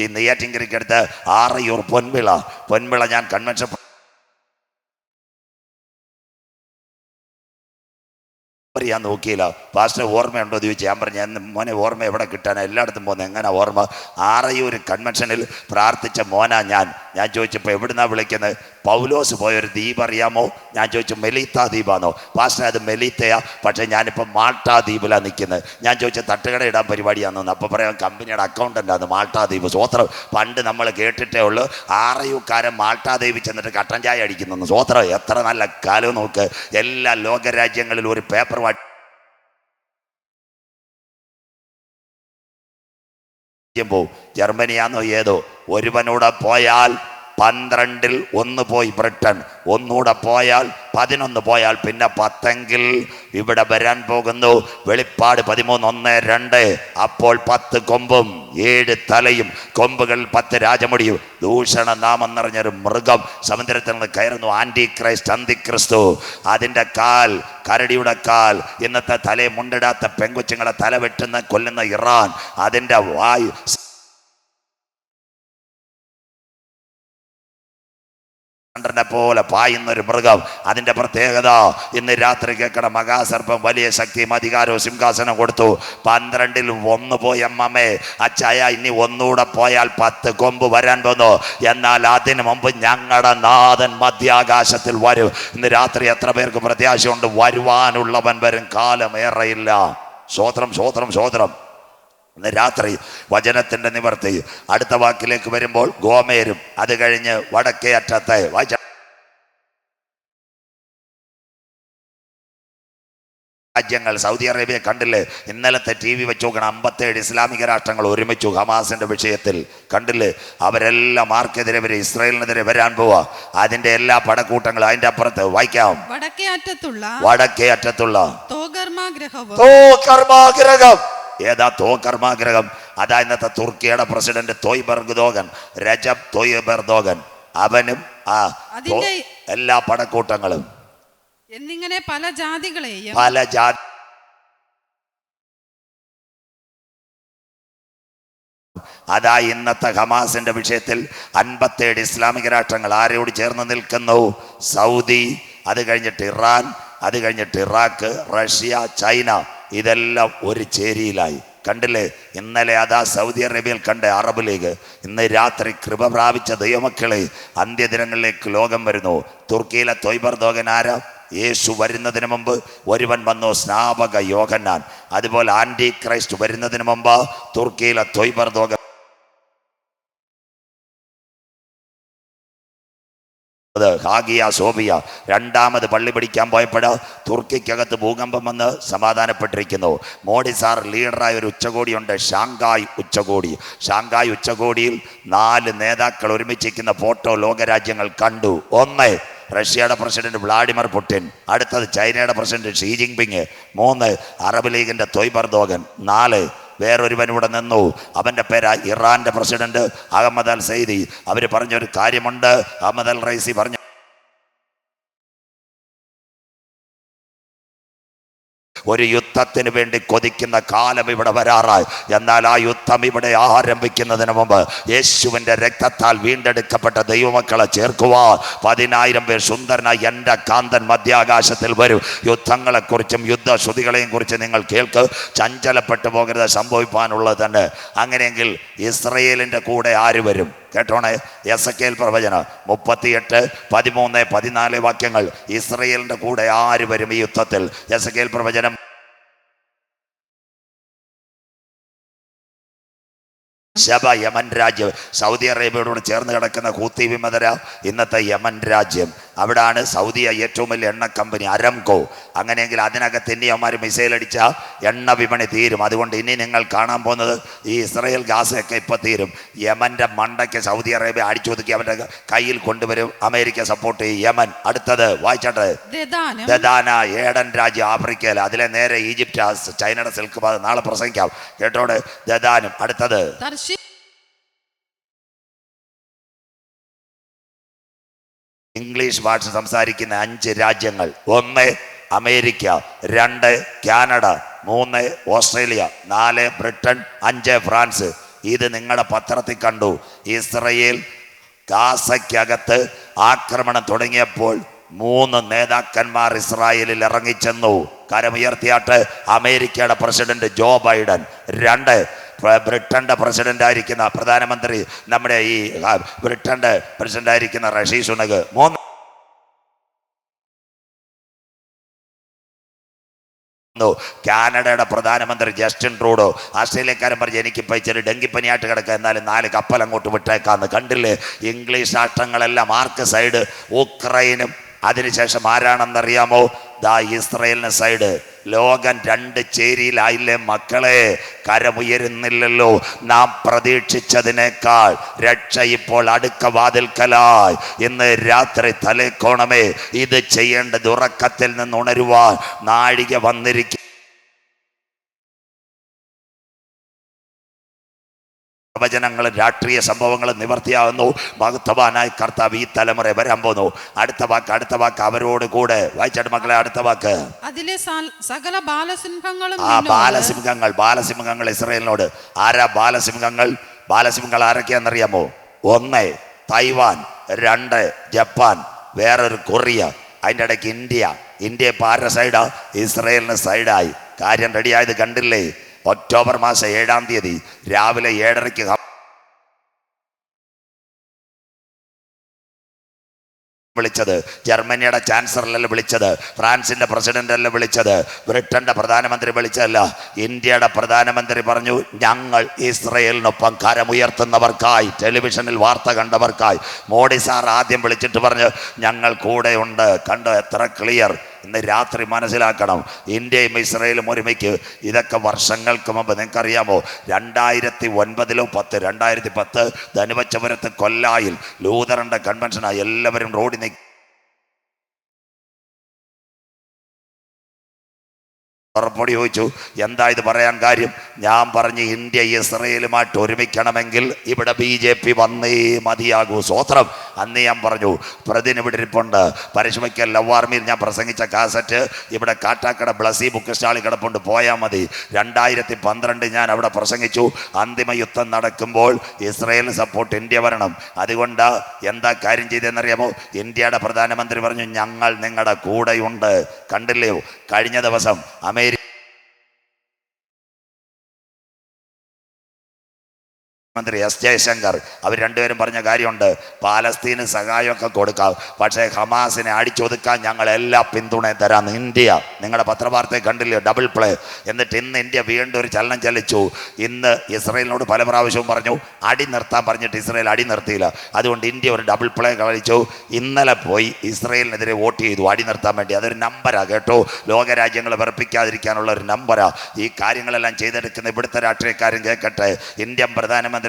ഈ നെയ്യാറ്റിൻകരയ്ക്കടുത്ത് ആറയൂർ പൊൻവിള ഞാൻ കൺവെൻഷൻ ഞാൻ നോക്കിയില്ല. പാസ്റ്റർ ഓർമ്മയുണ്ടോ എന്ന് ചോദിച്ചു. ഞാൻ പറഞ്ഞു ഞാൻ മോനെ ഓർമ്മ എവിടെ കിട്ടാനാണ്, എല്ലായിടത്തും പോകുന്നത്, എങ്ങനെ ഓർമ്മ? ആറയൂർ കൺവെൻഷനിൽ പ്രാർത്ഥിച്ച മോനാ ഞാൻ ചോദിച്ചപ്പോൾ എവിടുന്നാ വിളിക്കുന്നത്? പൗലോസ് പോയൊരു ദ്വീപ് അറിയാമോ? ഞാൻ ചോദിച്ചു മെലീത്ത ദ്വീപാണോ? പാസ്റ്റർ അത് മെലീത്തയാ, പക്ഷേ ഞാനിപ്പോൾ മാൾട്ടാ ദ്വീപിലാണ് നിൽക്കുന്നത്. ഞാൻ ചോദിച്ച തട്ടുകട ഇടാൻ പരിപാടിയാണെന്ന്. അപ്പോൾ പറയാം കമ്പനിയുടെ അക്കൗണ്ടൻ്റാണ് മാൾട്ടാ ദ്വീപ്. സ്വോത്രം. പണ്ട് നമ്മൾ കേട്ടിട്ടേ ഉള്ളൂ ആറയൂക്കാരൻ മാൾട്ടാ ദ്വീപിൽ ചെന്നിട്ട് കട്ടൻ ചായ അടിക്കുന്നു. സ്വോത്രം. എത്ര നല്ല കാലം നോക്ക്. എല്ലാ ലോകരാജ്യങ്ങളിലും ഒരു പേപ്പർ ജർമ്മനിയാന്നോ ഏതോ ഒരുവനൂടെ പോയാൽ 12-ൽ 1 പോയി ബ്രിട്ടൻ, ഒന്നുകൂടെ പോയാൽ 11 പോയാൽ പിന്നെ 10. ഇവിടെ വരാൻ പോകുന്നു വെളിപ്പാട് 13:1-2. അപ്പോൾ 10 കൊമ്പും 7 തലയും, കൊമ്പുകൾ 10 രാജമുടിയും, ദൂഷണ നാമം നിറഞ്ഞൊരു മൃഗം സമുദ്രത്തിൽ നിന്ന് കയറുന്നു. ആന്റി ക്രൈസ്റ്റ്, അന്തിക്രിസ്തു. അതിൻ്റെ കാൽ കരടിയുടെ കാൽ. ഇന്നത്തെ തലയെ മുണ്ടിടാത്ത പെങ്കൊച്ചുങ്ങളെ തല വെട്ടുന്ന കൊല്ലുന്ന ഇറാൻ. അതിൻ്റെ വായ് പോലെ പായുന്നൊരു മൃഗം. അതിൻ്റെ പ്രത്യേകത ഇന്ന് രാത്രി കേൾക്കണം. മഹാസർപ്പം വലിയ ശക്തിയും അധികാരവും സിംഹാസനം കൊടുത്തു. 12-ൽ 1 പോയി അമ്മമ്മേ അച്ചായ, ഇനി ഒന്നുകൂടെ പോയാൽ 10 കൊമ്പ് വരാൻ പോന്നു. എന്നാൽ അതിനു മുമ്പ് ഞങ്ങളുടെ നാഥൻ മധ്യാകാശത്തിൽ വരും. ഇന്ന് രാത്രി എത്ര പേർക്ക് പ്രത്യാശയുണ്ട്? വരുവാനുള്ളവൻ വരും, കാലമേറെയില്ല. സ്വോത്രം. ഇന്ന് രാത്രി വചനത്തിന്റെ നിവർത്തി. അടുത്ത വാക്കിലേക്ക് വരുമ്പോൾ ഗോമേരും, അത് കഴിഞ്ഞ് വടക്കേ അറ്റത്തെ വായിച്ച രാജ്യങ്ങൾ. സൗദി അറേബ്യ കണ്ടില്ലേ, ഇന്നലത്തെ TV വെച്ച് നോക്കണം, 57 ഇസ്ലാമിക രാഷ്ട്രങ്ങൾ ഒരുമിച്ചു ഹമാസിന്റെ വിഷയത്തിൽ. കണ്ടില്ലേ, അവരെല്ലാം ആർക്കെതിരെ വരും? ഇസ്രായേലിനെതിരെ വരാൻ പോവാ. അതിന്റെ എല്ലാ പടക്കൂട്ടങ്ങളും. അതിന്റെ അപ്പുറത്ത് വായിക്കാം, വടക്കേ അറ്റത്തുള്ള തോകർമാഗ്രഹം. ഏതാ തോകർമാഗ്രഹം? അതാ ഇന്നത്തെ തുർക്കിയുടെ പ്രസിഡന്റ് രജബ് തൊയ്യിബ് എർദോഗൻ. അവനും എല്ലാ പടക്കൂട്ടങ്ങളും എന്നിങ്ങനെ പല ജാതികളെയും അതാ ഇന്നത്തെ ഹമാസിന്റെ വിഷയത്തിൽ 57 ഇസ്ലാമിക രാഷ്ട്രങ്ങൾ ആരോട് ചേർന്ന് നിൽക്കുന്നു? സൗദി, അത് കഴിഞ്ഞിട്ട് ഇറാൻ, അത് കഴിഞ്ഞിട്ട് ഇറാഖ്, റഷ്യ, ചൈന. ഇതെല്ലാം ഒരു ചേരിയിലായി. കണ്ടില്ലേ, ഇന്നലെ അതാ സൗദി അറേബ്യയിൽ കണ്ട അറബ് ലീഗ്. ഇന്ന് രാത്രി കൃപ പ്രാപിച്ച ദൈവമക്കളെ, അന്ത്യദിനങ്ങളിലേക്ക് ലോകം വരുന്നു. തുർക്കിയിലെ തൊയ്യിബ് എർദോഗൻ ആരാ? യേശു വരുന്നതിന് മുമ്പ് ഒരുവൻ വന്നു, സ്നാപക യോഹന്നാൻ. അതുപോലെ ആന്റി ക്രൈസ്റ്റ് വരുന്നതിന് മുമ്പ് തുർക്കിയിലെ തൊയ്യിബ് എർദോഗൻ. ഹാഗിയ സോഫിയ രണ്ടാമത് പള്ളി പിടിക്കാൻ പോയപ്പോഴ് തുർക്കിക്കകത്ത് ഭൂകമ്പം വന്ന് സമാധാനപ്പെട്ടിരിക്കുന്നു. മോഡി സാർ ലീഡറായ ഒരു ഉച്ചകോടിയുണ്ട്, ഷാങ്കായ് ഉച്ചകോടി. ഷാങ്കായ് ഉച്ചകോടിയിൽ 4 നേതാക്കൾ ഒരുമിച്ചിരിക്കുന്ന ഫോട്ടോ ലോകരാജ്യങ്ങൾ കണ്ടു. 1 റഷ്യയുടെ പ്രസിഡന്റ് വ്ളാഡിമിർ പുടിൻ, അടുത്തത് ചൈനയുടെ പ്രസിഡന്റ് ഷീ ജിൻപിങ്, 3 അറബ് ലീഗിന്റെ തൊയ്യിബ് എർദോഗൻ, 4 വേറൊരുവൻ ഇവിടെ നിന്നു. അവൻ്റെ പേര് ഇറാന്റെ പ്രസിഡന്റ് അഹമ്മദ് അൽ സൈദി. അവർ പറഞ്ഞൊരു കാര്യമുണ്ട്. അഹമ്മദ് അൽ റൈസി പറഞ്ഞു, ഒരു യുദ്ധത്തിന് വേണ്ടി കൊതിക്കുന്ന കാലം ഇവിടെ വരാറായി. എന്നാൽ ആ യുദ്ധം ഇവിടെ ആരംഭിക്കുന്നതിന് മുമ്പ് യേശുവിൻ്റെ രക്തത്താൽ വീണ്ടെടുക്കപ്പെട്ട ദൈവമക്കളെ ചേർക്കുവാൻ 10,000 പേർ സുന്ദരനായി എൻ്റെ കാന്തൻ മധ്യാകാശത്തിൽ വരും. യുദ്ധങ്ങളെക്കുറിച്ചും യുദ്ധശ്രുതികളെയും കുറിച്ച് നിങ്ങൾ കേൾക്ക്. ചഞ്ചലപ്പെട്ടു പോകരുത്, സംഭവിക്കാനുള്ളത് തന്നെ. അങ്ങനെയെങ്കിൽ ഇസ്രയേലിൻ്റെ കൂടെ ആര് വരും? കേട്ടോണേ, യെസക്കേൽ പ്രവചനം 38, 13, 14 വാക്യങ്ങൾ. ഇസ്രയേലിന്റെ കൂടെ ആര് വരും ഈ യുദ്ധത്തിൽ? യെസക്കേൽ പ്രവചനം യമൻ രാജ്യം, സൗദി അറേബ്യയോട് ചേർന്ന് കിടക്കുന്ന ഹൂത്തി വിമതര ഇന്നത്തെ യമൻ രാജ്യം. അവിടാണ് സൗദിയ ഏറ്റവും വലിയ എണ്ണ കമ്പനി അരംകോ. അങ്ങനെയെങ്കിൽ അതിനകത്ത് ഇന്ത്യമാർ മിസൈൽ അടിച്ച എണ്ണ വിപണി തീരും. അതുകൊണ്ട് ഇനി നിങ്ങൾ കാണാൻ പോകുന്നത് ഈ ഇസ്രായേൽ ഗാസയൊക്കെ ഇപ്പം തീരും. യമൻ്റെ മണ്ടയ്ക്ക് സൗദി അറേബ്യ അടിച്ചൊതുക്കി അവൻ്റെ കയ്യിൽ കൊണ്ടുവരും. അമേരിക്ക സപ്പോർട്ട് ചെയ്യും യമൻ. അടുത്തത് വായിച്ചട്ടെ, ദദാന, ഏഡൻ രാജ്യം ആഫ്രിക്കയിൽ. അതിലെ നേരെ ഈജിപ്റ്റ്, ചൈനയുടെ സിൽക്ക് പാത. നാളെ പ്രസംഗിക്കാം, കേട്ടോടെ. ദദാനും. അടുത്തത് ഇംഗ്ലീഷ് ഭാഷ സംസാരിക്കുന്ന 5 രാജ്യങ്ങൾ. 1 America, 2 Canada, 3 Australia, 4 Britain, 5 France. ഇത് നിങ്ങളുടെ പത്രത്തിൽ കണ്ടു. ഇസ്രയേൽ ഗാസയ്ക്കകത്ത് ആക്രമണം തുടങ്ങിയപ്പോൾ 3 നേതാക്കന്മാർ ഇസ്രായേലിൽ ഇറങ്ങിച്ചെന്നു. കരമുയർത്തിയാട്ട് അമേരിക്കയുടെ പ്രസിഡന്റ് ജോ ബൈഡൻ, 2 ബ്രിട്ടന്റെ പ്രസിഡന്റ് ആയിരിക്കുന്ന പ്രധാനമന്ത്രി നമ്മുടെ ഈ ബ്രിട്ടന്റെ പ്രസിഡന്റ് ആയിരിക്കുന്ന ഋഷി സുനക്, 3 കാനഡയുടെ പ്രധാനമന്ത്രി ജസ്റ്റിൻ ട്രൂഡോ. ആസ്ട്രേലിയക്കാരൻ പറഞ്ഞു, എനിക്കിപ്പോൾ ഇച്ചിരി ഡെങ്കിപ്പനിയായിട്ട് കിടക്കുക, എന്നാലും 4 കപ്പൽ അങ്ങോട്ട് വിട്ടേക്കാന്ന്. കണ്ടില്ലേ, ഇംഗ്ലീഷ് രാഷ്ട്രങ്ങളെല്ലാം ആർക്ക് സൈഡ്? ഉക്രൈനും. അതിനുശേഷം ആരാണെന്നറിയാമോ? ദാ ഇസ്രയേലിന് സൈഡ്. ലോകം 2 ചേരിയിലായില്ലേ മക്കളെ? കരമുയരുന്നില്ലല്ലോ. നാം പ്രതീക്ഷിച്ചതിനേക്കാൾ രക്ഷ ഇപ്പോൾ അടുക്ക വാതിൽക്കലായി. ഇന്ന് രാത്രി തലേക്കോണമേ, ഇത് ചെയ്യേണ്ടത് ഉറക്കത്തിൽ നിന്ന് ഉണരുവാൻ നാഴിക വന്നിരിക്കും. പ്രവചനങ്ങളും രാഷ്ട്രീയ സംഭവങ്ങളും നിവർത്തിയാകുന്നു. മഹത്വവാനായ കർത്താവ് ഈ തലമുറ വരാൻ പോകുന്നു. അടുത്ത വാക്ക് അവരോട് കൂടെ വായിച്ചാട്ട് മക്കളെ. അടുത്ത വാക്ക്, അതിലെ സകല ബാലസിംഹങ്ങളും. ബാലസിംഹങ്ങൾ ഇസ്രായേലിനോട്. ആരാ ബാലസിംഹങ്ങൾ ആരൊക്കെയാണെന്നറിയാമോ? 1 തൈവാൻ, 2 ജപ്പാൻ, വേറൊരു കൊറിയ, അതിൻ്റെ ഇടയ്ക്ക് ഇന്ത്യ ഇപ്പം ആരുടെ സൈഡാ? ഇസ്രായേലിന് സൈഡായി. കാര്യം റെഡിയായത് കണ്ടില്ലേ? ഒക്ടോബർ മാസം 7-ാം തീയതി രാവിലെ 7:30 നമ്മുടെ വിളിച്ചത്, ജർമ്മനിയുടെ ചാൻസലറല്ല വിളിച്ചത്, ഫ്രാൻസിന്റെ പ്രസിഡന്റ് അല്ല വിളിച്ചത്, ബ്രിട്ടന്റെ പ്രധാനമന്ത്രി വിളിച്ചതല്ല. ഇന്ത്യയുടെ പ്രധാനമന്ത്രി പറഞ്ഞു, ഞങ്ങൾ ഇസ്രയേലിനൊപ്പം കരമുയർത്തുന്നവർക്കായി, ടെലിവിഷനിൽ വാർത്ത കണ്ടവർക്കായി. മോഡി സാർ ആദ്യം വിളിച്ചിട്ട് പറഞ്ഞു, ഞങ്ങൾ കൂടെയുണ്ട്. കണ്ടോ എത്ര ക്ലിയർ. ഇന്ന് രാത്രി മനസ്സിലാക്കണം, ഇന്ത്യയും ഇസ്രയേലും ഒരുമിക്ക്. ഇതൊക്കെ വർഷങ്ങൾക്ക് മുമ്പ് നിങ്ങൾക്കറിയാമോ? 2009 ധനുവച്ചപുരത്ത് കൊല്ലായിൽ ലൂതറിന്റെ കൺവെൻഷനായി എല്ലാവരും റോഡിൽ നിൽക്കും. ഉറപ്പോടി ചോദിച്ചു, എന്താ ഇത് പറയാൻ കാര്യം? ഞാൻ പറഞ്ഞു, ഇന്ത്യ ഇസ്രയേലുമായിട്ട് ഒരുമിക്കണമെങ്കിൽ ഇവിടെ BJP വന്നേ മതിയാകൂ. സ്വോത്രം. അന്ന് ഞാൻ പറഞ്ഞു, പ്രതിന് ഇവിടെ ഇരിപ്പുണ്ട്. പരശുമയ്ക്കൽ ലവ് ആർമിയിൽ ഞാൻ പ്രസംഗിച്ച കാസറ്റ് ഇവിടെ കാട്ടാക്കട ബ്ലസി ബുക്ക് സ്റ്റാളിൽ കിടപ്പുണ്ട്, പോയാൽ മതി. 2012 ഞാൻ അവിടെ പ്രസംഗിച്ചു. അന്തിമ യുദ്ധം നടക്കുമ്പോൾ ഇസ്രയേലിന് സപ്പോർട്ട് ഇന്ത്യ വരണം. അതുകൊണ്ട് എന്താ കാര്യം ചെയ്തതെന്നറിയാമോ? ഇന്ത്യയുടെ പ്രധാനമന്ത്രി പറഞ്ഞു, ഞങ്ങൾ നിങ്ങളുടെ കൂടെയുണ്ട്. കണ്ടില്ലയോ? കഴിഞ്ഞ ദിവസം മന്ത്രി S. ജയശങ്കർ അവർ രണ്ടുപേരും പറഞ്ഞ കാര്യമുണ്ട്, പാലസ്തീന് സഹായമൊക്കെ കൊടുക്കാം, പക്ഷേ ഹമാസിനെ അടിച്ചൊതുക്കാൻ ഞങ്ങൾ എല്ലാ പിന്തുണയും തരാം. ഇന്ത്യ, നിങ്ങളുടെ പത്രവാർത്തയെ കണ്ടില്ലേ, ഡബിൾ പ്ലേ. എന്നിട്ട് ഇന്ന് ഇന്ത്യ വീണ്ടും ഒരു ചലനം ചലിച്ചു. ഇന്ന് ഇസ്രയേലിനോട് പല പ്രാവശ്യവും പറഞ്ഞു അടി നിർത്താൻ പറഞ്ഞിട്ട് ഇസ്രയേൽ അടി നിർത്തിയില്ല. അതുകൊണ്ട് ഇന്ത്യ ഒരു ഡബിൾ പ്ലേ കളിച്ചു. ഇന്നലെ പോയി ഇസ്രയേലിനെതിരെ വോട്ട് ചെയ്തു അടി നിർത്താൻ വേണ്ടി. അതൊരു നമ്പരാ കേട്ടോ, ലോകരാജ്യങ്ങളെ വെറുപ്പിക്കാതിരിക്കാനുള്ള ഒരു നമ്പരാ. ഈ കാര്യങ്ങളെല്ലാം ചെയ്തെടുക്കുന്ന ഇവിടുത്തെ രാഷ്ട്രീയക്കാരും കേൾക്കട്ടെ. ഇന്ത്യൻ പ്രധാനമന്ത്രി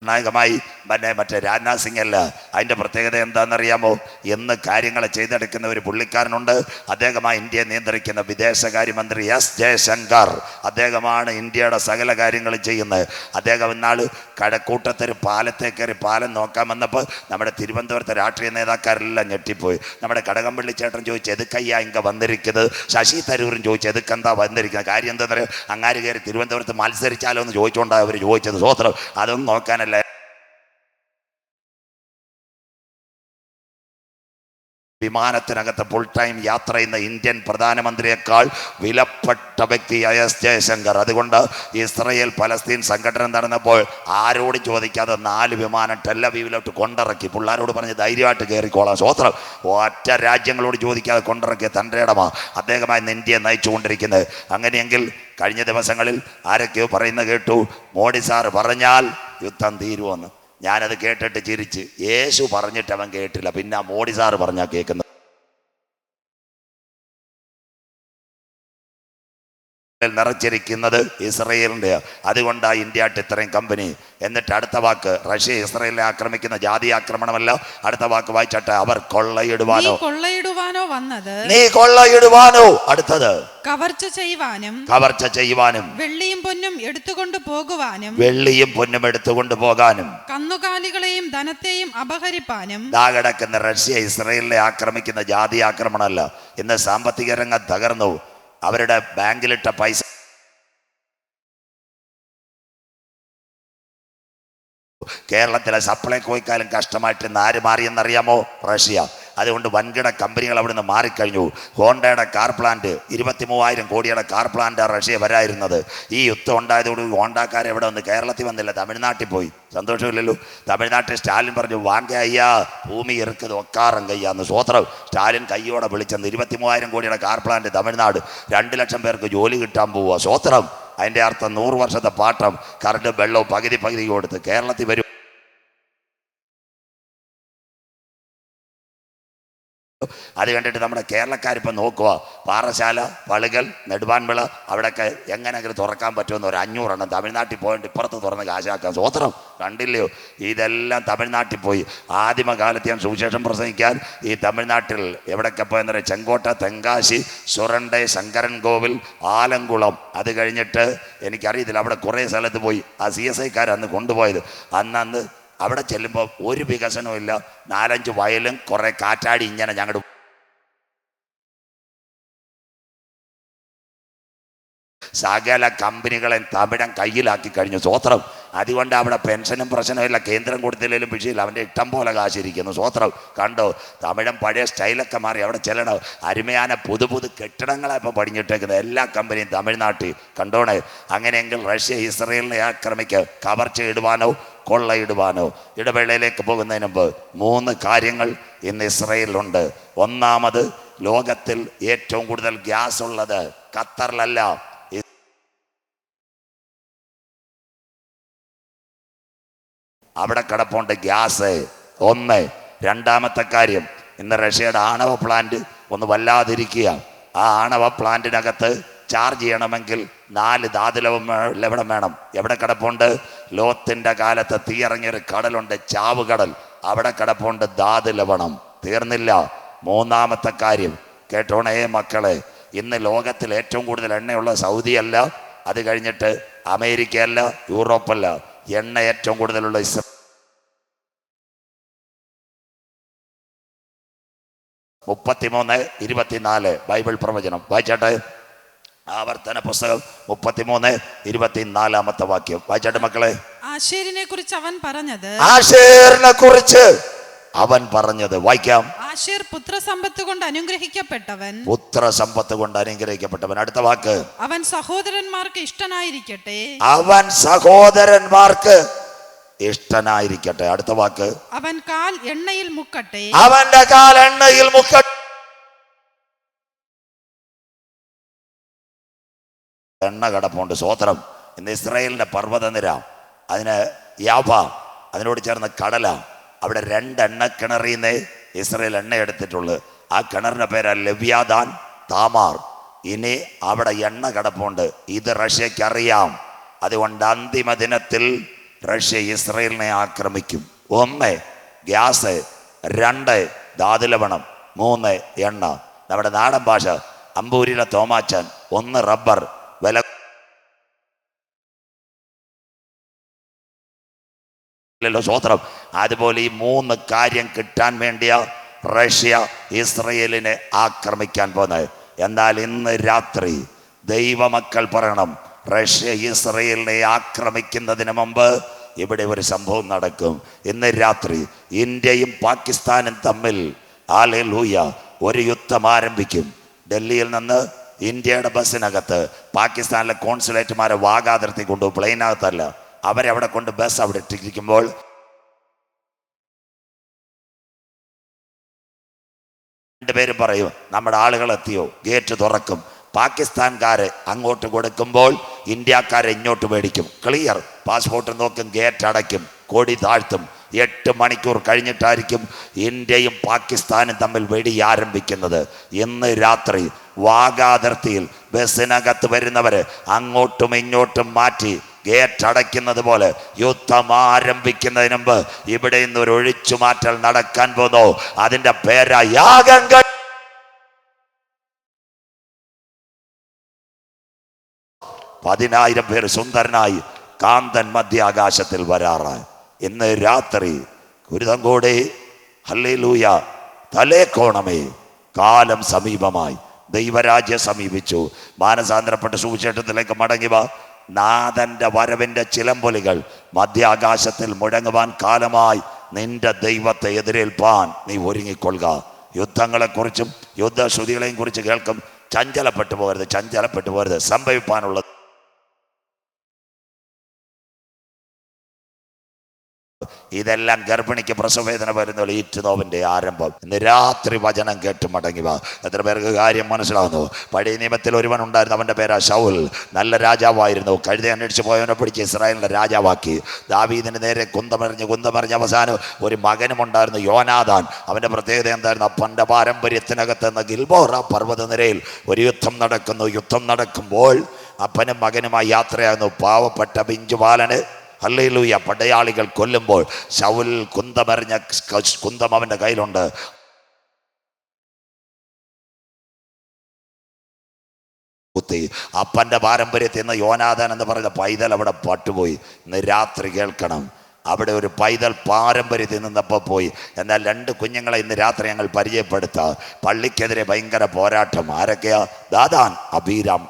നായകമായി മറ്റേ രാജ്നാഥ് സിംഗ് അല്ല. അതിൻ്റെ പ്രത്യേകത എന്താണെന്നറിയാമോ? എന്ന് കാര്യങ്ങൾ ചെയ്തെടുക്കുന്ന ഒരു പുള്ളിക്കാരനുണ്ട്. അദ്ദേഹമാണ് ഇന്ത്യയെ നിയന്ത്രിക്കുന്ന വിദേശകാര്യമന്ത്രി S. ജയശങ്കർ. അദ്ദേഹമാണ് ഇന്ത്യയുടെ സകല കാര്യങ്ങളും ചെയ്യുന്നത്. അദ്ദേഹം ഇന്നാൾ കഴക്കൂട്ടത്തൊരു പാലത്തെ കയറി പാലം നോക്കാൻ വന്നപ്പോൾ നമ്മുടെ തിരുവനന്തപുരത്തെ രാഷ്ട്രീയ നേതാക്കാരെല്ലാം ഞെട്ടിപ്പോയി. നമ്മുടെ കടകംപള്ളി ചേട്ടൻ ചോദിച്ചു, എതുക്കയ്യാ ഇങ്ങ വന്നിരിക്കുന്നത്? ശശി തരൂരും ചോദിച്ചു, എതുക്കെന്താ വന്നിരിക്കുന്നത്? കാര്യം എന്താണെന്ന് പറയുക, അങ്ങാര് കയറി തിരുവനന്തപുരത്ത് മത്സരിച്ചാലോ എന്ന് ചോദിച്ചുകൊണ്ടാണ് അവർ ചോദിച്ചത്. സ്വോത്രം. അതൊന്നും നോക്കാനല്ല, വിമാനത്തിനകത്ത് ഫുൾ ടൈം യാത്ര ചെയ്യുന്ന ഇന്ത്യൻ പ്രധാനമന്ത്രിയേക്കാൾ വിലപ്പെട്ട വ്യക്തിയായ S. ജയശങ്കർ. അതുകൊണ്ട് ഇസ്രയേൽ പലസ്തീൻ സംഘടന നടന്നപ്പോൾ ആരോടും ചോദിക്കാതെ 4 വിമാനം ടെല്ലവീവിലോട്ട് കൊണ്ടിറക്കി. പിള്ളേരോട് പറഞ്ഞ് ധൈര്യമായിട്ട് കയറിക്കോളാം. സ്വോത്രം. ഒറ്റ രാജ്യങ്ങളോട് ചോദിക്കാതെ കൊണ്ടിറക്കിയ തൻ്റെ ഇടമാണ് അദ്ദേഹമായി ഇന്ത്യയെ നയിച്ചുകൊണ്ടിരിക്കുന്നത്. അങ്ങനെയെങ്കിൽ കഴിഞ്ഞ ദിവസങ്ങളിൽ ആരൊക്കെയോ പറയുന്നത് കേട്ടു, മോഡി സാർ പറഞ്ഞാൽ യുദ്ധം തീരുമെന്ന്. ഞാനത് കേട്ടിട്ട് ചിരിച്ച്. യേശു പറഞ്ഞിട്ട് അവൻ കേട്ടില്ല, പിന്നെ മോഡി സാറ് പറഞ്ഞാൽ കേൾക്കുന്നത്. നിറച്ചിരിക്കുന്നത് ഇസ്രയേലിൻ്റെ. അതുകൊണ്ടാണ് ഇന്ത്യയായിട്ട് ഇത്രയും കമ്പനി. എന്നിട്ട് അടുത്ത വാക്ക്, റഷ്യ ഇസ്രയേലിനെ ആക്രമിക്കുന്ന ജാതി ആക്രമണമല്ല. അടുത്ത വാക്ക് വായിച്ചട്ടെ, അവർ കൊള്ളയിടുവാനോ വന്നത്, നീ കൊള്ളയിടുവാനോ. അടുത്തത്, കവർച്ച ചെയ്യുവാനും വെള്ളിയും പൊന്നും എടുത്തുകൊണ്ട് പോകാനും കന്നുകാലികളെയും ധനത്തെയും അപഹരിപ്പാനും. കിടക്കുന്ന റഷ്യ ഇസ്രയേലിനെ ആക്രമിക്കുന്ന ജാതി ആക്രമണമല്ല. ഇന്ന് സാമ്പത്തിക രംഗം തകർന്നു. അവരുടെ ബാങ്കിലിട്ട പൈസ കേരളത്തിലെ സപ്ലൈകോയ്ക്കാലും കഷ്ടമായിട്ട് ഇന്ന് ആര് മാറിയെന്നറിയാമോ? റഷ്യ. അതുകൊണ്ട് വൻകിട കമ്പനികൾ അവിടുന്ന് മാറിക്കഴിഞ്ഞു. ഹോണ്ടയുടെ കാർ പ്ലാന്റ്, 23,000 കോടിയുടെ കാർ പ്ലാന്റാണ് റഷ്യ വരായിരുന്നത്. ഈ യുദ്ധം ഉണ്ടായതോടുകൂടി ഹോണ്ടക്കാരെ എവിടെ വന്ന് കേരളത്തിൽ വന്നില്ല, തമിഴ്നാട്ടിൽ പോയി. സന്തോഷമില്ലല്ലോ. തമിഴ്നാട്ടിൽ സ്റ്റാലിൻ പറഞ്ഞു, വാങ്ക അയ്യാ ഭൂമി ഇറുക്കത് ഒക്കാറം കയ്യാന്ന്. സ്വോത്രം. സ്റ്റാലിൻ കയ്യോടെ വിളിച്ചെന്ന്. 23,000 കോടിയുടെ കാർ പ്ലാന്റ് തമിഴ്നാട്. 2 ലക്ഷം പേർക്ക് ജോലി കിട്ടാൻ പോവുക. സ്വോത്രം. അതിൻ്റെ അർത്ഥം 100 വർഷത്തെ പാട്ടം, കറണ്ട് വെള്ളവും പകുതി കൊടുത്ത് കേരളത്തിൽ വരും. അത് കണ്ടിട്ട് നമ്മുടെ കേരളക്കാരിപ്പോൾ നോക്കുക, പാറശാല, പളുകൽ, നെടുവാൻവിള അവിടെയൊക്കെ എങ്ങനെയെങ്കിലും തുറക്കാൻ പറ്റുമെന്ന് ഒരു 500 എണ്ണം തമിഴ്നാട്ടിൽ പോയിട്ട് ഇപ്പുറത്ത് തുറന്ന് കാശാക്കാം. സ്വോത്രം. കണ്ടില്ലയോ? ഇതെല്ലാം തമിഴ്നാട്ടിൽ പോയി. ആദിമകാലത്ത് ഞാൻ സുവിശേഷം പ്രസംഗിക്കാൻ ഈ തമിഴ്നാട്ടിൽ എവിടെയൊക്കെ പോയെന്ന് പറയാം, ചെങ്കോട്ട, തെങ്കാശി, സുരണ്ടൈ, ശങ്കരൻ കോവിൽ, ആലങ്കുളം. അത് കഴിഞ്ഞിട്ട് എനിക്കറിയത്തില്ല, അവിടെ കുറേ സ്ഥലത്ത് പോയി. ആ CSI അന്ന് കൊണ്ടുപോയത്. അന്ന് അവിടെ ചെല്ലുമ്പോൾ ഒരു വികസനവും ഇല്ല. 4-5 വയലും കുറേ കാറ്റാടി ഇങ്ങനെ ഞങ്ങളുടെ സകല കമ്പനികളെ തമിഴൻ കയ്യിലാക്കി കഴിഞ്ഞു. സ്വോത്രം. അതുകൊണ്ട് അവിടെ പെൻഷനും പ്രശ്നമില്ല, കേന്ദ്രം കൊടുത്തില്ലെങ്കിലും വിഷയമില്ല, അവൻ്റെ ഇഷ്ടം പോലെ കാശിരിക്കുന്നു. സ്വോത്രം. കണ്ടോ? തമിഴൻ പഴയ സ്റ്റൈലൊക്കെ മാറി. അവിടെ ചെല്ലണം, അരുമയാന പുതു കെട്ടിടങ്ങളെ ഇപ്പോൾ പടിഞ്ഞിട്ടേക്കുന്നത്. എല്ലാ കമ്പനിയും തമിഴ്നാട്ടിൽ. കണ്ടോണേ. അങ്ങനെയെങ്കിൽ റഷ്യ ഇസ്രയേലിനെ ആക്രമിക്കുക, കവർച്ച ഇടുവാനോ കൊള്ളയിടുവാനോ. ഇടവേളയിലേക്ക് പോകുന്നതിന് മുമ്പ് 3 കാര്യങ്ങൾ ഇന്ന് ഇസ്രയേലിലുണ്ട്. ഒന്നാമത്, ലോകത്തിൽ ഏറ്റവും കൂടുതൽ ഗ്യാസ് ഉള്ളത് ഖത്തറിലല്ല, അവിടെ കിടപ്പുണ്ട് ഗ്യാസ്. 1. രണ്ടാമത്തെ കാര്യം, ഇന്ന് റഷ്യയുടെ ആണവ പ്ലാന്റ് ഒന്ന് വല്ലാതിരിക്കുക. ആ ആണവ പ്ലാന്റിനകത്ത് ചാർജ് ചെയ്യണമെങ്കിൽ 4 ധാതുലവണം വേണം. എവിടെ കിടപ്പുണ്ട്? ലോത്തിന്റെ കാലത്ത് തീയിറങ്ങിയൊരു കടലുണ്ട്, ചാവുകടൽ. അവിടെ കിടപ്പുണ്ട് ധാതുലവണം. തീർന്നില്ല. 3ാമത്തെ കാര്യം കേട്ടോണേ മക്കളെ, ഇന്ന് ലോകത്തിൽ ഏറ്റവും കൂടുതൽ എണ്ണയുള്ള സൗദിയല്ല, അത് കഴിഞ്ഞിട്ട് അമേരിക്കയല്ല, യൂറോപ്പല്ല. എണ്ണ ഏറ്റവും കൂടുതലുള്ള 33:24 ബൈബിൾ പ്രവചനം വായിച്ചാട്ടെ. ആവർത്തന പുസ്തകം 33:24 വാക്യം വായിച്ചാട്ടെ മക്കളെ. ആശേരിനെ കുറിച്ച് അവൻ പറഞ്ഞത്, ആശേരിനെ കുറിച്ച് അവൻ പറഞ്ഞത് വായിക്കാം. ആശേർ പുത്രസമ്പത്ത് കൊണ്ട് അനുഗ്രഹിക്കപ്പെട്ടവൻ. പുത്രസമ്പത്ത് കൊണ്ട് അനുഗ്രഹിക്കപ്പെട്ടവൻ. അടുത്ത വാക്ക്, അവൻ സഹോദരന്മാർക്ക് ഇഷ്ടനായിരിക്കട്ടെ. അവൻ സഹോദരന്മാർക്ക് ഇഷ്ടനായിരിക്കട്ടെ. അടുത്ത വാക്ക്, അവൻ കാൽ എണ്ണയിൽ മുക്കട്ടെ. അവന്റെ കാൽ എണ്ണയിൽ മുക്കട്ടെ. എണ്ണ കിടപ്പുണ്ട്. സ്വോത്രം. ഇന്ന് ഇസ്രായേലിന്റെ പർവ്വതനിര, അതിന് യാഭ, അതിനോട് ചേർന്ന് കടല, അവിടെ 2 എണ്ണക്കിണറിന്ന് ഇസ്രായേൽ എണ്ണ എടുത്തിട്ടുള്ളു. ആ കിണറിന്റെ പേരാ ലവ്യാദാൻ താമാർ. ഇനി അവിടെ എണ്ണ കിടപ്പുണ്ട്. ഇത് റഷ്യക്കറിയാം. അതുകൊണ്ട് അന്തിമ ദിനത്തിൽ റഷ്യ ഇസ്രായേലിനെ ആക്രമിക്കും. 1 ഗ്യാസ്, 2 ധാതുലവണം, 3 എണ്ണ. നമ്മുടെ നാടൻ ഭാഷ അമ്പൂരിലെ തോമാച്ചൻ. 1 റബ്ബർ വില. സ്വോത്രം. അതുപോലെ ഈ 3 കാര്യം കിട്ടാൻ വേണ്ടിയാ റഷ്യ ഇസ്രയേലിനെ ആക്രമിക്കാൻ പോകുന്നത്. എന്നാൽ ഇന്ന് രാത്രി ദൈവമക്കൾ പറയണം, റഷ്യ ഇസ്രയേലിനെ ആക്രമിക്കുന്നതിന് മുമ്പ് ഇവിടെ ഒരു സംഭവം നടക്കും. ഇന്ന് രാത്രി ഇന്ത്യയും പാകിസ്ഥാനും തമ്മിൽ ഹല്ലേലൂയ ഒരു യുദ്ധം ആരംഭിക്കും. ഡൽഹിയിൽ നിന്ന് ഇന്ത്യയുടെ ബസ്സിനകത്ത് പാകിസ്ഥാനിലെ കോൺസുലേറ്റുമാരെ വാഗാതിർത്തി കൊണ്ടുപോകും. പ്ലെയിനകത്തല്ല, അവരവിടെ കൊണ്ട് ബസ് അവിടെ ഇട്ടിരിക്കുമ്പോൾ രണ്ടുപേരും പറയും, നമ്മുടെ ആളുകൾ എത്തിയോ, ഗേറ്റ് തുറക്കും. പാകിസ്ഥാൻകാര് അങ്ങോട്ട് കൊടുക്കുമ്പോൾ ഇന്ത്യക്കാരെ ഇങ്ങോട്ട് മേടിക്കും. ക്ലിയർ. പാസ്പോർട്ട് നോക്കും, ഗേറ്റ് അടയ്ക്കും, കൊടി താഴ്ത്തും. 8 മണിക്കൂർ കഴിഞ്ഞിട്ടായിരിക്കും ഇന്ത്യയും പാകിസ്ഥാനും തമ്മിൽ വെടി ആരംഭിക്കുന്നത്. ഇന്ന് രാത്രി വാഗാതിർത്തിയിൽ ബസ്സിനകത്ത് വരുന്നവര് അങ്ങോട്ടും ഇങ്ങോട്ടും മാറ്റി ഗേറ്റ് അടയ്ക്കുന്നത് പോലെ യുദ്ധം ആരംഭിക്കുന്നതിന് മുമ്പ് ഇവിടെ നിന്ന് ഒരു ഒഴിച്ചുമാറ്റൽ നടക്കാൻ പോകുന്നു. അതിന്റെ പേരാ യാഗങ്ങൾ. 10,000 പേര് സുന്ദരനായി കാന്തൻ മധ്യാകാശത്തിൽ വരാറായി. ഇന്ന് രാത്രി കുരുതങ്കോടെ ഹല്ലേലൂയ തലേക്കോണമേ, കാലം സമീപമായി, ദൈവരാജ്യം സമീപിച്ചു. മാനസാന്തരപ്പെട്ട സുവിശേഷത്തിലേക്ക് മടങ്ങി വാ. നാഥന്റെ വരവിന്റെ ചിലമ്പൊലികൾ മധ്യാകാശത്തിൽ മുഴങ്ങുവാൻ കാലമായി. നിന്റെ ദൈവത്തെ എതിരേൽപ്പാൻ നീ ഒരുങ്ങിക്കൊള്ളുക. യുദ്ധങ്ങളെക്കുറിച്ചും യുദ്ധശ്രുതികളെയും കുറിച്ച് കേൾക്കും. ചഞ്ചലപ്പെട്ടു പോകരുത്. സംഭവിപ്പാനുള്ളത് ഇതെല്ലാം ഗർഭിണിക്ക് പ്രസവവേദന വരുന്ന ഈറ്റുനോവിന്റെ ആരംഭം. ഇന്ന് രാത്രി വചനം കേട്ട് മടങ്ങി വാ. എത്ര പേർക്ക് കാര്യം മനസ്സിലാവുന്നു? പഴയ നിയമത്തിൽ ഒരുവൻ ഉണ്ടായിരുന്നു, അവന്റെ പേരാ ശൗൽ. നല്ല രാജാവായിരുന്നു. കഴുത അന്വേഷിച്ച് പോയവനെ പിടിച്ച് ഇസ്രായേലിന്റെ രാജാവാക്കി. ദാവീദിന് നേരെ കുന്തമറിഞ്ഞ് അവസാനം ഒരു മകനും ഉണ്ടായിരുന്നു, യോനാഥാൻ. അവന്റെ പ്രത്യേകത എന്തായിരുന്നു? അപ്പന്റെ പാരമ്പര്യത്തിനകത്ത് നിന്ന് ഗിൽബോറ പർവ്വതനിരയിൽ ഒരു യുദ്ധം നടക്കുന്നു. യുദ്ധം നടക്കുമ്പോൾ അപ്പനും മകനുമായി യാത്രയാകുന്നു. പാവപ്പെട്ട പിഞ്ചുബാലന് ഹല്ലേലൂയ പടയാളികൾ കൊല്ലുമ്പോൾ ശൗൽ കുന്തം അവന്റെ കയ്യിലുണ്ട്. അപ്പന്റെ പാരമ്പര്യത്തിൽ നിന്ന് യോനാഥാൻ എന്ന് പറഞ്ഞ പൈതൽ അവിടെ പട്ടുപോയി. ഇന്ന് രാത്രി കേൾക്കണം, അവിടെ ഒരു പൈതൽ പാരമ്പര്യത്തിൽ നിന്നപ്പോൾ പോയി. എന്നാൽ 2 കുഞ്ഞുങ്ങളെ ഇന്ന് രാത്രി ഞങ്ങൾ പരിചയപ്പെടുത്താം. പള്ളിക്കെതിരെ ഭയങ്കര പോരാട്ടം. ആരൊക്കെയാ? ദാദാൻ, അബീരാം,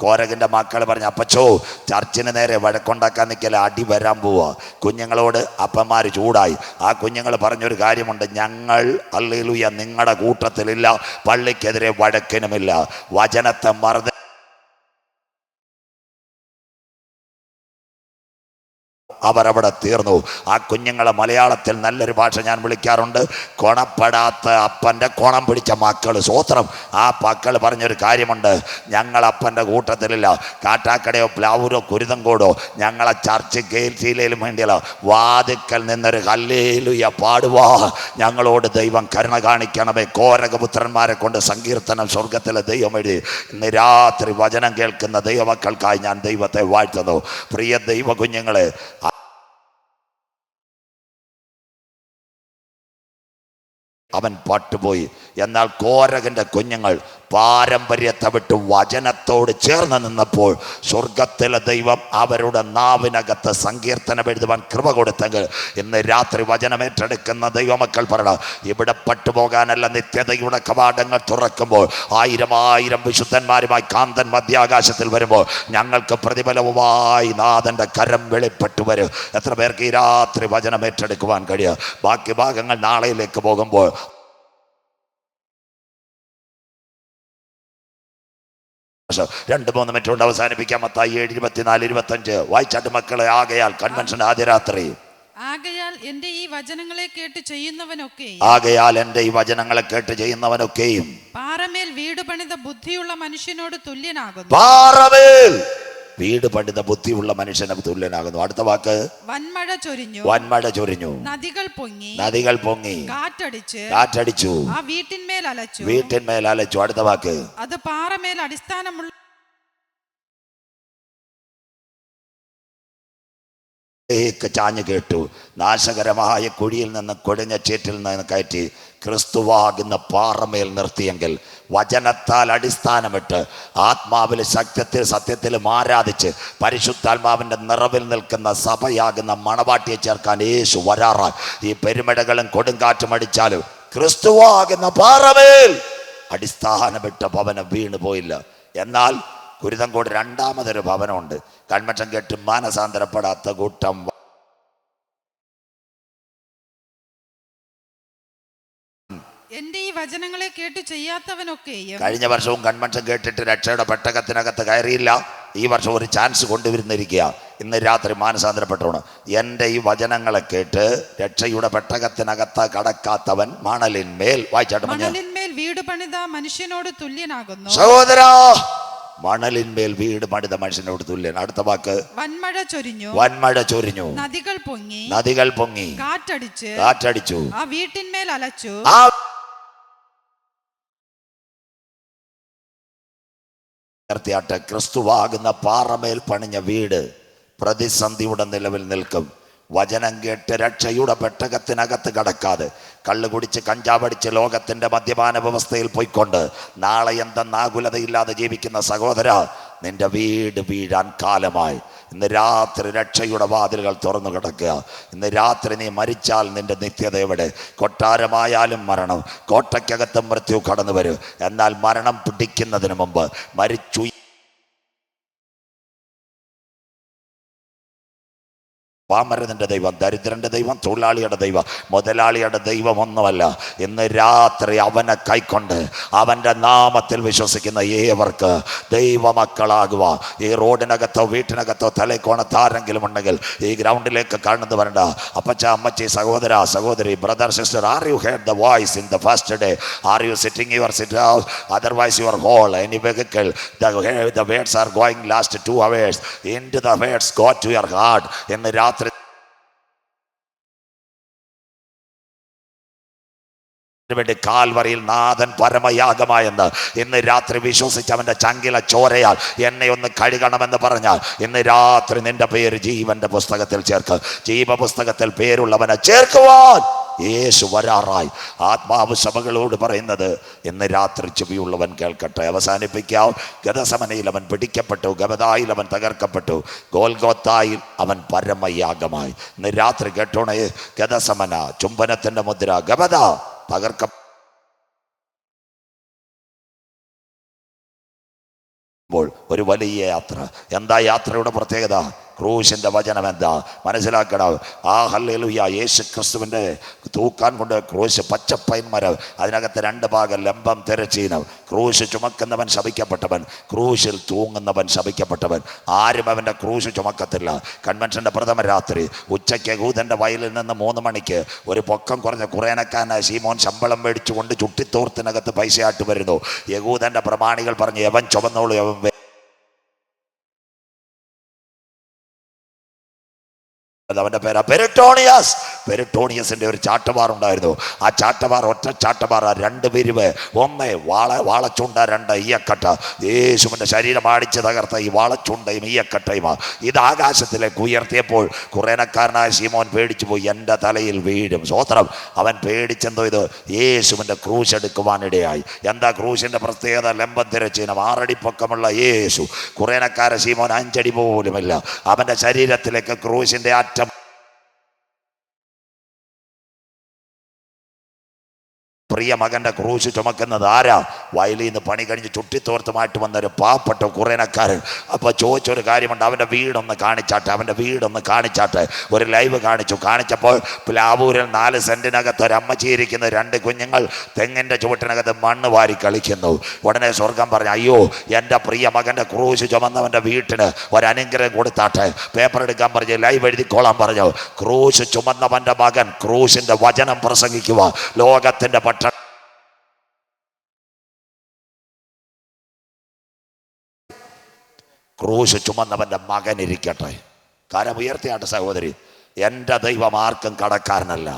കോരകിന്റെ മക്കൾ പറഞ്ഞ, അപ്പച്ചോ ചർച്ചിന് നേരെ വഴക്കുണ്ടാക്കാൻ നിൽക്കല, അടി വരാൻ പോവാ. കുഞ്ഞുങ്ങളോട് അപ്പന്മാര് ചൂടായി. ആ കുഞ്ഞുങ്ങൾ പറഞ്ഞൊരു കാര്യമുണ്ട്, ഞങ്ങൾ ഹല്ലേലൂയ നിങ്ങളുടെ കൂട്ടത്തിലില്ല, പള്ളിക്കെതിരെ വഴക്കിനുമില്ല. വചനത്തെ മറന്ന് അവരവിടെ തീർന്നു. ആ കുഞ്ഞുങ്ങളെ മലയാളത്തിൽ നല്ലൊരു ഭാഷ ഞാൻ വിളിക്കാറുണ്ട്, കൊണപ്പെടാത്ത അപ്പൻ്റെ കൊണം പിടിച്ച മക്കൾ. സ്വോത്രം. ആ മക്കൾ പറഞ്ഞൊരു കാര്യമുണ്ട്, ഞങ്ങൾ അപ്പൻ്റെ കൂട്ടത്തിലില്ല. കാട്ടാക്കടയോ പ്ലാവൂരോ കുരുതങ്കോടോ ഞങ്ങളെ ചർച്ച് കേൾച്ചിയിലും വേണ്ടിയല്ല, വാതിക്കൽ നിന്നൊരു ഹല്ലേലൂയ പാടുവാ, ഞങ്ങളോട് ദൈവം കരുണ കാണിക്കണമേ. കോരകപുത്രന്മാരെ കൊണ്ട് സങ്കീർത്തനം സ്വർഗത്തിലെ ദൈവം എഴുതി. ഇന്ന് രാത്രി വചനം കേൾക്കുന്ന ദൈവമക്കൾക്കായി ഞാൻ ദൈവത്തെ വാഴ്ത്തുന്നു. പ്രിയ ദൈവ കുഞ്ഞുങ്ങളെ, അവൻ പാട്ടുപോയി. എന്നാൽ കോരകന്റെ കുഞ്ഞുങ്ങൾ പാരമ്പര്യത്തെ വിട്ട് വചനത്തോട് ചേർന്ന് നിന്നപ്പോൾ സ്വർഗത്തിലെ ദൈവം അവരുടെ നാവിനകത്ത് സങ്കീർത്തനം എഴുതുവാൻ കൃപ കൊടുത്തെങ്കിൽ ഇന്ന് രാത്രി വചനം ഏറ്റെടുക്കുന്ന ദൈവമക്കൾ പറയണം, ഇവിടെ പട്ടുപോകാനല്ല, നിത്യതയുടെ കവാടങ്ങൾ തുറക്കുമ്പോൾ 1000 വിശുദ്ധന്മാരുമായി കാന്തൻ മധ്യാകാശത്തിൽ വരുമ്പോൾ ഞങ്ങൾക്ക് പ്രതിഫലവുമായി നാഥൻ്റെ കരം വെളിപ്പെട്ടു വരും. എത്ര പേർക്ക് ഈ രാത്രി വചനം ഏറ്റെടുക്കുവാൻ കഴിയുക? ബാക്കി ഭാഗങ്ങൾ നാളെയിലേക്ക് പോകുമ്പോൾ 2-3 മിനിറ്റ് കൊണ്ട് അവസാനിപ്പിക്കാം. മത്തായി 7:24-25 വായിച്ചാട്ട് മക്കളെ. ആകയാൽ കൺവെൻഷൻ ആദ്യ രാത്രി, ആകയാൽ എന്റെ ഈ വചനങ്ങളെ കേട്ട് ചെയ്യുന്നവനൊക്കെയും പാറമേൽ വീട് പണിത ബുദ്ധിയുള്ള മനുഷ്യനോട് തുല്യനാകുന്നു. പാറമേൽ വീട് പണിത ബുദ്ധിയുള്ള മനുഷ്യന് തുല്യനാകുന്നു. അടുത്ത വാക്ക്, വൻമഴ ചൊരിഞ്ഞു, നദികൾ പൊങ്ങി, കാറ്റടിച്ചു, ആ വീട്ടിന്മേൽ അലച്ചു. അടുത്ത വാക്ക്, അത് പാറമേൽ അടിസ്ഥാനമുള്ള ചാഞ്ഞു കേട്ടു. നാശകരമായ കുഴിയിൽ നിന്ന് കൊടിഞ്ഞ ചേറ്റിൽ നിന്ന് കയറ്റി ക്രിസ്തുവാകുന്ന പാറമേൽ നിർത്തിയെങ്കിൽ, വചനത്താൽ അടിസ്ഥാനമിട്ട് ആത്മാവിൽ സത്യത്തിൽ ആരാധിച്ച് പരിശുദ്ധാത്മാവിൻ്റെ നിറവിൽ നിൽക്കുന്ന സഭയാകുന്ന മണവാട്ടിയെ ചേർക്കാൻ യേശു വരാറായി. ഈ പെരുമഴകളും കൊടുങ്കാറ്റും അടിച്ചാലും ക്രിസ്തുവാകുന്ന പാറമേൽ അടിസ്ഥാനമിട്ട ഭവനം വീണു പോയില്ല. എന്നാൽ കുരുതങ്കോട് രണ്ടാമതൊരു ഭവനമുണ്ട്. കൺവെൻഷൻ കേട്ട് മാനസാന്തരപ്പെടാത്ത കൂട്ടം എന്റെ ഈ വചനങ്ങളെ കേട്ട് ചെയ്യാത്തവനൊക്കെയും. കഴിഞ്ഞ വർഷവും കൺവെൻഷൻ കേട്ടിട്ട് രക്ഷയുടെ പെട്ടകത്തിനകത്ത് കയറിയില്ല. ഈ വർഷം ഒരു ചാൻസ് കൊണ്ടുവരുന്നിരിക്കുക. ഇന്ന് രാത്രി മാനസാന്തരപ്പെട്ടോണം. എൻ്റെ ഈ വചനങ്ങളെ കേട്ട് രക്ഷയുടെ പെട്ടകത്തിനകത്ത് കടക്കാത്തവൻ മണലിന്മേൽ, വായിച്ചാട്ട്, മണലിന്മേൽ വീട് പണിത മനുഷ്യനോട് തുല്യനാകുന്നു. സഹോദരാ, മണലിന്മേൽ വീട് പണിത മനുഷ്യനോട് തുല്യൻ. അടുത്ത വാക്ക്, വൻമഴ ചൊരിഞ്ഞു, നദികൾ പൊങ്ങി, കാറ്റടിച്ചു, ആ വീട്ടിന്മേൽ അലച്ചു. ക്രിസ്തുവാകുന്ന പാറമേൽ പണിഞ്ഞ വീട് പ്രതിസന്ധിയുടെ നിലവിൽ നിൽക്കും. വചനം കേട്ട് രക്ഷയുടെ പെട്ടകത്തിനകത്ത് കടക്കാതെ കള്ളു കുടിച്ച് കഞ്ചാവടിച്ച് ലോകത്തിൻ്റെ മദ്യപാന വ്യവസ്ഥയിൽ പോയിക്കൊണ്ട് നാളെ എന്തെന്നാകുലതയില്ലാതെ ജീവിക്കുന്ന സഹോദര, നിന്റെ വീട് വീഴാൻ കാലമായി. ഇന്ന് രാത്രി രക്ഷയുടെ വാതിലുകൾ തുറന്നു കിടക്കുക. ഇന്ന് രാത്രി നീ മരിച്ചാൽ നിന്റെ നിത്യത എവിടെ? കൊട്ടാരമായാലും മരണം, കോട്ടയ്ക്കകത്ത് മൃത്യു കടന്നു വരും. എന്നാൽ മരണം പിടിക്കുന്നതിന് മുമ്പ് മരിച്ചു പാമരന്റെ ദൈവം, ദരിദ്രന്റെ ദൈവം, തൊഴിലാളിയുടെ ദൈവം, മുതലാളിയുടെ ദൈവം ഒന്നുമല്ല. ഇന്ന് രാത്രി അവനെ കൈക്കൊണ്ട് അവൻ്റെ നാമത്തിൽ വിശ്വസിക്കുന്ന ഏവർക്ക് ദൈവമക്കളാകുക. ഈ റോഡിനകത്തോ വീട്ടിനകത്തോ തലക്കോണത്ത് ആരെങ്കിലും ഉണ്ടെങ്കിൽ ഈ ഗ്രൗണ്ടിലേക്ക് കടന്നു വരണ്ട. അപ്പച്ച, അമ്മച്ചി, സഹോദര, സഹോദരി, brother, sister, are you heard the voice in the first day? Are you sitting your sit house? Otherwise your whole any vehicle, the words are going last 2 hours into the words go to your heart. ഇന്ന് രാത്രി വേണ്ടി കാൽവറിയിൽ നാഥൻ പരമയാഗമായെന്ന് ഇന്ന് രാത്രി വിശ്വസിച്ച് അവൻ്റെ ചങ്കില ചോരയാൽ എന്നെ ഒന്ന് കഴുകണമെന്ന് പറഞ്ഞാൽ ഇന്ന് രാത്രി നിന്റെ പേര് ജീവന്റെ പുസ്തകത്തിൽ ചേർക്ക്. ജീവപുസ്തകത്തിൽ പേരുള്ളവനെ ചേർക്കുവാൻ യേശു വരാറായി. ആത്മാവ് സഭകളോട് പറയുന്നത് ഇന്ന് രാത്രി ചെവിയുള്ളവൻ കേൾക്കട്ടെ. അവസാനിപ്പിക്കാം. ഗദസമനയിൽ അവൻ പിടിക്കപ്പെട്ടു, ഗബദായിൽ അവൻ തകർക്കപ്പെട്ടു, ഗോൽഗോത്തായിൽ അവൻ പരമയാഗമായി. ഇന്ന് രാത്രി കേട്ടോണേ, ഗദസമന ചുംബനത്തിന്റെ മുദ്ര, ഗബദ തകർക്ക ഒരു വലിയ യാത്ര. എന്താ യാത്രയുടെ പ്രത്യേകത? ക്രൂശിൻ്റെ വചനം എന്താ മനസ്സിലാക്കണം. ആ ഹല്ലേലൂയ, യേശു ക്രിസ്തുവിൻ്റെ തൂക്കാൻ കൊണ്ട് ക്രൂശ് പച്ചപ്പൈൻ മരം, അതിനകത്ത് 2 ഭാഗം ലംബം തിരച്ചീനം. ക്രൂശ് ചുമക്കുന്നവൻ ശപിക്കപ്പെട്ടവൻ, ക്രൂശിൽ തൂങ്ങുന്നവൻ ശപിക്കപ്പെട്ടവൻ. ആരും അവൻ്റെ ക്രൂശ് ചുമക്കത്തില്ല. കൺവെൻഷൻ്റെ പ്രഥമ രാത്രി ഉച്ചയ്ക്ക് യഹൂദൻ്റെ വയലിൽ നിന്ന് 3 മണിക്ക് ഒരു പൊക്കം കുറഞ്ഞ കുറേനക്കാരനായ ശീമോൻ ശമ്പളം മേടിച്ചുകൊണ്ട് ചുട്ടിത്തോർത്തിനകത്ത് പൈസയായിട്ട് വരുന്നു. യഹൂദൻ്റെ പ്രമാണികൾ പറഞ്ഞു, എവൻ ചുമന്നോളൂ, എവൻ അവൻ്റെ പേരാ പെരിട്ടോണിയസ്. പെരിട്ടോണിയസിൻ്റെ ഒരു ചാട്ടവാർ ഉണ്ടായിരുന്നു. ആ ചാട്ടവാർ ഒറ്റ ചാട്ടവാർ, 2 പിരിവ്, 1 വാളച്ചുണ്ട, 2 ഈയക്കട്ട. യേശുവിൻ്റെ ശരീരം അടിച്ച് തകർത്ത ഈ വാളച്ചുണ്ടയും ഈയക്കട്ടയും ഇത് ആകാശത്തിലേക്ക് ഉയർത്തിയപ്പോൾ കുറേനക്കാരനായ ശീമോൻ പേടിച്ചു പോയി, എൻ്റെ തലയിൽ വീഴും. സ്വോത്രം. അവൻ പേടിച്ചെന്തോ ഇത് യേശുവിൻ്റെ ക്രൂശ് എടുക്കുവാനിടയായി. എന്താ ക്രൂശിൻ്റെ പ്രത്യേകത? ലംബം തിരച്ചീനം, 6 അടി പൊക്കമുള്ള യേശു. കുറേനക്കാര ശീമോൻ 5 അടി പോലുമില്ല. അവൻ്റെ ശരീരത്തിലേക്ക് ക്രൂശിൻ്റെ അറ്റം പ്രിയ മകൻ്റെ ക്രൂശ് ചുമക്കുന്നത് ആരാ? വയലിൽ നിന്ന് പണി കഴിഞ്ഞ് ചുട്ടിത്തോർത്തുമായിട്ട് വന്നൊരു പാവപ്പെട്ട കുറേനക്കാരൻ. അപ്പോൾ ചോദിച്ചൊരു കാര്യമുണ്ട്, അവൻ്റെ വീടൊന്ന് കാണിച്ചാട്ടെ. ഒരു ലൈവ് കാണിച്ചപ്പോൾ പ്ലാവൂരിൽ 4 സെൻറ്റിനകത്ത് ഒരു അമ്മച്ചിയിരിക്കുന്ന 2 കുഞ്ഞുങ്ങൾ തെങ്ങിൻ്റെ ചുവട്ടിനകത്ത് മണ്ണ് വാരി കളിക്കുന്നു. ഉടനെ സ്വർഗം പറഞ്ഞു, അയ്യോ, എൻ്റെ പ്രിയ മകൻ്റെ ക്രൂശ് ചുമന്നവൻ്റെ വീട്ടിന് ഒരനുഗ്രഹം കൊടുത്താട്ടെ. പേപ്പർ എടുക്കാൻ പറഞ്ഞു, ലൈവ് എഴുതിക്കോളാൻ പറഞ്ഞു. ക്രൂശ് ചുമന്നവൻ്റെ മകൻ ക്രൂശിൻ്റെ വചനം പ്രസംഗിക്കുക. ലോകത്തിൻ്റെ ക്രൂശ് ചുമന്നവൻ്റെ മകൻ ഇരിക്കട്ടെ. കരം ഉയർത്തിയാട്ട് സഹോദരി. എൻ്റെ ദൈവം ആർക്കും കടക്കാരനല്ല.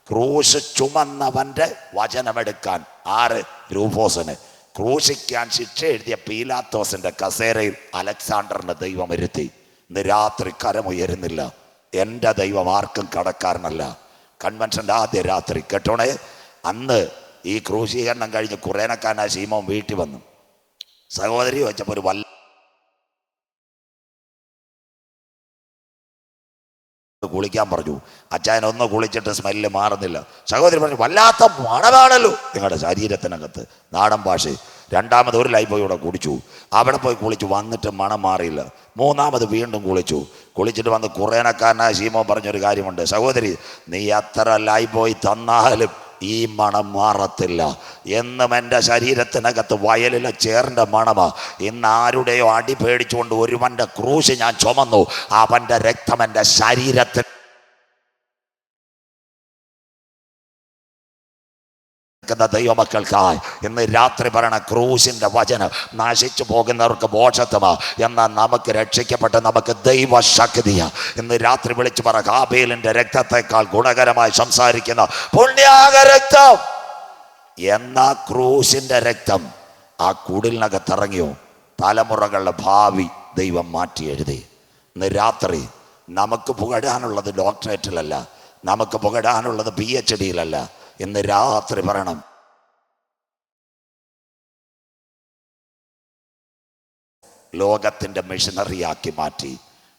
ക്രൂശ് ചുമന്നവൻ്റെ വചനമെടുക്കാൻ ആര്? രൂഫോസിന്. ക്രൂശിക്കാൻ ശിക്ഷ എഴുതിയ പീലാത്തോസിൻ്റെ കസേരയിൽ അലക്സാണ്ടറിന് ദൈവം ഇരുത്തി. ഇന്ന് രാത്രി കരമുയരുന്നില്ല. എൻ്റെ ദൈവം ആർക്കും കടക്കാരനല്ല. കൺവെൻഷൻ്റെ ആദ്യ രാത്രി കേട്ടോണേ, അന്ന് ഈ ക്രൂശീകരണം കഴിഞ്ഞ് കുറേനക്കാരനായ ശീമോൻ വീട്ടിൽ വന്നു. സഹോദരി വെച്ചപ്പോൾ ഒരു കുളിക്കാൻ പറഞ്ഞു. അച്ചായൻ ഒന്ന് കുളിച്ചിട്ട് സ്മെല്ല് മാറുന്നില്ല. സഹോദരി പറഞ്ഞു, വല്ലാത്ത മണമാണല്ലോ നിങ്ങളുടെ ശരീരത്തിനകത്ത്. നാടൻ ഭാഷ. 2ാമത് ഒരു ലൈഫ് ഇവിടെ കുടിച്ചു. അവിടെ പോയി കുളിച്ചു, വന്നിട്ട് മണം മാറിയില്ല. 3ാമത് വീണ്ടും കുളിച്ചിട്ട് വന്ന് കുറേനക്കാരനായ ശീമോൻ പറഞ്ഞൊരു കാര്യമുണ്ട്, സഹോദരി, നീ എത്ര ലൈഫ് പോയി തന്നാലും ഈ മണം മാറത്തില്ല. എന്നും എൻ്റെ ശരീരത്തിനകത്ത് വയലിലെ ചേറിൻ്റെ മണമാ. ഇന്ന് ആരുടെയോ അടി പേടിച്ചുകൊണ്ട് ഒരുവൻ്റെ ക്രൂശ് ഞാൻ ചുമന്നു. അവൻ്റെ രക്തം എൻ്റെ ശരീരത്തിൽ ദൈവമക്കൾക്കായി ഇന്ന് രാത്രി പറയണ ക്രൂശിൻ്റെ വചനം നശിച്ചു പോകുന്നവർക്ക് മോക്ഷത്വമാ. എന്നാൽ നമുക്ക് രക്ഷിക്കപ്പെട്ട് നമുക്ക് ദൈവശക്തിയാ. ഇന്ന് രാത്രി വിളിച്ചു പറ, ഹാബേലിൻ്റെ രക്തത്തെക്കാൾ ഗുണകരമായി സംസാരിക്കുന്ന പുണ്യാക രക്തം എന്ന ക്രൂശിൻ്റെ രക്തം ആ കുടിലിനകത്തിറങ്ങിയോ, തലമുറകളുടെ ഭാവി ദൈവം മാറ്റി എഴുതി. ഇന്ന് രാത്രി നമുക്ക് പുകഴാനുള്ളത് ഡോക്ടറേറ്റിലല്ല, നമുക്ക് പുകഴാനുള്ളത് PhD-യിലല്ല. ഇന്ന് രാത്രി പറയണം, ലോകത്തിൻ്റെ മിഷനറിയാക്കി മാറ്റി.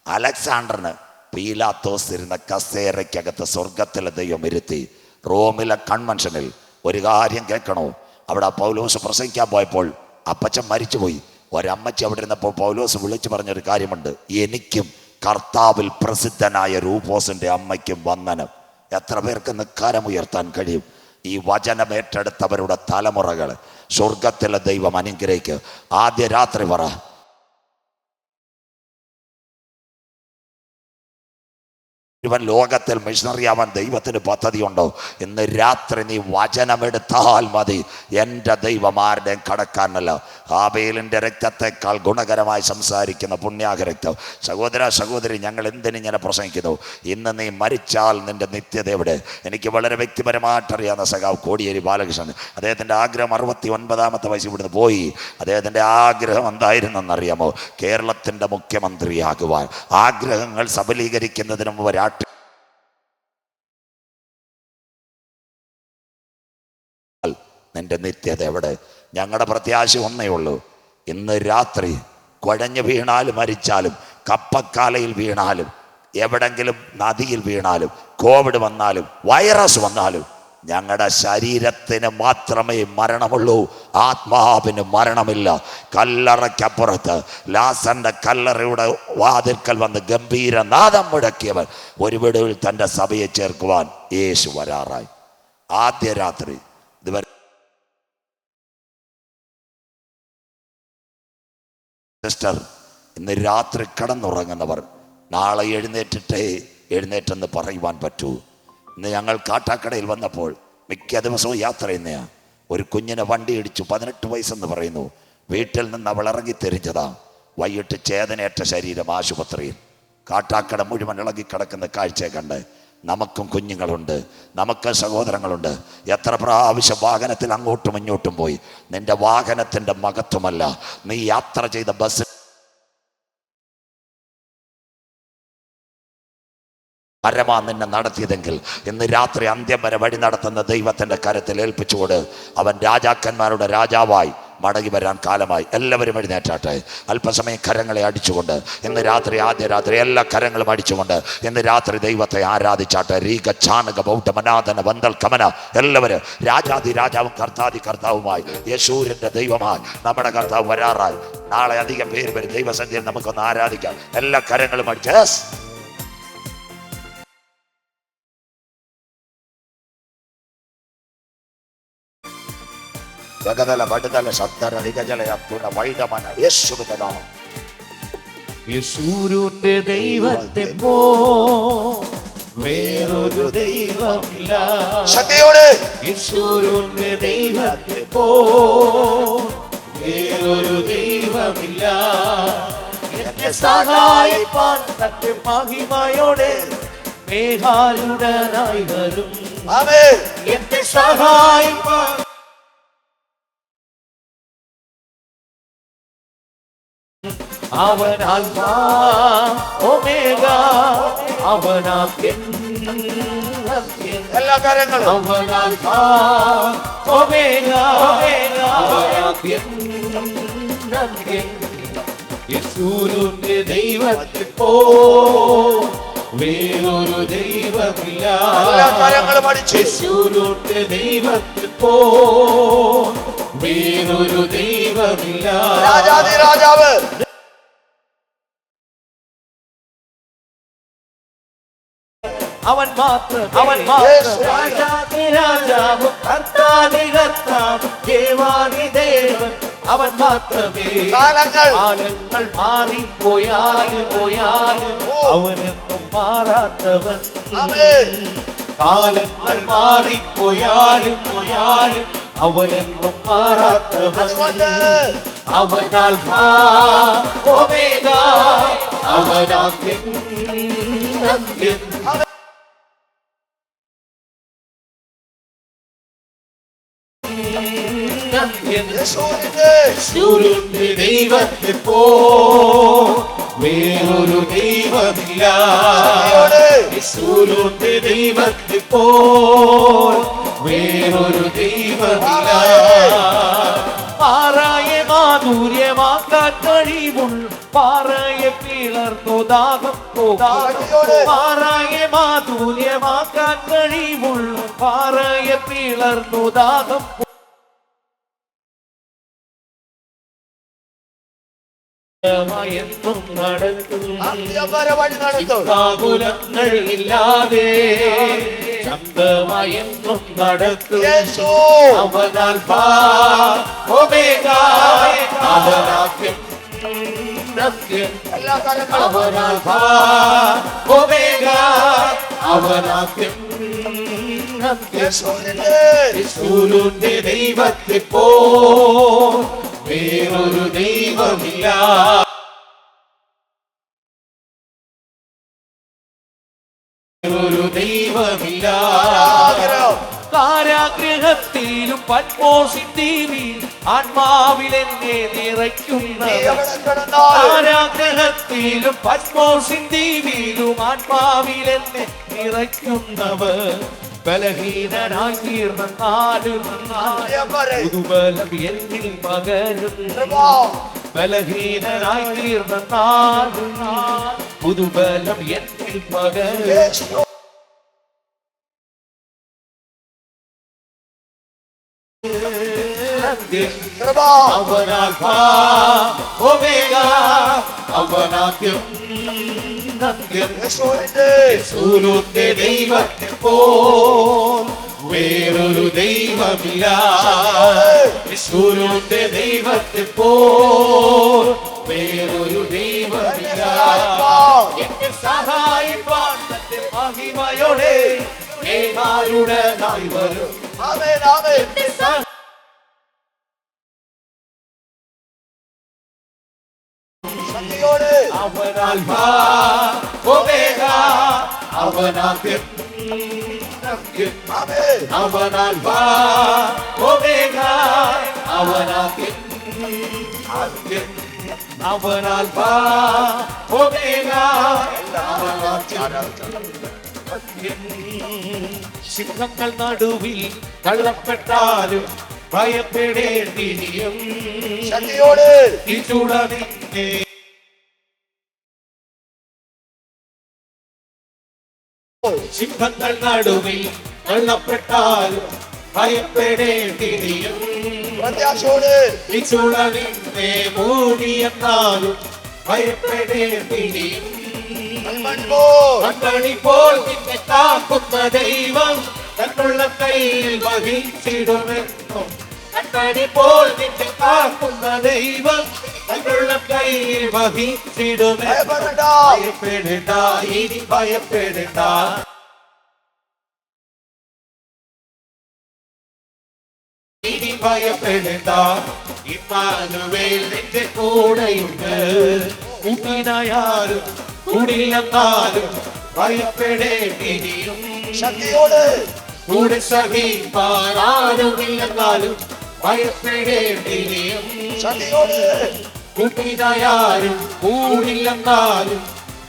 അലക്സാണ്ടറിന് പീലാത്തോസ് ഇരുന്ന കസേരയ്ക്കകത്ത് സ്വർഗത്തിലെ ദൈവം ഇരുത്തി. റോമിലെ കൺവെൻഷനിൽ ഒരു കാര്യം കേൾക്കണോ, അവിടെ പൗലോസ് പ്രസംഗിക്കാൻ പോയപ്പോൾ അപ്പച്ചൻ മരിച്ചുപോയി. ഒരമ്മച്ചി അവിടെ ഇരുന്നപ്പോൾ പൗലോസ് വിളിച്ചു പറഞ്ഞൊരു കാര്യമുണ്ട്, എനിക്കും കർത്താവിൽ പ്രസിദ്ധനായ രൂഫോസിൻ്റെ അമ്മയ്ക്കും വന്ദനം. എത്ര പേർക്ക് നിക്കാരമുയർത്താൻ കഴിയും? ഈ വചനം ഏറ്റെടുത്തവരുടെ തലമുറകൾ സ്വർഗത്തിലെ ദൈവം അനുഗ്രഹിക്കുക. ആദ്യ രാത്രി പറ, ഇവൻ ലോകത്തിൽ മിഷണറി ആവാൻ ദൈവത്തിന് പദ്ധതിയുണ്ടോ? ഇന്ന് രാത്രി നീ വചനമെടുത്താൽ മതി. എൻ്റെ ദൈവം ആരുടെയും കടക്കാരനല്ല. ഹാബേലിൻ്റെ രക്തത്തെക്കാൾ ഗുണകരമായി സംസാരിക്കുന്ന പുണ്യാക രക്തം. സഹോദരി, ഞങ്ങൾ എന്തിനിങ്ങനെ പ്രസംഗിക്കുന്നു? ഇന്ന് നീ മരിച്ചാൽ നിൻ്റെ നിത്യത എവിടെ? എനിക്ക് വളരെ വ്യക്തിപരമായിട്ടറിയാവുന്ന സഖാവ് കോടിയേരി ബാലകൃഷ്ണൻ, അദ്ദേഹത്തിൻ്റെ ആഗ്രഹം 69-ാമത്തെ വയസ്സിൽ ഇവിടുന്ന് പോയി. അദ്ദേഹത്തിൻ്റെ ആഗ്രഹം എന്തായിരുന്നെന്നറിയാമോ? കേരളത്തിൻ്റെ മുഖ്യമന്ത്രിയാകുവാൻ. ആഗ്രഹങ്ങൾ സബലീകരിക്കുന്നതിന് മുമ്പ് നിന്റെ നിത്യത എവിടെ? ഞങ്ങളുടെ പ്രത്യാശ ഒന്നേ ഉള്ളൂ, ഇന്ന് രാത്രി കുഴഞ്ഞു വീണാലും മരിച്ചാലും, കപ്പക്കാലയിൽ വീണാലും, എവിടെങ്കിലും നദിയിൽ വീണാലും, കോവിഡ് വന്നാലും, വൈറസ് വന്നാലും, ഞങ്ങളുടെ ശരീരത്തിന് മാത്രമേ മരണമുള്ളൂ, ആത്മാവിന് മരണമില്ല. കല്ലറയ്ക്കപ്പുറത്ത് ലാസറിന്റെ കല്ലറയുടെ വാതിൽക്കൽ വന്ന് ഗംഭീര നാദം മുഴക്കിയവൻ ഒരു വിടുവിൽ തൻ്റെ സഭയെ ചേർക്കുവാൻ യേശു വരാറായി. ആദ്യ രാത്രി ഇതുവരെ സിസ്റ്റർ, ഇന്ന് രാത്രി കിടന്നുറങ്ങുന്നവർ നാളെ എഴുന്നേറ്റെന്ന് പറയുവാൻ പറ്റൂ. ഇന്ന് ഞങ്ങൾ കാട്ടാക്കടയിൽ വന്നപ്പോൾ മിക്ക ദിവസവും യാത്ര ചെയ്യുന്നതാണ്. ഒരു കുഞ്ഞിനെ വണ്ടി ഇടിച്ചു, 18 വയസ്സെന്ന് പറയുന്നു. വീട്ടിൽ നിന്ന് അവൾ ഇറങ്ങി തിരിഞ്ഞതാ. വൈകിട്ട് ചേതനയേറ്റ ശരീരം ആശുപത്രിയിൽ. കാട്ടാക്കട മുഴുവൻ ഇളകിക്കിടക്കുന്ന കാഴ്ചയെ കണ്ട് നമുക്കും കുഞ്ഞുങ്ങളുണ്ട്, നമുക്ക് സഹോദരങ്ങളുണ്ട്. എത്ര പ്രാവശ്യം വാഹനത്തിൽ അങ്ങോട്ടും ഇങ്ങോട്ടും പോയി. നിന്റെ വാഹനത്തിൻ്റെ മഹത്വമല്ല, നീ യാത്ര ചെയ്ത ബസ് പരമാ നിന്നെ നടത്തിയതെങ്കിൽ ഇന്ന് രാത്രി അന്ത്യം വരെ വഴി നടത്തുന്ന ദൈവത്തിൻ്റെ കരത്തിൽ ഏൽപ്പിച്ചുകൊണ്ട് അവൻ രാജാക്കന്മാരുടെ രാജാവായി മടങ്ങി വരാൻ കാലമായി. എല്ലാവരും എഴുന്നേറ്റാട്ടെ. അല്പസമയം കരങ്ങളെ അടിച്ചുകൊണ്ട് ഇന്ന് രാത്രി, ആദ്യ രാത്രി എല്ലാ കരങ്ങളും അടിച്ചുകൊണ്ട് ഇന്ന് രാത്രി ദൈവത്തെ ആരാധിച്ചാട്ടെ. രീക ചാനക ബൗദ്ധമനാഥന വന്തൽ കമന. എല്ലാവരും രാജാതി രാജാവും കർത്താതി കർത്താവുമായി, യേശൂരിൻ്റെ ദൈവമായി നമ്മുടെ കർത്താവ് വരാറായി. നാളെ അധികം പേര് വരും ദൈവസന്ധിയിൽ നമുക്കൊന്ന് ആരാധിക്കാം. എല്ലാ കരങ്ങളും അടിച്ച് യേശുവിന്റെ ദൈവത്തെ പോ വേറൊരു ദൈവമില്ല. യേശുവിന്റെ ദൈവത്തെ പോ വേറൊരു ദൈവമില്ല. എന്നെ സഹായിപ്പാൻ തന്റെ മഹിമയോടെ മേഘാരുടനായി വരും. എന്നെ സഹായിപ്പാൻ അവൻ ആൽഫാ ഒമേഗ, അവനാം എല്ലാ കാര്യങ്ങളും. അവൻ ആൽഫാ ഒമേഗ, യേശുവിന്റെ ദൈവത്തെ പോ വേറൊരു ദൈവമില്ല. യേശുവിന്റെ ദൈവത്തെ പോ വേറൊരു ദൈവമില്ല. രാജാതി രാജാവ് അവൻ മാത്രം, അവൻ മാത്രം രാജാതി രാജാവും കർത്താതി കർത്താവും ദേവാതി ദേവൻ. അവൻ മാത്രമേ. കാലങ്ങൾ മാറിപ്പോയാലും അവനെന്നും മാറാത്തവൻ. കാലങ്ങൾ മാറിപ്പോയാലും അവനെന്നും മാറാത്തവൻ. അവനാൽ ഒമേഗ, അവനാദ്യം. യേശുവിന്റെ ദൈവത്തെ പോ വേറൊരു ദൈവമില്ല. യേശുവിന്റെ ദൈവത്തെ പോ വേറൊരു ദൈവമില്ല. പാറയെ മാധുര്യമാക്കാൻ കഴിവുള്ള പാറയെ പിളർന്നു ദാഹം പോകാൻ. പാറയെ മാധുര്യമാക്കാൻ കഴിവുള്ള പാറയെ പിളർന്നു ദാഹം എന്നും നടക്കും. കാകുലങ്ങൾ ഇല്ലാതെ ശബ്ദമായെന്നും നടക്കും. അവനാൽ ഒമേഗ, അവനാദ്യം. അവനാൽ ഒമേഗ, അവനാദ്യം. യേശുവിന്റെ ദൈവത്തെ പോ വേറൊരു ദൈവമില്ല. വേറൊരു ദൈവമില്ല. കാരാഗ്രഹത്തിലും പത്മോസിൻ ദ്വീപിൽ ആത്മാവിൽ എന്നെ നിറയ്ക്കുന്നവൻ. കാരാഗ്രഹത്തിലും പത്മോസിൻ ദ്വീപിലും ആത്മാവിൽ എന്നെ നിറയ്ക്കുന്നവൻ. ബലഹീനനായി തീർന്നാലും പുതുബലം എന്നിൽ പകരും. ബലഹീനനായി തീർന്നാലും പുതുബലം എന്നിൽ പകരും. അവൻ ആൽഫാ ഒമേഗ, അവൻ ആദ്യം അന്ത്യം. യേശുവിന്റെ ദൈവത്തെ പോൽ വേറൊരു ദൈവമില്ല. യേശുവിന്റെ ദൈവത്തെ പോൽ വേറൊരു ദൈവമില്ല. എന്നെ സഹായിപ്പാൻ തന്റെ മഹിമയോടെ ഏകാരുടനായി വരും. എന്നെ അവൻ ആൽഫാ ഒമേഗ, അവൻ ആദ്യം അന്ത്യം. അവൻ ആൽഫാ ഒമേഗ, അവൻ ആദ്യം അന്ത്യം. അവൻ ആൽഫാ ഒമേഗ, അവൻ ആദ്യം അന്ത്യം. സിംഹങ്ങൾ നടുവിൽ തള്ളപ്പെട്ടാലും ഭയപ്പെടേണ്ടിയും ഈ ചൂടതിന്റെ സിംഹങ്ങൾ നടുവിൽ തള്ളപ്പെട്ടാലും ഭയപ്പെടേണ്ടിയും ഈ ചൂടതിന്റെ മൂടിയെന്നാലും ഭയപ്പെടേണ്ടിയും കണ്ണണിപ്പോൾ നിന്നെ കാക്കുന്ന ദൈവം തന്നുള്ള കയ്യിൽ വഹിച്ചിടുമെന്നും. കണ്ണണിപ്പോൾ നിന്നെ കാക്കുന്ന ദൈവം തന്നുള്ള കയ്യിൽ വഹിച്ചിടുമെന്നും. ഭയപ്പെടേണ്ട, ഇനി ഭയപ്പെടേണ്ട. ഇനി ഭയപ്പെടേണ്ട, ഇമ്മാനുവേൽ നിന്റെ കൂടെയുണ്ട്. കൂട്ടിനായാലും കൂടില്ലെന്നാലും ഭയപ്പെടേണ്ടിയും കൂടെ സഹിപ്പാനാരുമില്ലെന്നാലും ഭയപ്പെടേണ്ടിയും കൂട്ടിനായാലും കൂടില്ലെന്നാലും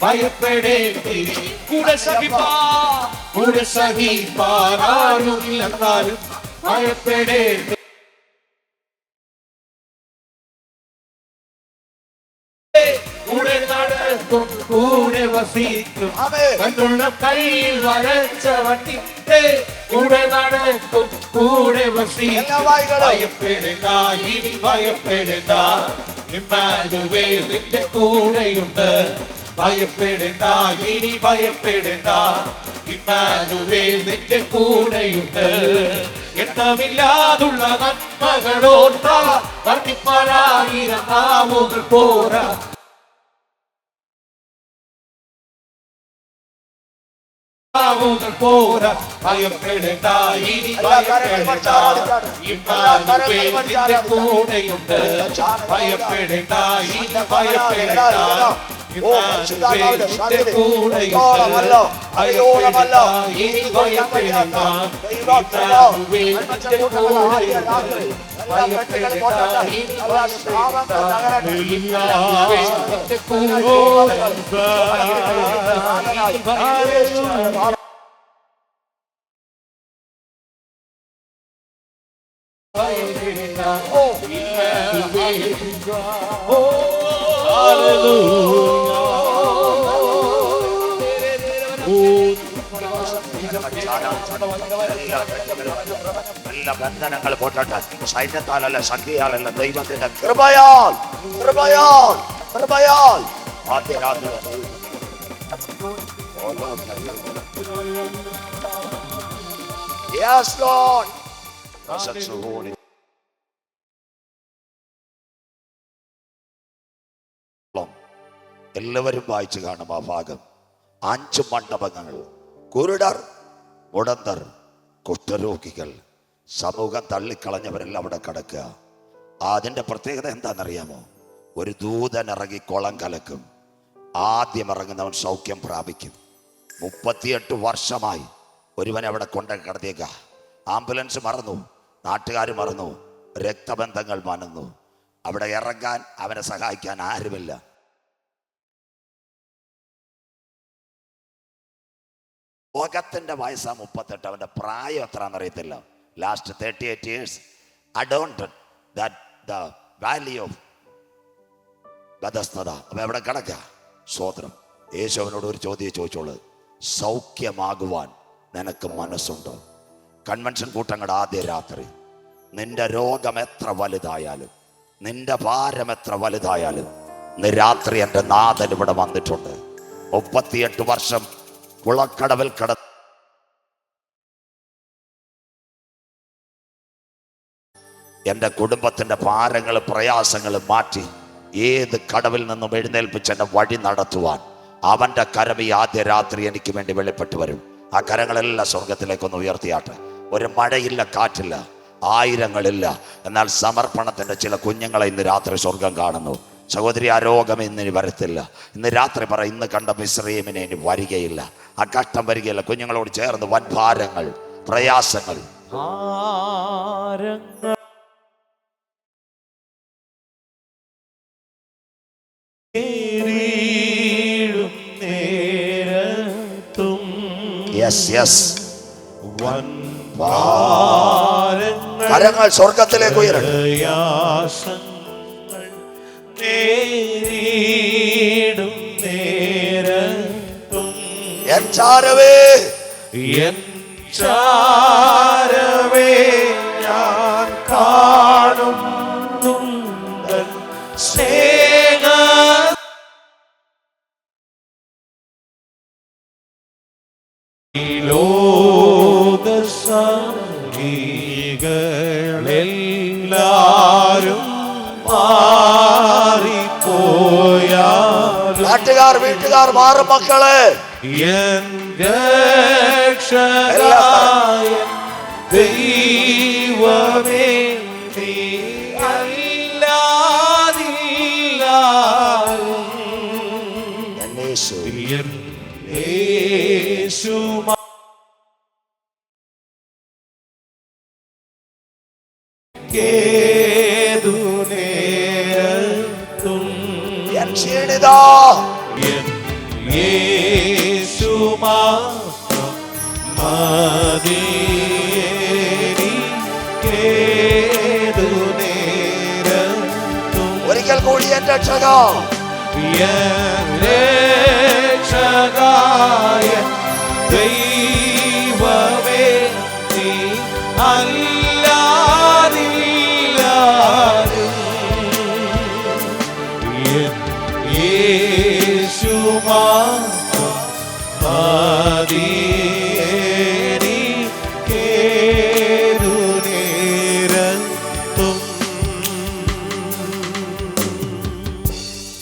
ഭയപ്പെടേണ്ടിയും കൂടെ സഹിപ്പാനാരുമില്ലെന്നാലും ഭയപ്പെടേണ്ടി. കൂടെ നടക്കും, കൂടെ വസിക്കും, കണ്ണുള്ള കയ്യിൽ വരച്ച വട്ടിന്റെ കൂടെ നടക്കും, കൂടെ വസിക്കും. ഭയപ്പെടേണ്ട, ഇനി ഭയപ്പെടേണ്ട, ഇമ്മാനുവേൽ നിന്റെ കൂടെയുണ്ട്. ഭയപ്പെടേണ്ട, ഇനി ഭയപ്പെടേണ്ട, ഇമ്മാനുവേൽ നിന്റെ കൂടെയുണ്ട്. എണ്ണമില്ലാതുള്ള നന്മകളോർത്ത വർണ്ണിപ്പാനായിരം നാവുകൾ പോരാ. പോരാ, ഭയപ്പെടേണ്ട, ഇനി ഭയപ്പെടേണ്ട, ഇമ്മാനുവേൽ നിന്റെ കൂടെയുണ്ട്. ഭയപ്പെടേണ്ട, ഇനി ഭയപ്പെടേണ്ട, ഇമ്മാനുവേൽ നിന്റെ കൂടെയുണ്ട്. ഭയപ്പെടേണ്ട, ഇനി ഭയപ്പെടേണ്ട, ഇമ്മാനുവേൽ നിന്റെ കൂടെയുണ്ട്. ഭയപ്പെടേണ്ട, ഇനി ഭയപ്പെടേണ്ട, ഇമ്മാനുവേൽ നിന്റെ കൂടെയുണ്ട്. എല്ലാ ബന്ധനങ്ങൾ പോട്ടെ. സൈന്യത്താലല്ല, ശക്തിയാലല്ല, ദൈവത്തിന്റെ കൃപയാൽ കൃപയാൽ കൃപയാൽ ആദ്യരാത്രി Yes, Lord. Such a holy. എല്ലാവരും വായിച്ചു കാണും ആ ഭാഗം. 5 മണ്ഡപങ്ങൾ, കുരുടർ, മുടന്തർ, കുഷ്ഠരോഗികൾ, സമൂഹം തള്ളിക്കളഞ്ഞവരെല്ലാം അവിടെ കിടക്കുക. അതിൻ്റെ പ്രത്യേകത എന്താണെന്നറിയാമോ? ഒരു ദൂതൻ ഇറങ്ങി കുളം കലക്കും. ആദ്യം ഇറങ്ങുന്നവൻ സൗഖ്യം പ്രാപിക്കും. 38 വർഷമായി ഒരുവൻ അവിടെ കൊണ്ട് കിടത്തിയേക്ക. ആംബുലൻസ് മറന്നു, നാട്ടുകാർ മറന്നു, രക്തബന്ധങ്ങൾ മറന്നു. അവിടെ ഇറങ്ങാൻ അവനെ സഹായിക്കാൻ ആരുമില്ല. ലോകത്തിന്റെ വയസ്സാ 38, അവന്റെ പ്രായം എത്രയാണെന്ന് അറിയത്തില്ല. Last 38 years adorned that the valley of Bethesda. അവ എവിടെ കിടക്കുക? സ്വോത്രം. യേശുവിനോട് ഒരു ചോദ്യം ചോദിച്ചോളൂ, സൗഖ്യമാകുവാൻ നിനക്ക് മനസ്സുണ്ടോ? കൺവെൻഷൻ കൂട്ടങ്ങളുടെ ആദ്യ രാത്രി നിന്റെ രോഗം എത്ര വലുതായാലും, നിന്റെ ഭാരം എത്ര വലുതായാലും, ഇന്ന് രാത്രി എൻ്റെ നാഥൻ ഇവിടെ വന്നിട്ടുണ്ട്. 38 വർഷം കുളക്കടവിൽ എൻ്റെ കുടുംബത്തിൻ്റെ ഭാരങ്ങൾ പ്രയാസങ്ങൾ മാറ്റി ഏത് കടവിൽ നിന്നും എഴുന്നേൽപ്പിച്ച് എന്നെ വഴി നടത്തുവാൻ അവൻ്റെ കരം ഈ ആദ്യ രാത്രി എനിക്ക് വേണ്ടി വെളിപ്പെട്ട് വരും. ആ കരങ്ങളെല്ലാം സ്വർഗത്തിലേക്കൊന്ന് ഉയർത്തിയാട്ടെ. ഒരു മഴയില്ല, കാറ്റില്ല, ആയിരങ്ങളില്ല, എന്നാൽ സമർപ്പണത്തിൻ്റെ ചില കുഞ്ഞുങ്ങളെ ഇന്ന് രാത്രി സ്വർഗം കാണുന്നു. സഹോദരി, ആ രോഗം ഇന്നിനി വരത്തില്ല. ഇന്ന് രാത്രി പറ, ഇന്ന് കണ്ട മിസ്രയീമിനെ ഇനി വരികയില്ല, ആ കഷ്ടം വരികയില്ല. കുഞ്ഞുങ്ങളോട് ചേർന്ന് വൻഭാരങ്ങൾ, പ്രയാസങ്ങൾ, കരങ്ങൾ സ്വർഗത്തിലേക്ക് ഉയരട്ടെ. എൻ ചാരവേ ഞാൻ കാണും സ്നേഹ ലോകസംഗികളെല്ലാരും മാറിപ്പോയാലും നാട്ടുകാർ വീട്ടുകാർ മാറും മക്കളെ. രക്ഷകനായ ദൈവമേ, നീ അല്ലാതില്ലാരും യേശുമാ കേതു നേരത്തും ക്ഷീണിതാ യേശുമാ കേതു നേരത്തും ഒരിക്കൽ കൂടി എൻ രക്ഷക, രക്ഷകായ ദൈവമേ, നീ അല്ലാതില്ലാരും യേശുമാ